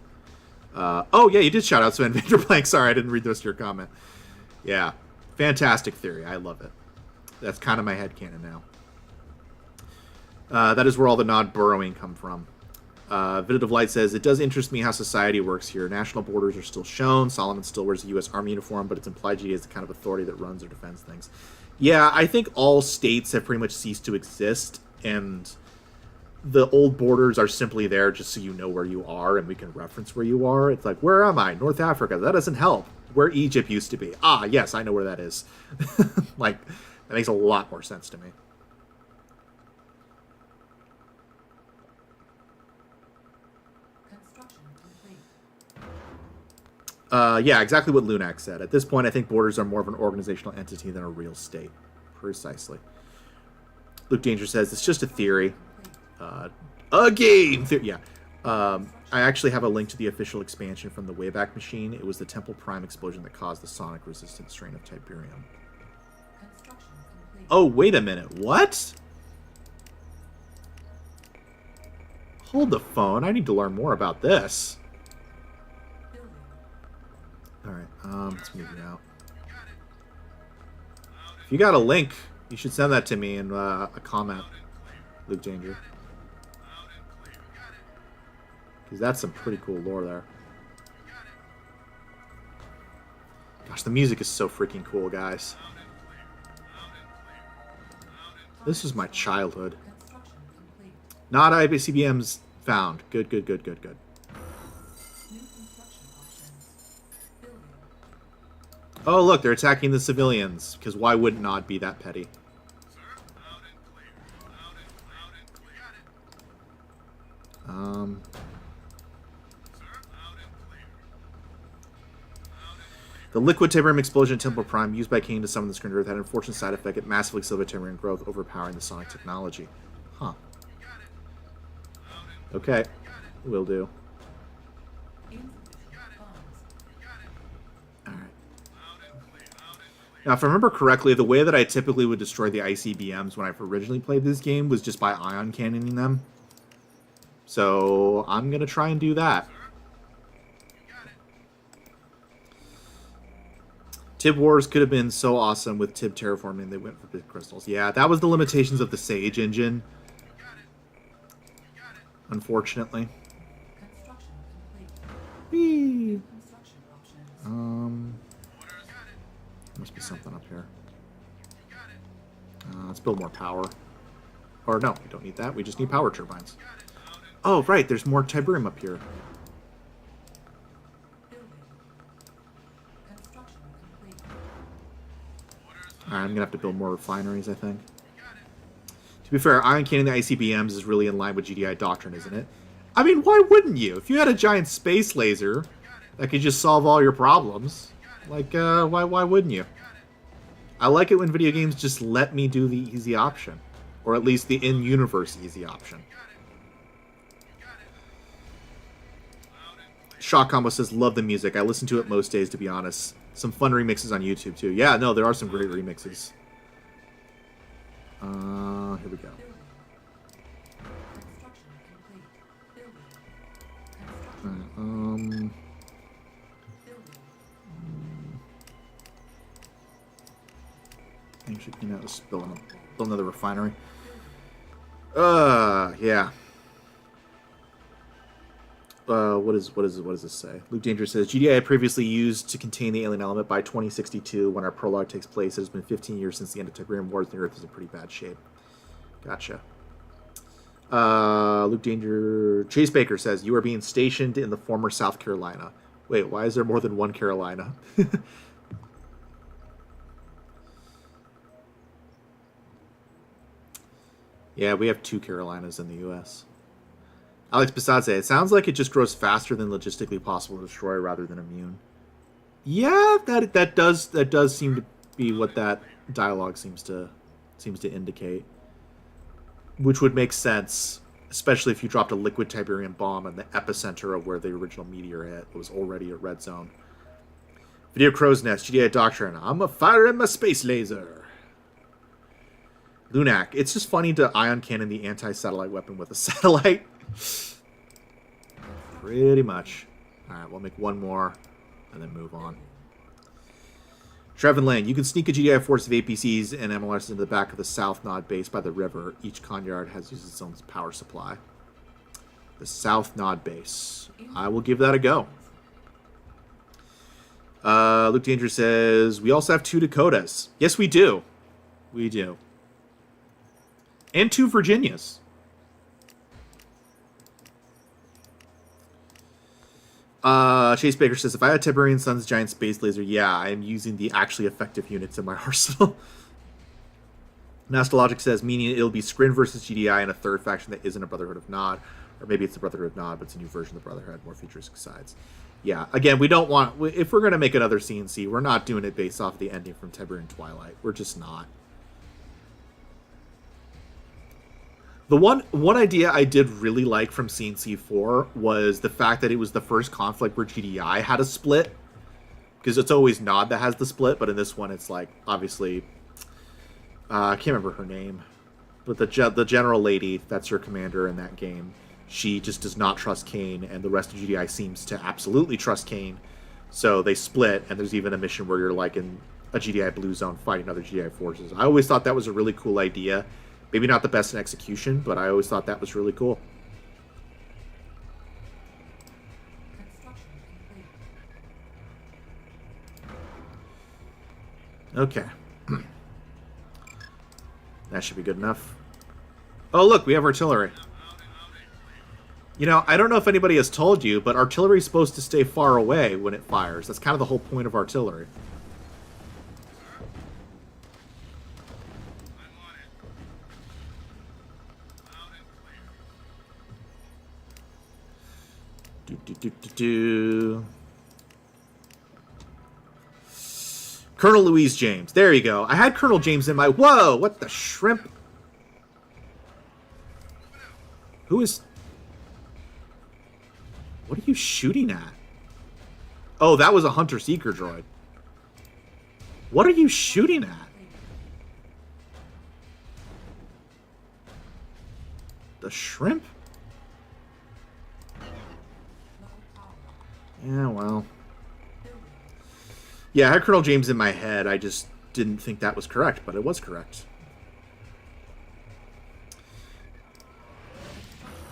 Oh, yeah, you did shout out Sven Vanderplank. Sorry, I didn't read the rest of your comment. Yeah, fantastic theory. I love it. That's kind of my headcanon now. That is where all the Nod burrowing come from. Vidative Light says, it does interest me how society works here. National borders are still shown. Solomon still wears a U.S. Army uniform, but it's implied GDI is the kind of authority that runs or defends things. Yeah, I think all states have pretty much ceased to exist, and the old borders are simply there just so you know where you are, and we can reference where you are. It's like, where am I? North Africa. That doesn't help. Where Egypt used to be. Ah, yes, I know where that is. Like, that makes a lot more sense to me. Construction complete. Yeah, exactly what Lunac said. At this point, I think borders are more of an organizational entity than a real state. Precisely. Luke Danger says, it's just a theory. A game! Yeah. I actually have a link to the official expansion from the Wayback Machine. It was the Temple Prime explosion that caused the sonic resistant strain of Tiberium. Construction complete. Oh, wait a minute. What? Hold the phone. I need to learn more about this. Building. Alright, let's move it out. If you got a link, you should send that to me in a comment, Luke Danger. Because that's some pretty cool lore there. Gosh, the music is so freaking cool, guys. This is my childhood. Construction complete. Not IBCBMs found. Good, good, good, good, good. New construction options. Building. Oh, look, they're attacking the civilians. Because why would not be that petty? Sir, loud and clear. Loud and clear. Got it. Um, Sir, loud and clear. the liquid Tiberium explosion at Temple Prime used by King to summon the Screen Earth had an unfortunate side effect. It massively slowed Tiberian growth, overpowering the sonic technology. Huh. Okay. Will do. Insufficient funds. Alright. Now, if I remember correctly, the way that I typically would destroy the ICBMs when I originally played this game was just by ion cannoning them. So I'm going to try and do that. Tib Wars could have been so awesome with Tib terraforming. They went for big crystals. Yeah, that was the limitations of the Sage engine. Unfortunately. Construction complete. Whee! Construction options. Must be something up here. Let's build more power. Or no, we don't need that. We just need power turbines. Oh, right. There's more Tiberium up here. Building. Construction complete. I'm going to have to build more refineries, I think. To be fair, ion cannon the ICBMs is really in line with GDI doctrine, isn't it? I mean, why wouldn't you? If you had a giant space laser that could just solve all your problems, like, why wouldn't you? I like it when video games just let me do the easy option. Or at least the in-universe easy option. Shock Combo says, love the music. I listen to it most days, to be honest. Some fun remixes on YouTube, too. Yeah, no, there are some great remixes. Here we go. Building. Construction complete. Building. Construction. Building. Building. Actually, you know, let's build another refinery. Yeah. What does this say? Luke Danger says, GDI previously used to contain the alien element by 2062. When our prologue takes place, it has been 15 years since the end of Tiberian War. The Earth is in pretty bad shape. Gotcha. Luke Danger... Chase Baker says, you are being stationed in the former South Carolina. Wait, why is there more than one Carolina? Yeah, we have 2 Carolinas in the U.S. Alex Pisadze, it sounds like it just grows faster than logistically possible to destroy rather than immune. Yeah, that does seem to be what that dialogue seems to indicate. Which would make sense, especially if you dropped a liquid Tiberian bomb in the epicenter of where the original meteor hit. It was already a red zone. Video Crow's Nest, GDI Doctrine. I'm a firing my space laser. Lunac, it's just funny to ion cannon the anti-satellite weapon with a satellite. Pretty much. Alright, we'll make one more and then move on. Trevin Lane, you can sneak a GDI force of APCs and MLRs into the back of the South Nod base by the river. Each Conyard has used its own power supply. The South Nod base. I will give that a go. Luke Danger says, we also have 2 Dakotas. Yes, we do. We do. And 2 Virginias. Chase Baker says, if I had Tiberian Sun's giant space laser, yeah, I am using the actually effective units in my arsenal. Nastologic says, meaning it'll be Scrin versus GDI and a third faction that isn't a Brotherhood of Nod. Or maybe it's the Brotherhood of Nod, but it's a new version of the Brotherhood, more futuristic sides. Yeah, again, we don't want... If we're going to make another CNC, we're not doing it based off the ending from Tiberian Twilight. We're just not. The one idea I did really like from CNC4 was the fact that it was the first conflict where GDI had a split. Because it's always Nod that has the split, but in this one it's like, obviously... I can't remember her name. But the general lady, that's her commander in that game, she just does not trust Kane, and the rest of GDI seems to absolutely trust Kane. So they split, and there's even a mission where you're like in a GDI blue zone fighting other GDI forces. I always thought that was a really cool idea. Maybe not the best in execution, but I always thought that was really cool. Okay. That should be good enough. Oh, look, we have artillery. You know, I don't know if anybody has told you, but artillery is supposed to stay far away when it fires. That's kind of the whole point of artillery. Colonel Louise James. There you go. I had Colonel James in my... Whoa! What the shrimp? Who is... What are you shooting at? Oh, that was a Hunter-Seeker droid. What are you shooting at? The shrimp? Yeah, well. Yeah, I had Colonel James in my head. I just didn't think that was correct, but it was correct.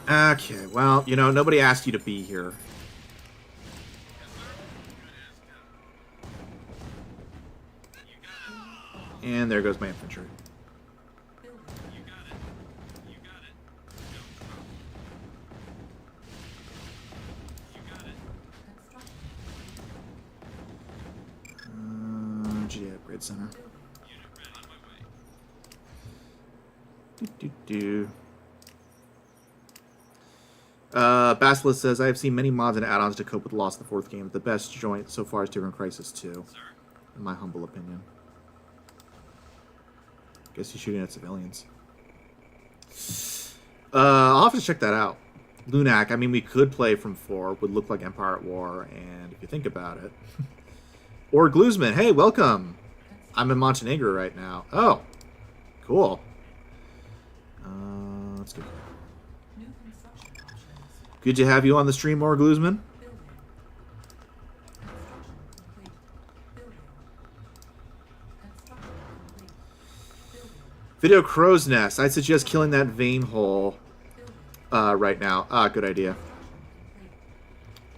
Okay, well, you know, nobody asked you to be here. And there goes my infantry. GDI upgrade center. Basilisk says, I have seen many mods and add-ons to cope with the loss of the fourth game. The best joint so far is Tiberian Crisis 2, in my humble opinion. Guess he's shooting at civilians. I'll have to check that out. Lunac, I mean, we could play from 4. Would look like Empire at War, and if you think about it... Or Gluesman, hey, welcome! I'm in Montenegro right now. Oh, cool. Let's go. New construction options. Good to have you on the stream, Or Gluesman. Building. Construction complete. Building. Construction complete. Building. Video Crow's Nest. I suggest killing that vein hole right now. Good idea.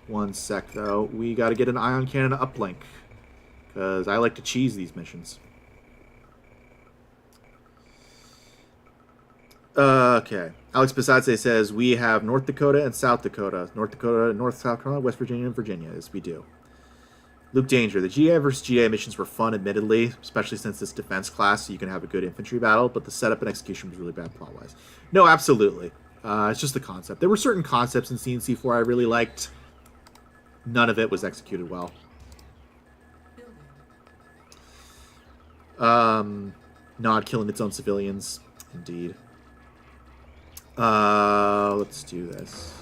One sec, though. We got to get an ion cannon uplink. Because I like to cheese these missions. Okay. Alex Bisatze says, we have North Dakota and South Dakota. North Dakota, North South Carolina, West Virginia, and Virginia. Yes, we do. Luke Danger. The GDI versus GDI missions were fun, admittedly, especially since it's defense class, so you can have a good infantry battle, but the setup and execution was really bad plot-wise. No, absolutely. It's just the concept. There were certain concepts in CNC4 I really liked. None of it was executed well. Not killing its own civilians. Indeed. Let's do this.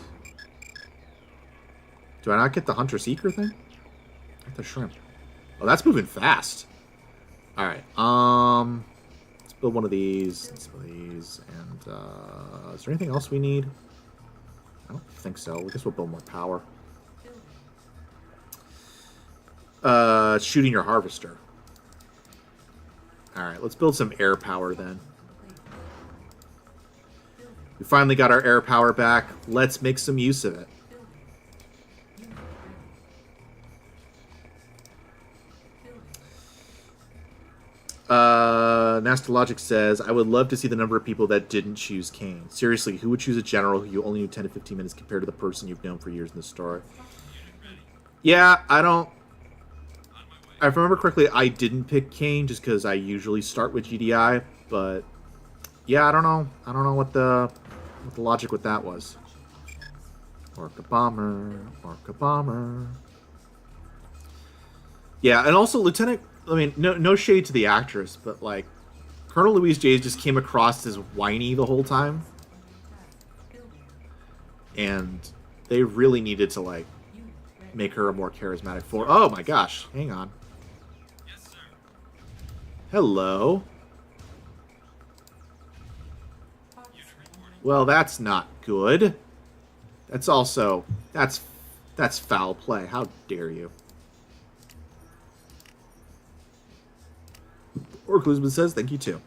Do I not get the Hunter-Seeker thing? Get the shrimp. Oh, that's moving fast. Alright, let's build one of these. Let's build these. And, is there anything else we need? I don't think so. I guess we'll build more power. Shooting your harvester. Alright, let's build some air power then. We finally got our air power back. Let's make some use of it. Nastologic says, I would love to see the number of people that didn't choose Kane. Seriously, who would choose a general who you only knew 10 to 15 minutes compared to the person you've known for years in the story? Yeah, I if I remember correctly, I didn't pick Kane just because I usually start with GDI, but yeah, I don't know. I don't know what the logic with that was. Orca Bomber, Orca Bomber. Yeah, and also Lieutenant, I mean, no shade to the actress, but like, Colonel Louise Jays just came across as whiny the whole time. And they really needed to, like, make her a more charismatic force. Oh my gosh, hang on. Yes, sir. Hello. Unit reporting. Well, that's not good. That's also, that's foul play. How dare you? Or Glusman says, thank you too.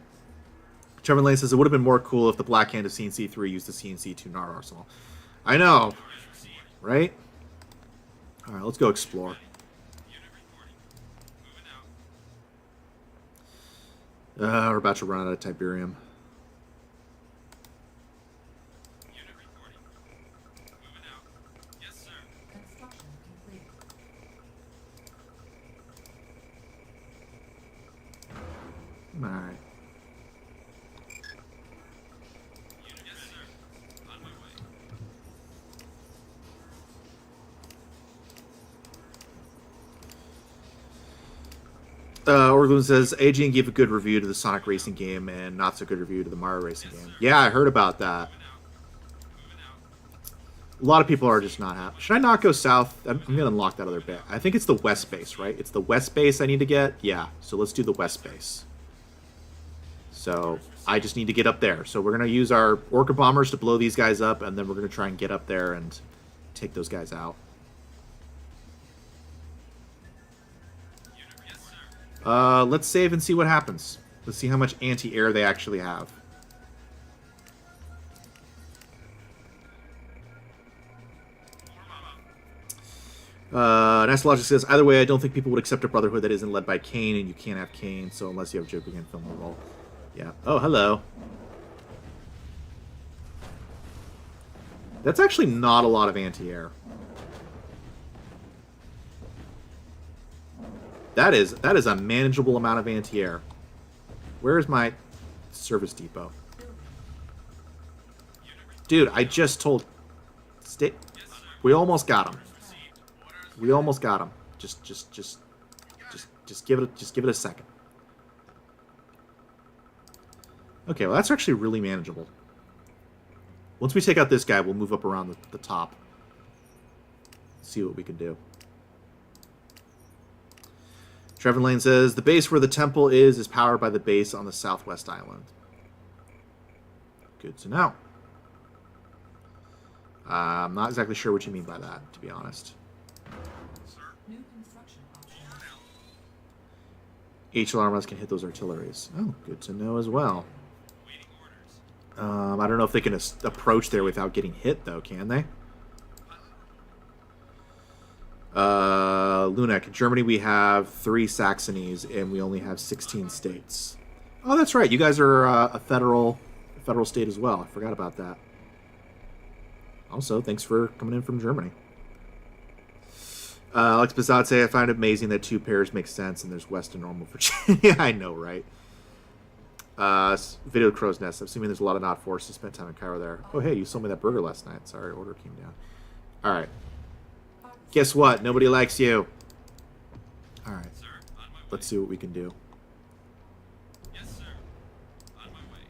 Trevor Lane says, it would have been more cool if the Black Hand of CNC3 used the CNC2 NAR arsenal. I know, Orders received. right? Alright, let's go explore. Unit reporting. Moving out. We're about to run out of Tiberium. Unit reporting. Moving out. Yes, sir. Construction complete. Alright. Unit yes, sir. On my way. Orglund says, AGN gave a good review to the Sonic Racing game and not so good review to the Mario Racing game. Yeah, I heard about that. Moving out. Moving A lot of people are just not happy. Should I not go south? I'm going to unlock that other bit. I think it's the west base, right? It's the west base I need to get. Yeah, so let's do the west base. So I just need to get up there. So we're going to use our Orca bombers to blow these guys up, and then we're going to try and get up there and take those guys out. Let's save and see what happens. Let's see how much anti-air they actually have. Nice Logic says, either way, I don't think people would accept a brotherhood that isn't led by Kane, and you can't have Kane, so unless you have Joker, you can film the role. Yeah. Oh, hello. That's actually not a lot of anti-air. That is a manageable amount of anti-air. Where is my service depot? Dude, I just told... We almost got him. We almost got him. Just give it a second. Okay, well that's actually really manageable. Once we take out this guy, we'll move up around the top. See what we can do. Trevor Lane says, the base where the temple is powered by the base on the southwest island. Good to know. I'm not exactly sure what you mean by that, to be honest. New construction options. HLRMs can hit those artilleries. Oh, good to know as well. I don't know if they can approach there without getting hit, though, can they? Lunak, in Germany we have 3 Saxonies, and we only have 16 states. Oh, that's right. You guys are a federal state as well. I forgot about that. Also, thanks for coming in from Germany. Alex Bazatze, I find it amazing that 2 pairs make sense, and there's West and Normal Virginia. I know, right? Video Crow's Nest. I'm assuming there's a lot of Nod forces spent time in Cairo there. Oh, hey, you sold me that burger last night. Sorry, order came down. All right. Guess what? Nobody likes you. All right. Let's see what we can do. Yes, sir. On my way.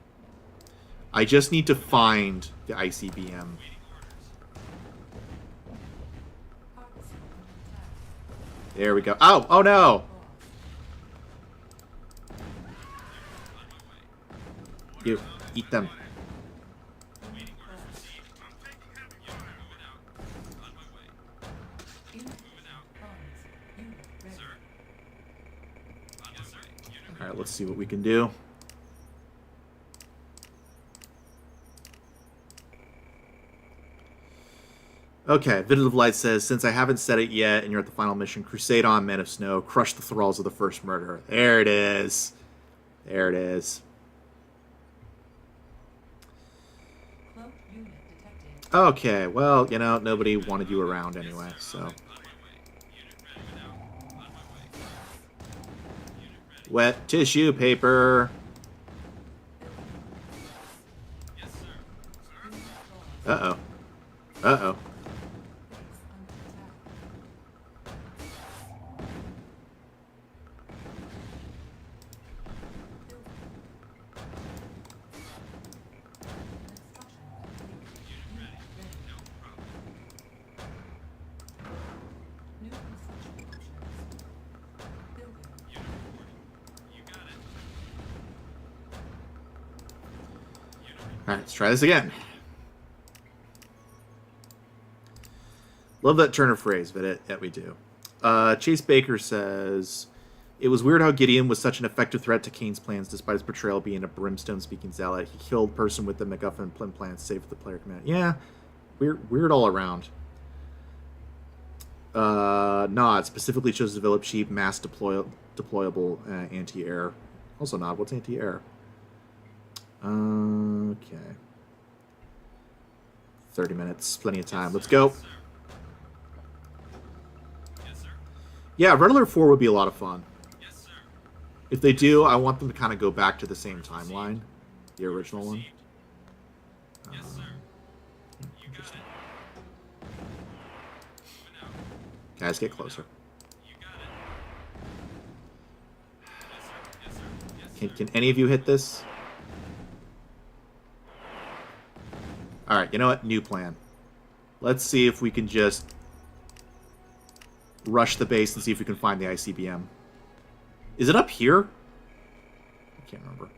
I just need to find the ICBM. Waiting orders. Partnership under attack. There we go. Oh, oh no. Lost. You eat them. Waiting orders received. I'm taking heavy fire. Moving out. On my way. Unit Moving out. funds. Unit ready. Sir. On my way. Unit All right, let's see what we can do. Okay, Vivid of Light says, since I haven't said it yet and you're at the final mission, Crusade on, Men of Snow, crush the thralls of the first murder. There it is. There it is. Cloaked unit detected. Okay, well, you know, nobody wanted you around anyway, so. on my way. Unit ready without. On my way. Unit ready. Wet tissue paper. Yes, sir. Unit lost. Uh-oh. Uh-oh. Base under attack. Building. Construction complete. Unit ready. No problem. New construction options. Building. Unit reporting. You got it. Unit reporting. All right, let's try this again. Love that turn of phrase, but yeah, we do. Chase Baker says, it was weird how Gideon was such an effective threat to Kane's plans despite his portrayal being a brimstone-speaking zealot. He killed person with the MacGuffin plan saved the player command. Yeah, weird all around. Nod specifically chose to develop cheap, mass deployable anti-air. Also, Nod, what's anti-air? Okay. 30 minutes, plenty of time. Let's go. Sir. Yes, sir. Yeah, Red Alert 4 would be a lot of fun. Yes, sir. If they do, I want them to kind of go back to the same timeline, the original one. Received. Yes, sir. You got Interesting. it. Moving out. Guys, get closer. You got it. Yes, sir. Yes, sir. Yes, sir. Can any of you hit this? All right, you know what? New plan. Let's see if we can just rush the base and see if we can find the ICBM. Is it up here? I can't remember.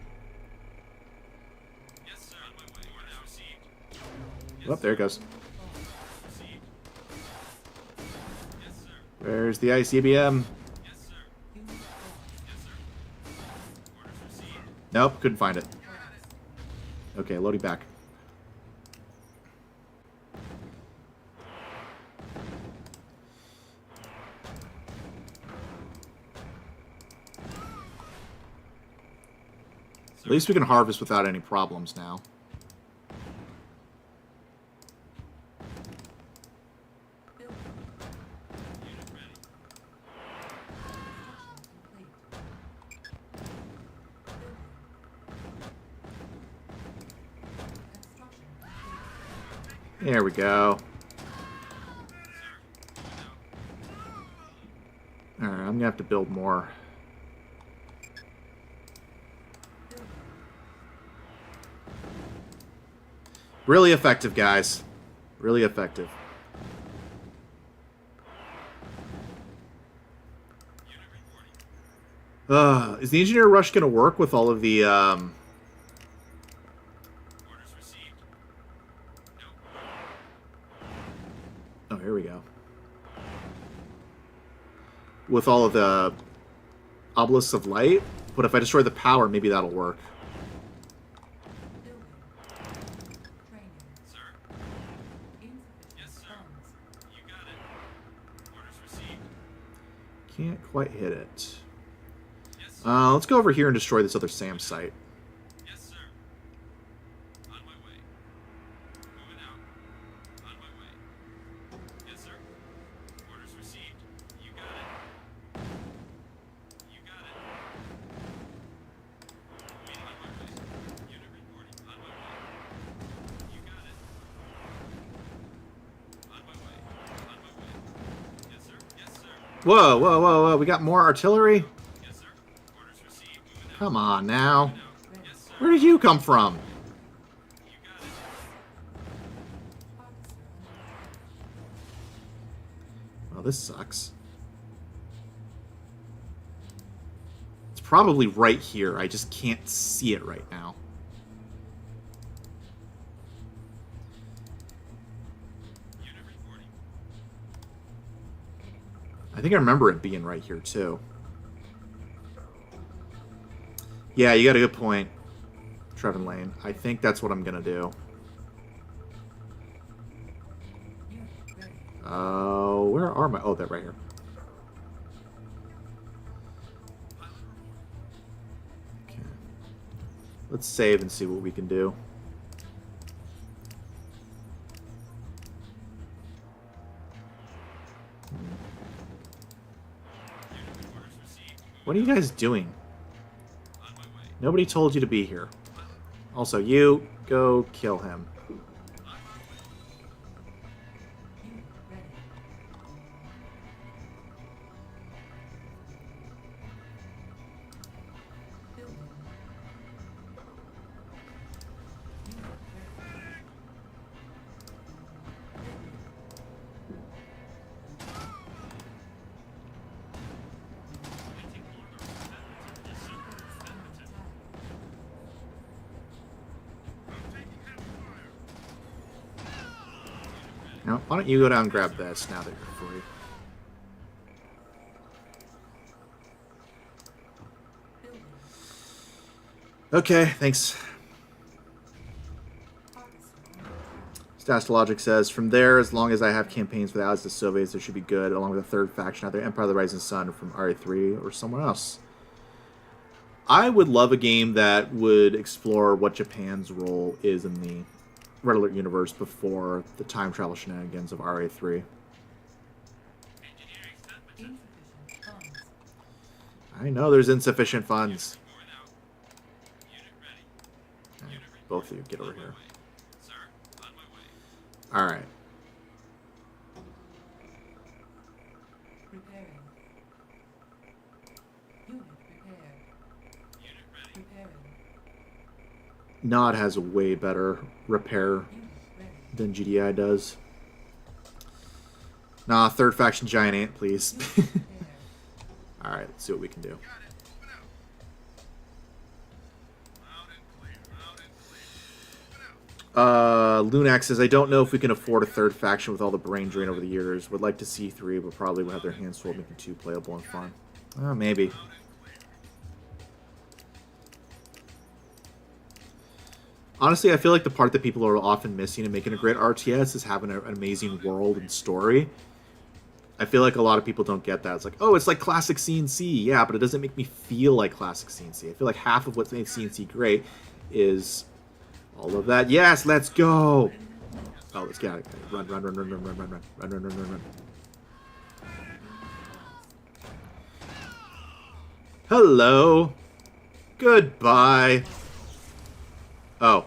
Yes, sir. On my way. Orders received. Oh, there it goes. Received. Yes, sir. Where's the ICBM? Yes, sir. Unit lost. Yes, sir. Orders received. Nope, couldn't find it. Okay, loading back. At least we can harvest without any problems now. Building. Unit ready. Construction complete. There we go. Alright, I'm gonna have to build more. Really effective, guys. Really effective. Unit reporting. Is the engineer rush gonna work with all of the Orders received. No. Oh, here we go. With all of the obelisks of light? But if I destroy the power, maybe that'll work. Building. Training. Sir. Insufficient Yes, sir. funds. You got it. Orders received. Can't quite hit it. Yes, sir. Let's go over here and destroy this other SAM site. Yes, sir. On my way. Moving out. On my way. Yes, sir. Orders received. You got it. You got it. Moving on my way. Unit reporting. On my way. You got it. On my way. On my way. Yes, sir. Yes, sir. Whoa, whoa, whoa, whoa. We got more artillery? Yes, sir. Orders received. Moving out. Come on now. Moving out. Yes, sir. Where did you come from? You got it. Officer under attack. Well, this sucks. It's probably right here. I just can't see it right now. Unit reporting. I think I remember it being right here, too. Yeah, you got a good point, Trevin Lane. I think that's what I'm going to do. Unit ready. Oh, where are my... Oh, they're right here. Okay. Let's save and see what we can do. Unit orders received. What are you guys doing? On my way. Nobody told you to be here. Also, you go kill him. Unit ready. Building. Unit ready. Base under attack. Now, why don't you go down and grab this now that you're free? Building. Okay, thanks. Officer under attack. Stash Logic says, from there, as long as I have campaigns with allies to Soviets, there should be good, along with a third faction, either Empire of the Rising Sun from RE3 or someone else. I would love a game that would explore what Japan's role is in the Red Alert universe before the time travel shenanigans of RA3. Engineering sentiment. Insufficient funds. I know there's insufficient funds. Moving out. Unit ready. Alright, Unit both of you get over on my here. way. Sir, on my way. Alright. Preparing. Unit prepared. Unit ready. Preparing. Nod has a way better repair Unit ready. than GDI does. Nah, third faction giant ant, please. Air. Alright, let's see what we can do. Got it. Moving out. Loud and clear. Loud and clear. Moving out. Lunax says, I don't know if we can afford a third faction with all the brain drain over the years. Would like to see 3, but probably would have their hands full making 2 playable and fun. Maybe. Loud and clear. Honestly, I feel like the part that people are often missing in making a great RTS is having an amazing world and story. I feel like a lot of people don't get that. It's like, oh, it's like classic CNC. Yeah, but it doesn't make me feel like classic CNC. I feel like half of what makes CNC great is all of that. Yes, let's go! Oh, let's get it. Run, run, run, run, run, run, run, run, run, run, run, run, run. Hello. Goodbye. Oh.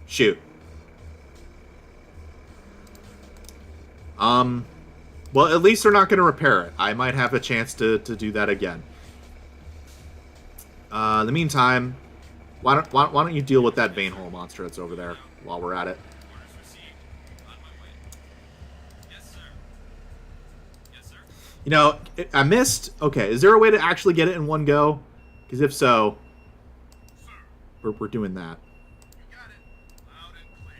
Shoot. Well, at least they're not going to repair it. I might have a chance to do that again. In the meantime, why don't you deal with that vein hole monster that's over there while we're at it? Orders received. On my way. Yes, sir. Yes, sir. You know, I missed... Okay, is there a way to actually get it in one go? Because if so, Sir. we're doing that. You got it. Loud and clear.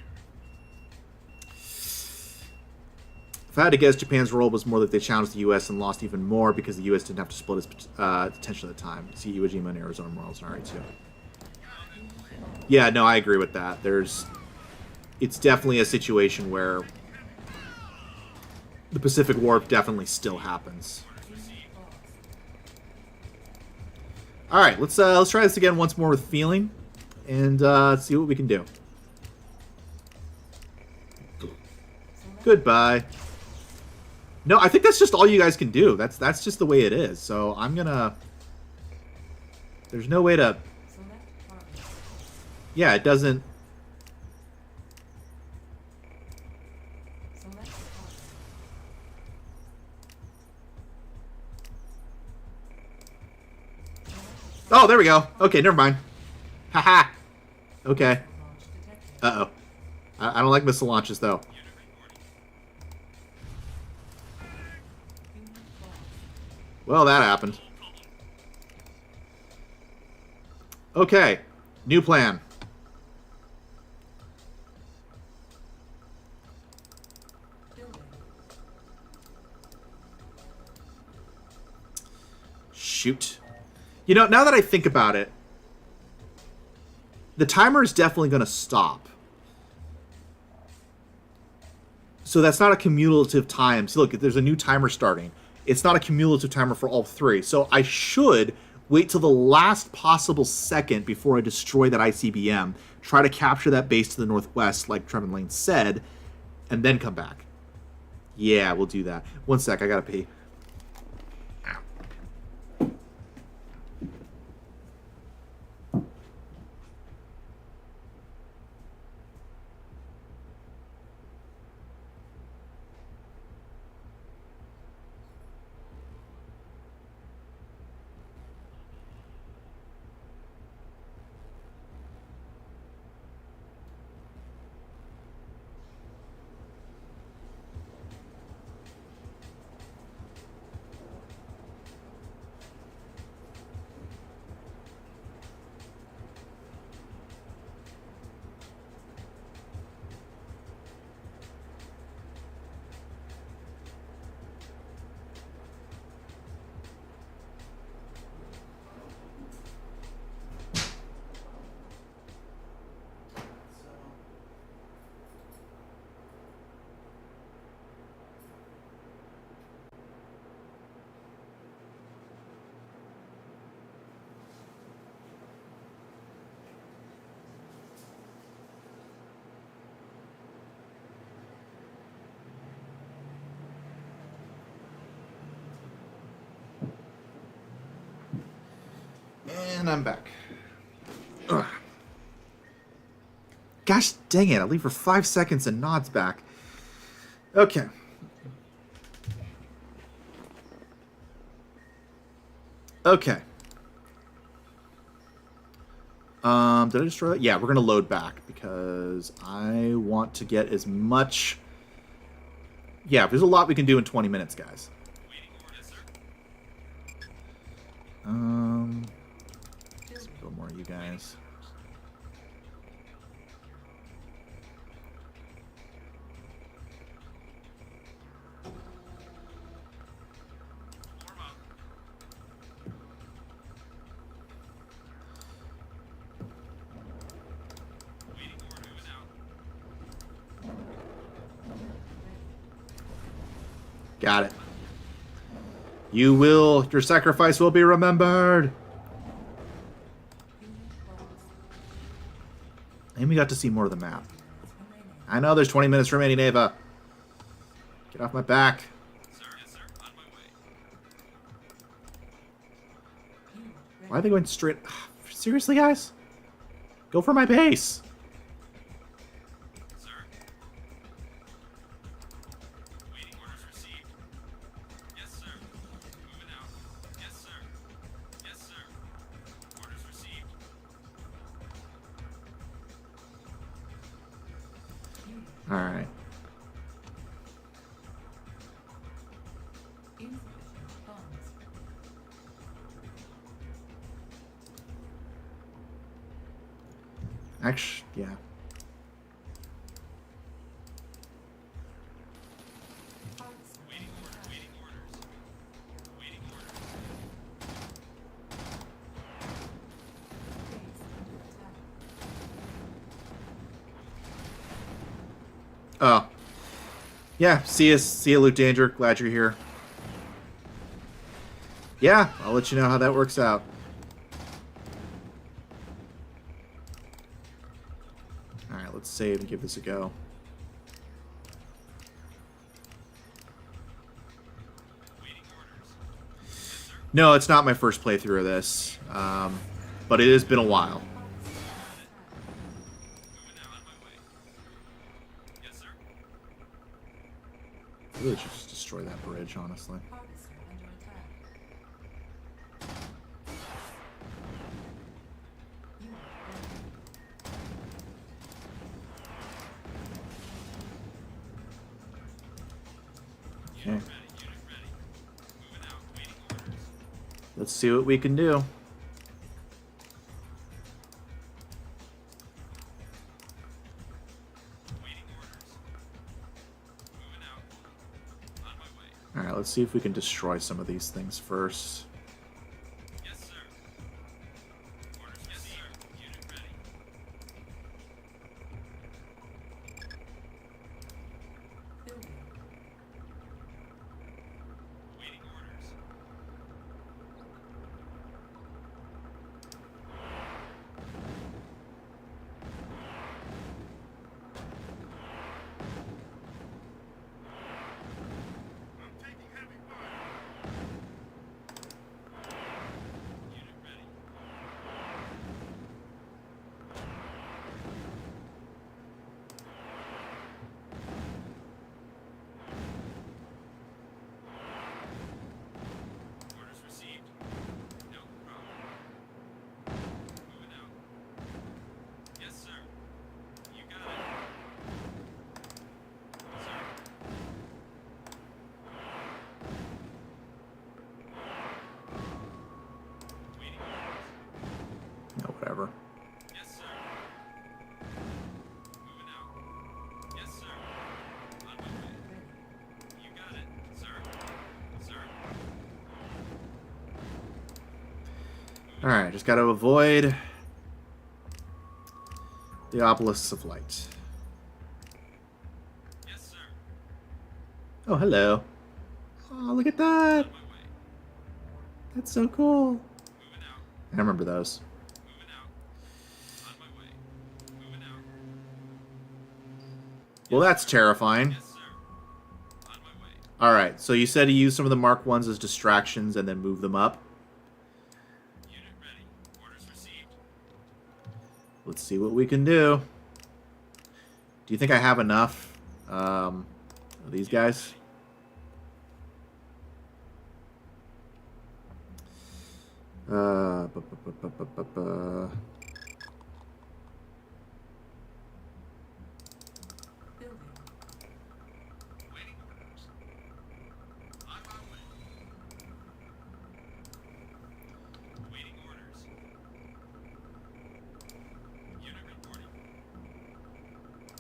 If I had to guess, Japan's role was more that they challenged the U.S. and lost even more because the U.S. didn't have to split its attention at the time. See Iwo Jima and Arizona Memorial Scenario 2. Yeah, no, I agree with that. It's definitely a situation where the Pacific War definitely still happens. All right, let's try this again once more with feeling, and see what we can do. Goodbye. No, I think that's just all you guys can do. That's just the way it is. So I'm gonna. There's no way to. Select target. Yeah, it doesn't. Select target. Oh, there we go. Okay, never mind. Haha. Okay. Launch detected. Uh oh. I don't like missile launches though. Unit reporting. Unit lost. Well, that happened. Okay, new plan. Building. Shoot. You know, now that I think about it, the timer is definitely going to stop. So that's not a cumulative time. See, look, there's a new timer starting. It's not a cumulative timer for all 3. So I should wait till the last possible second before I destroy that ICBM, try to capture that base to the northwest, like Trevin Lane said, and then come back. Yeah, we'll do that. One sec, I gotta pee. And I'm back. Ugh. Gosh dang it, I leave for 5 seconds and Nod's back. Okay. Okay. Did I destroy that? Yeah, we're gonna load back because I want to get as much yeah, there's a lot we can do in 20 minutes, guys. Waiting order, yes, sir. Let's go more of you guys. Warm up. Waiting order, moving out. Got it. You will. Your sacrifice will be remembered. And we got to see more of the map. I know there's 20 minutes remaining, Ava. Get off my back. Sir, yes, sir. On my way. Why are they going straight? Seriously, guys? Go for my base. Sir. Waiting orders received. Yes, sir. Moving out. Yes, sir. Yes, sir. Orders received. All right. Insufficient funds. Actually, yeah. Parts Waiting orders. Waiting orders. Waiting orders. base under attack. Oh. Yeah, see you, Luke Danger. Glad you're here. Yeah, I'll let you know how that works out. Alright, let's save and give this a go. Waiting orders. Yes, sir. No, it's not my first playthrough of this, but it has been a while. Moving out on my way. Yes, sir. Really just destroy that bridge, honestly. Harvester under attack. Unit ready. Okay, Unit ready. Unit ready. Moving out. Waiting orders. let's see what we can do. Waiting orders. Moving out. On my way. Alright, let's see if we can destroy some of these things first. Yes, sir. Orders received. Yes, sir. Unit ready. Building. Waiting orders. I'm taking heavy fire. Unit ready. Orders received. No problem. Moving out. Yes, sir. You got it. Sir. Waiting orders. No, whatever. Yes, sir. Moving out. Yes, sir. On my way. You got it, sir. Sir. Alright, just gotta avoid the obelisks of light. Yes, sir. Oh, hello. Oh, look at that! On my way. That's so cool. Moving out. I remember those. Moving out. On my way. Moving out. Well, that's terrifying. Yes, sir. On my way. Alright, so you said to use some of the Mark 1s as distractions and then move them up. Unit ready. Orders received. Let's see what we can do. Do you think I have enough of these guys? Bu- bu- bu- bu- bu- bu- Building. Waiting orders.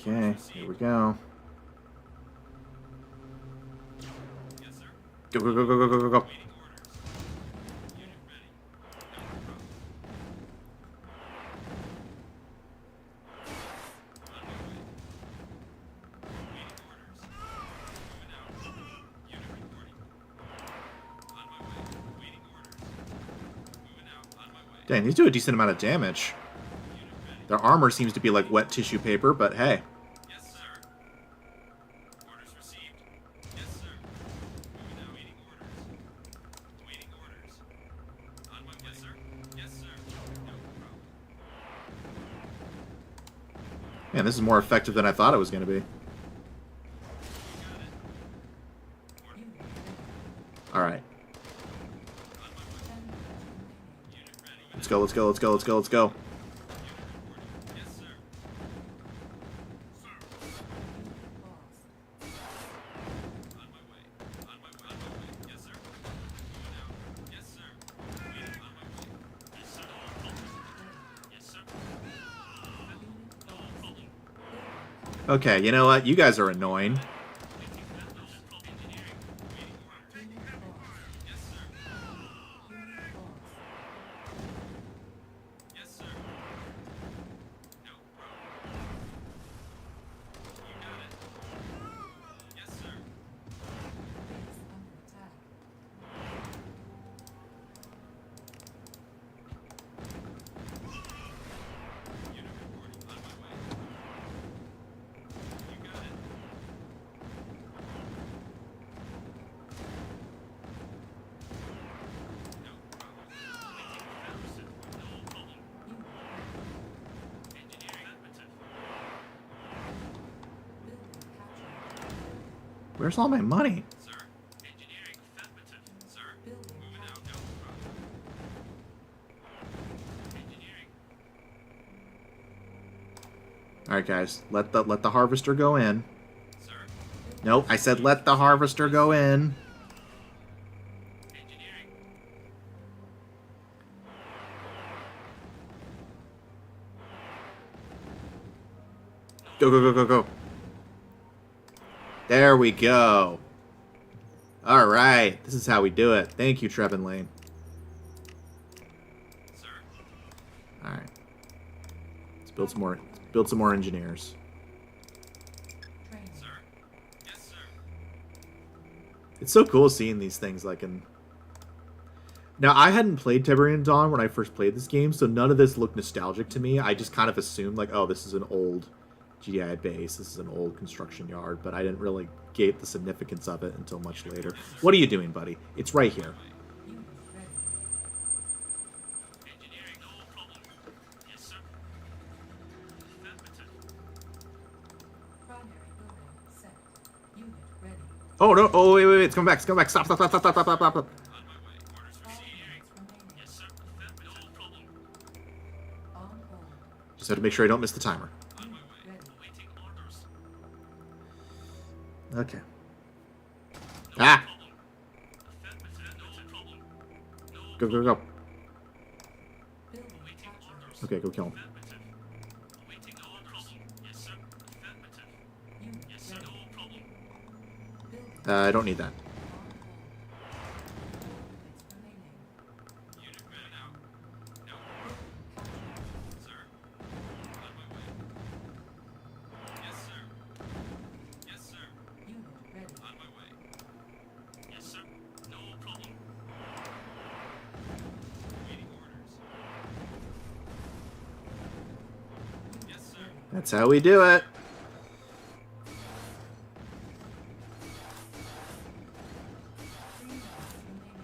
Okay, here we go. Yes, sir. Go, go, go, go, go, go, go, go. Waiting orders. Unit ready. No problem. On my way. Waiting orders. Moving out. Unit reporting. On my way. Waiting orders. Moving out. On my way. Dang, these do a decent amount of damage. Unit ready. Their armor seems to be like wet tissue paper, but hey. Yes, sir. Orders received. Yes, sir. Moving out. Waiting orders. Waiting orders. On my way. Yes, sir. Yes, sir. No problem. Man, this is more effective than I thought it was going to be. You got it. Unit ready. Alright. On my way. 10 minutes remaining. Unit ready. Let's go, let's go, let's go, let's go, let's go. Unit reporting. Yes, sir. Unit lost. On my way. On my way. On my way. Yes, sir. Moving out. Yes, sir. Waiting on my way. Yes, sir. Yes, sir. Okay, you know what? You guys are annoying. Engineering. Waiting orders. Unit lost. Yes, sir. Unit lost. Yes, sir. No problem. You got it. Yes, sir. Base under attack. Unit reporting. On my way. You got it. No problem. No problem. Unit Engineering. Affirmative. building captured. Where's all my money? Sir. Engineering. Affirmative. Sir. Building Moving out. captured. No problem. Engineering. Alright guys, let the harvester go in. Sir. Nope, I said let the harvester go in. Engineering. Go, go, go, go, go. There we go. Alright, this is how we do it. Thank you, Trevin Lane. Sir. Alright. Let's build some more engineers. Training. Sir. Yes, sir. It's so cool seeing these things like in... Now, I hadn't played Tiberian Dawn when I first played this game, so none of this looked nostalgic to me. I just kind of assumed, like, oh, this is an old GDI base, this is an old construction yard, but I didn't really get the significance of it until much later. What are you doing, buddy? It's right here. Unit ready. Engineering. No problem. Yes, sir. Affirmative. Primary building set. Unit ready. Oh, no. Oh, wait, wait, wait. It's coming back. It's coming back. Stop, stop, stop, stop, stop, stop, stop. On my way. Orders 5 received. minutes remaining. Yes, sir. Affirmative. No problem. On hold. Just have to make sure I don't miss the timer. On my Unit way. ready. Awaiting orders. Okay. No Ah! problem. Affirmative. No problem. No Go, go, go. Building Awaiting captured. orders. Okay, go kill him. Affirmative. Awaiting no problem. Yes, sir. Affirmative. Unit Yes, sir. ready. No problem. Building I don't need that. on hold. 5 minutes remaining. Unit ready now. No. Building captured. Sir. On my way. Yes, sir. Yes, sir. Unit ready. On my way. Yes, sir. No problem. Waiting orders. Yes, sir. That's how we do it. 3 minutes remaining.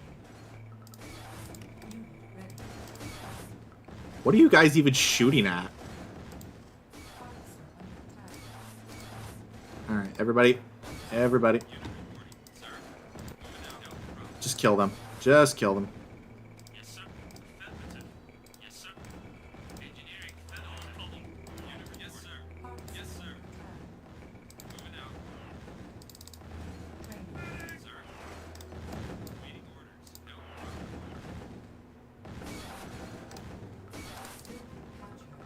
Unit ready. What are you guys even shooting at? Officer under attack. Alright, everybody. Everybody. Unit reporting. Sir. Moving out. No problem. Just kill them. Just kill them. Yes, sir. Affirmative. Yes, sir. Engineering. No problem. Unit. Yes, sir. Officer Yes, sir. under attack. Moving out. Training. Sir. Waiting orders. No problem. Building captured.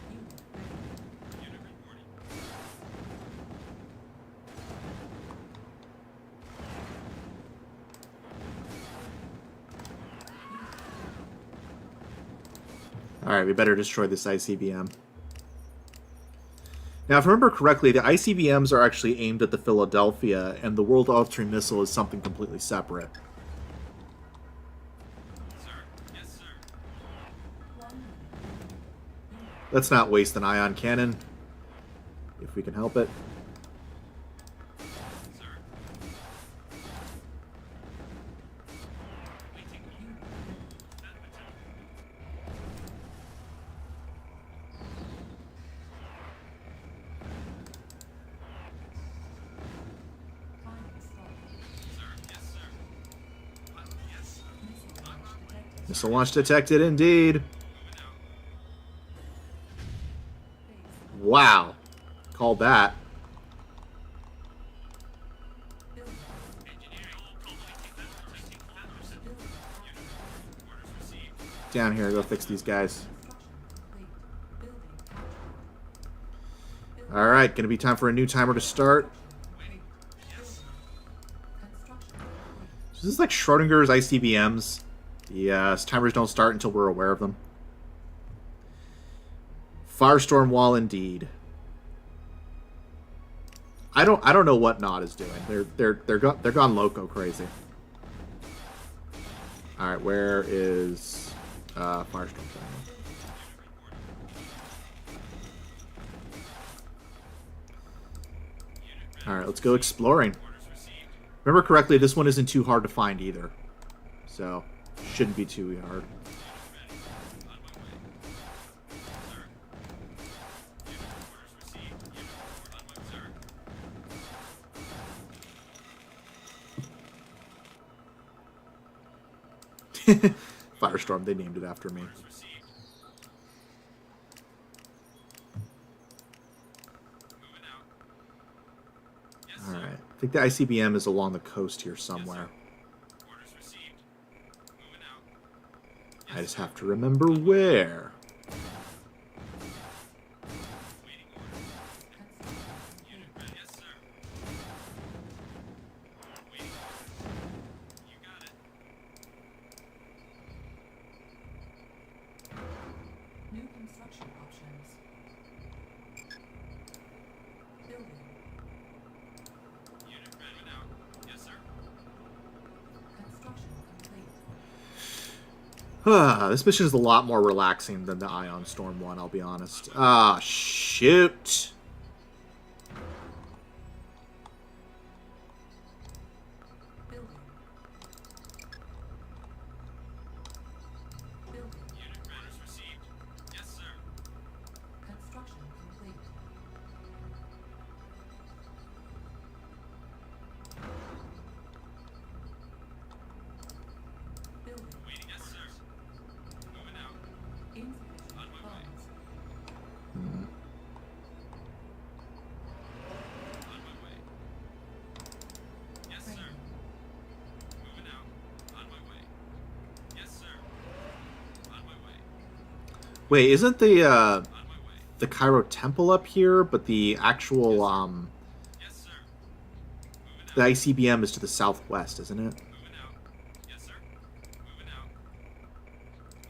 Unit ready. Alright, we better destroy this ICBM. Now, if I remember correctly, the ICBMs are actually aimed at the Philadelphia, and the world-altering missile is something completely separate. Sir. Yes, sir. Let's not waste an ion cannon, if we can help it. Sir. Waiting order. Affirmative. Final stop. Sir. Yes, sir. Yes, sir. Missile launch detected. Missile launch detected, indeed. Moving out. Base. Wow. Called that. Building. Engineering. Protecting Patterson. Building. Orders received. Down here, go fix these guys. Construction complete. Building captured. Alright, gonna be time for a new timer to start. Complete. Building. Construction complete. So this is like Schrodinger's ICBMs. Yes, timers don't start until we're aware of them. Firestorm wall, indeed. I don't know what Nod is doing. They're gone loco crazy. All right, where is Firestorm? All right, let's go exploring. Orders received. Remember correctly, this one isn't too hard to find either, so shouldn't be too hard. On my way. Sir. Unit orders received. Unit on my sir. Firestorm, they named it after me. Orders received. Moving out. Yes, All sir. right, I think the ICBM is along the coast here somewhere. Orders received. Moving out. I just have to remember where. Waiting orders. Unit ready. Yes, sir. Waiting orders. You got it. New construction options. Building. Unit ready now. Yes, sir. Construction complete. This mission is a lot more relaxing than the Ion Storm one, I'll be honest. Ah, shoot. Building. Building. Unit ready. Received. Yes, sir. Construction complete. Building. Waiting. Yes, sir. Moving out. Insufficient On my way. funds. On my way. Yes, sir. Training. Moving out. On my way. Yes, sir. On my way. Wait, isn't On my way. the Cairo Temple up here, but the actual Yes, sir. Moving out. the ICBM is to the southwest, isn't it? Moving out. Yes, sir. Moving out.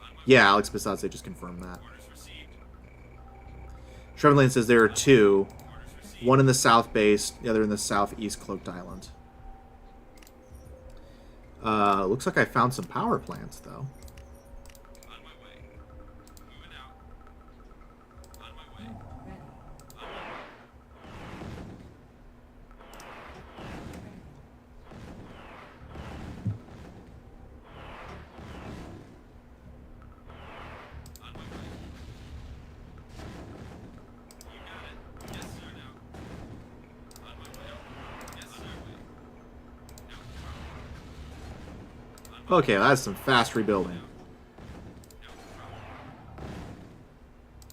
On my Yeah, Alex Bisazze just confirmed that. way. Orders received. Trevelyan says there are two. Orders received. One in the south base, the other in the southeast cloaked island. Looks like I found some power plants, though. On my way. Moving out. On my way. Unit ready. On my way. Training. On my way. You got it. Yes, sir. Now. On my way. Yes, sir. No problem. Okay, that's some fast rebuilding. No problem.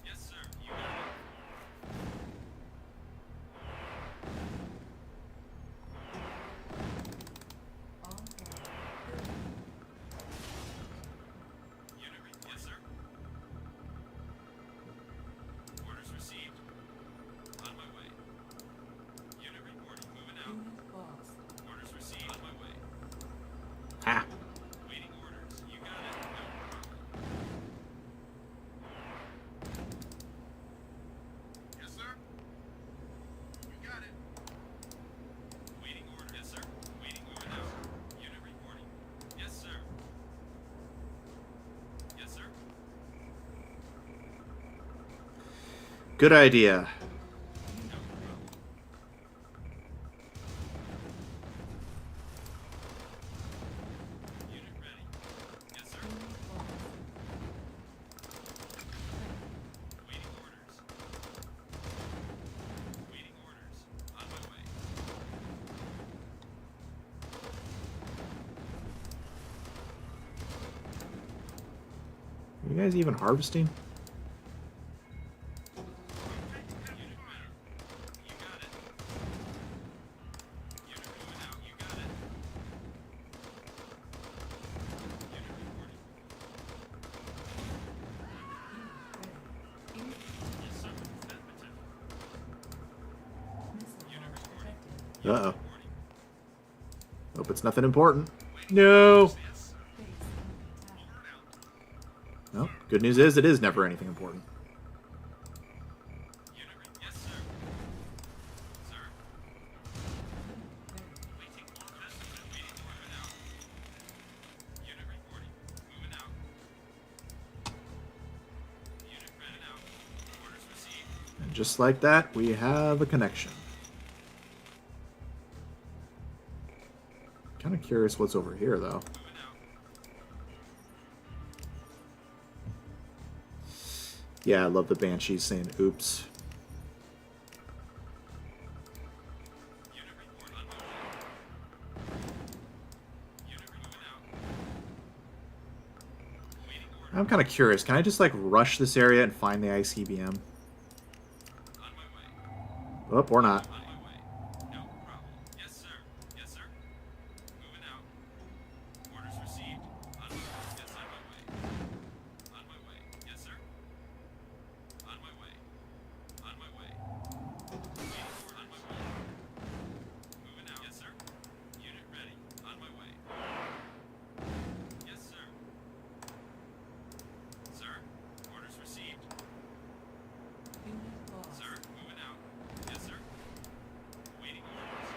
Yes, sir. You got it. On board. Building. Unit yes, sir. Orders received. On my way. Unit reporting. Moving out. Unit lost. Orders received. On my way. Ah. Waiting orders. You got it. Good idea. Unit ready. Yes, sir. Waiting orders. Waiting orders. On my way. Are you guys even harvesting? Unit ready. You got it. Unit moving out. You got it. Unit reporting. Yes, sir. Affirmative. Unit reporting. Uh-oh. Reporting. Hope it's nothing important. No. Yes. No. Good news is it is never anything important. Unit yes, sir. Sir. Waiting orders. Waiting moving out. Unit reporting. Moving out. Unit ready out. Orders received. And just like that, we have a connection. Kind of curious what's over here, though. Moving out. Yeah, I love the Banshees saying oops. Unit report on my way. Unit moving out. Waiting order. I'm kind of curious. Can I just, like, rush this area and find the ICBM? On my way. Oh, or not. On my way. No problem. Yes, sir. Yes, sir. Moving out. Orders received. On my way. Yes, on my way. On my way. Yes, sir. On my way. On my way. Waiting for on my way. Moving out. Yes, sir. Unit ready. On my way. Yes, sir. Sir. Orders received. Unit lost. Sir. Moving out. Yes, sir. Waiting orders.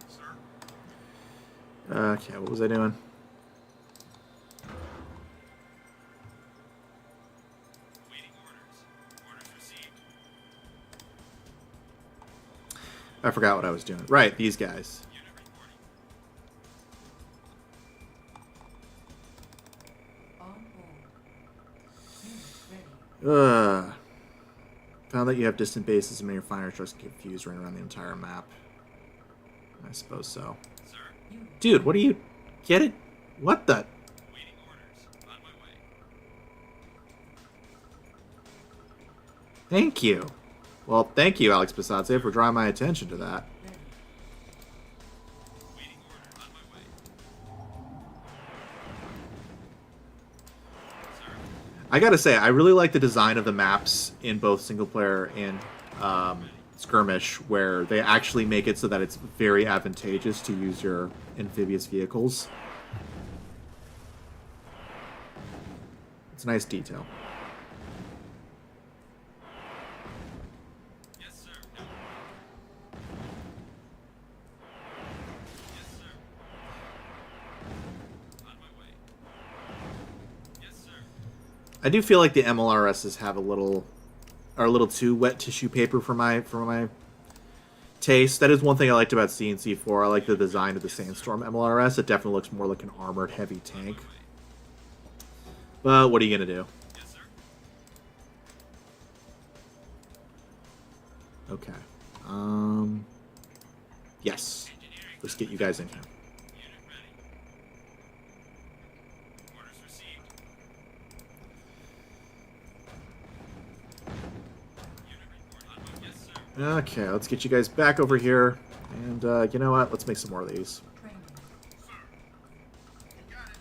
Sir? Okay, what was I doing? Waiting orders. Orders received. I forgot what I was doing. Right, these guys. Unit reporting. On board. Unit ready. Found that you have distant bases and many finer trucks get confused running around the entire map. I suppose so. Sir. Unit Dude, what do you... Get it? What the... Waiting orders. On my way. Thank you. Well, thank you, Alex Basadze, for drawing my attention to that. ready. Waiting order. On my way. Sir. I gotta say, I really like the design of the maps in both single player and skirmish, where they actually make it so that it's very advantageous to use your amphibious vehicles. It's a nice detail. Yes, sir. No. Yes, sir. On my way. Yes, sir. I do feel like the MLRSs have are a little too wet tissue paper for my taste. That is one thing I liked about CNC4. I like the design of the Sandstorm MLRS. It definitely looks more like an armored heavy tank. But what are you gonna do? Yes, sir. Okay. Yes. Engineering. Let's get you guys in here. Unit ready. Orders received. Unit report on my yes, sir. Okay, let's get you guys back over here. And you know what? Let's make some more of these. Training. You got it.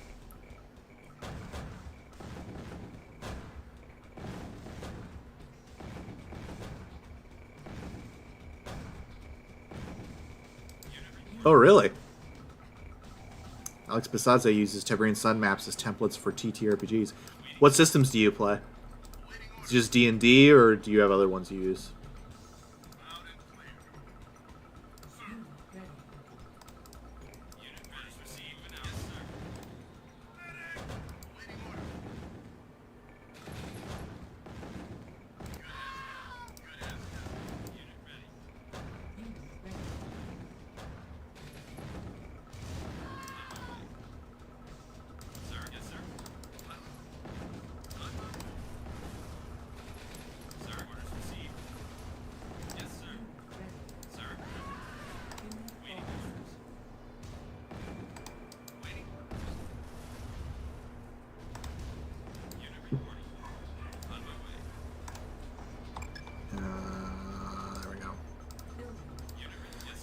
Oh, really? Alex Basadze uses Tiberian Sun maps as templates for TTRPGs. What systems do you play? Is it just D&D, or do you have other ones you use? Loud and clear. Unit ready. Unit ready. Received. Moving out. Yes, sir. Medic!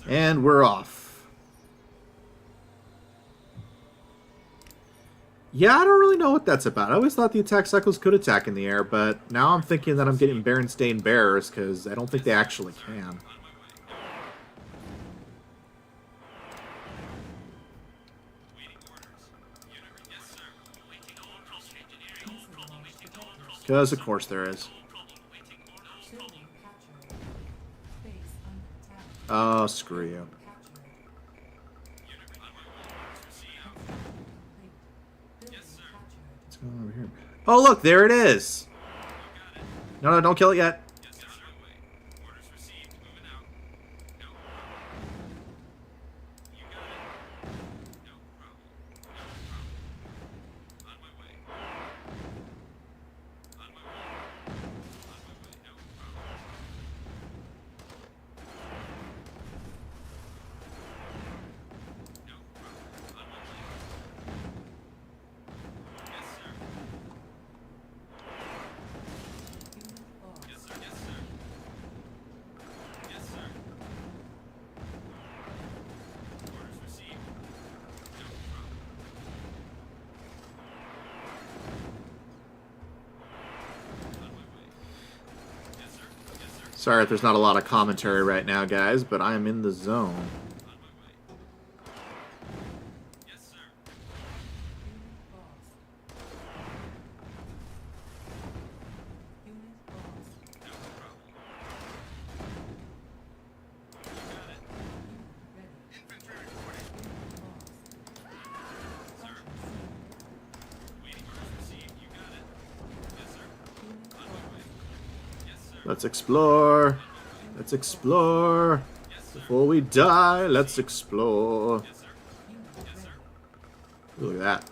And we're off. Yeah, I don't really know what that's about. I always thought the attack cycles could attack in the air, but now I'm thinking that I'm getting Berenstain Bears, because I don't think they actually can. Because, of course, there is. Building captured. Base under attack. Oh, screw you. Captured. Building captured. What's going on over here? Oh, look, there it is! No, no, don't kill it yet. Sorry if there's not a lot of commentary right now, guys, but I am in the zone. Unit lost. Infantry reporting. Let's explore. Let's explore. Before we die, let's explore. Ooh, look at that.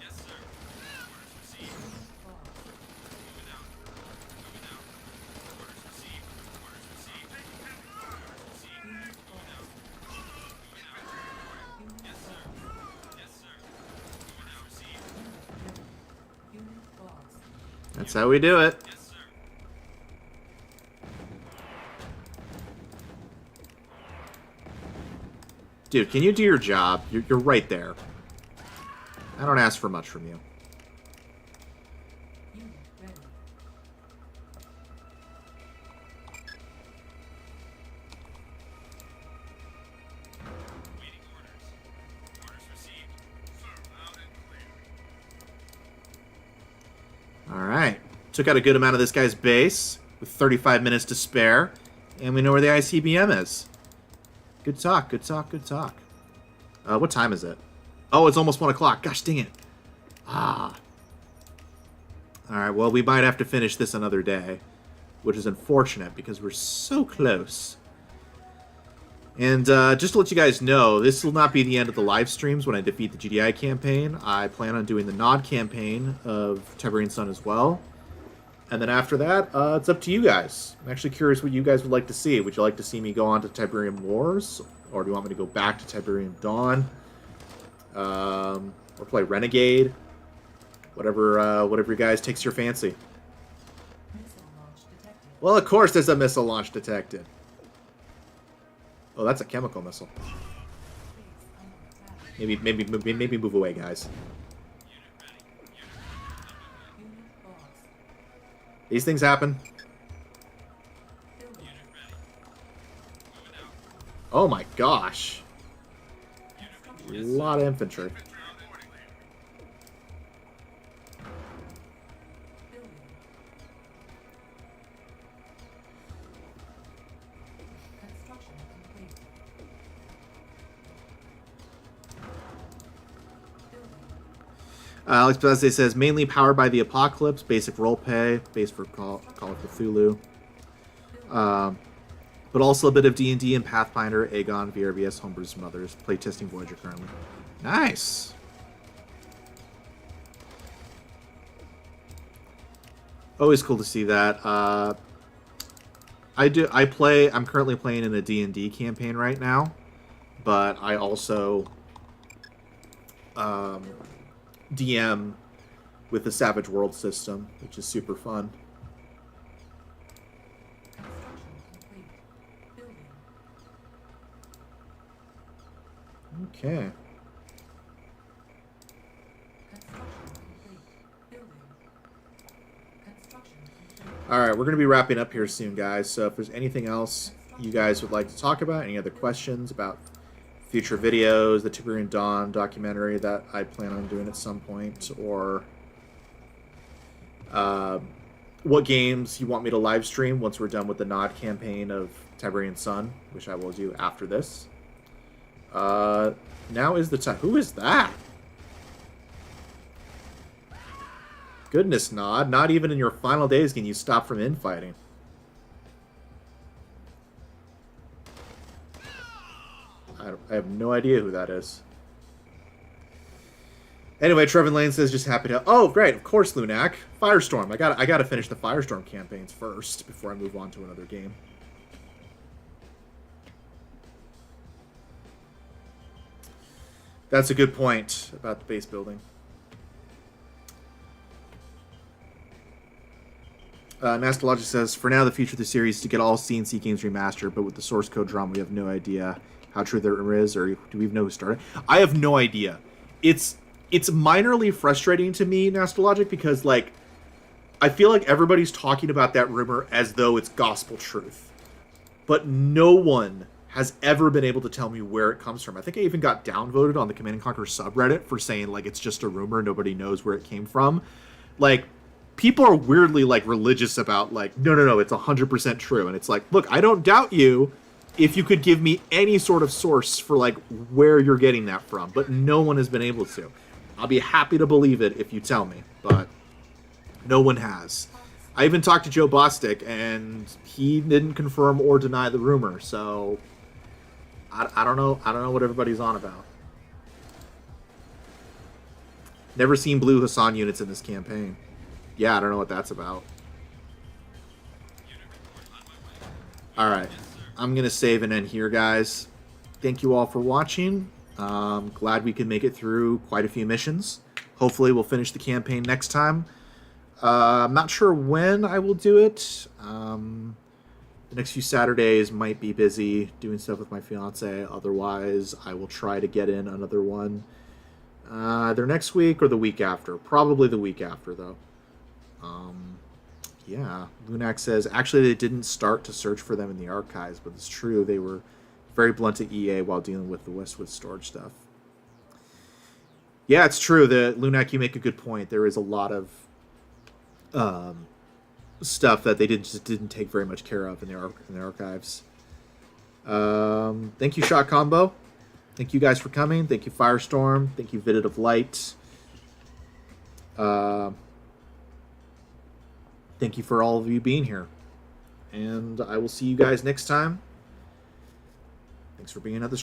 That's how we do it. Dude, can you do your job? You're right there. I don't ask for much from you. Unit ready. Waiting orders. Orders received. Sir, loud and clear. Alright. Took out a good amount of this guy's base with 35 minutes to spare. And we know where the ICBM is. Good talk, good talk, good talk. What time is it? Oh, it's almost 1 o'clock. Gosh dang it. Ah. Alright, well, we might have to finish this another day. Which is unfortunate because we're so close. And just to let you guys know, this will not be the end of the live streams when I defeat the GDI campaign. I plan on doing the Nod campaign of Tiberian Sun as well. And then after that, it's up to you guys. I'm actually curious what you guys would like to see. Would you like to see me go on to Tiberium Wars? Or do you want me to go back to Tiberium Dawn? Or play Renegade? Whatever you guys takes your fancy. Missile launch detected. Well, of course there's a missile launch detected. Oh, that's a chemical missile. Base under attack. Maybe move away, guys. Unit lost. These things happen. Building. Oh my gosh. A Construction. lot of infantry. Infantry reporting. Building. Construction complete. Building. Alex Bezde says, mainly powered by the Apocalypse, basic role play, base for Call of Cthulhu. But also a bit of D&D and Pathfinder, Aegon, VRBS, Homebrews, and others. Playtesting Voyager currently. Nice! Always cool to see that. I'm currently playing in a D&D campaign right now, but I also DM with the Savage World system, which is super fun. Construction complete. Building. Okay. Construction complete. Building. Construction complete. All right, we're going to be wrapping up here soon, guys. So if there's anything else you guys would like to talk about, any other questions about future videos, the Tiberian Dawn documentary that I plan on doing at some point, or what games you want me to live stream once we're done with the Nod campaign of Tiberian Sun, which I will do after this. Now is the time. Who is that? Goodness, Nod. Not even in your final days can you stop from infighting. I have no idea who that is. Anyway, Trevin Lane says just happy to. Oh, great! Of course, Lunac. Firestorm. I gotta finish the Firestorm campaigns first before I move on to another game. That's a good point about the base building. Nastologic says, for now, the future of the series is to get all CNC games remastered, but with the source code drama, we have no idea how true there is, or do we even know who started? I have no idea. It's minorly frustrating to me, Nastologic, because, like, I feel like everybody's talking about that rumor as though it's gospel truth. But no one has ever been able to tell me where it comes from. I think I even got downvoted on the Command & Conquer subreddit for saying, like, it's just a rumor, nobody knows where it came from. Like, people are weirdly, like, religious about, like, no, it's 100% true. And it's like, look, I don't doubt you if you could give me any sort of source for, like, where you're getting that from. But no one has been able to. I'll be happy to believe it if you tell me, but no one has. I even talked to Joe Bostic, and he didn't confirm or deny the rumor, so I don't know. I don't know what everybody's on about. Never seen Blue Hassan units in this campaign. Yeah, I don't know what that's about. Alright, I'm going to save and end here, guys. Thank you all for watching. Glad we could make it through quite a few missions. Hopefully we'll finish the campaign next time. I'm not sure when I will do it. The next few Saturdays might be busy doing stuff with my fiance. Otherwise, I will try to get in another one either next week or the week after. Probably the week after, though. Yeah, Lunac says, actually they didn't start to search for them in the archives, but it's true, they were very blunt to EA while dealing with the Westwood storage stuff. Yeah, it's true. Lunac, you make a good point. There is a lot of stuff that they just didn't take very much care of in the archives. Thank you, Shot Combo. Thank you guys for coming. Thank you, Firestorm. Thank you, Vidit of Light. Thank you for all of you being here. And I will see you guys next time. Thanks for being at the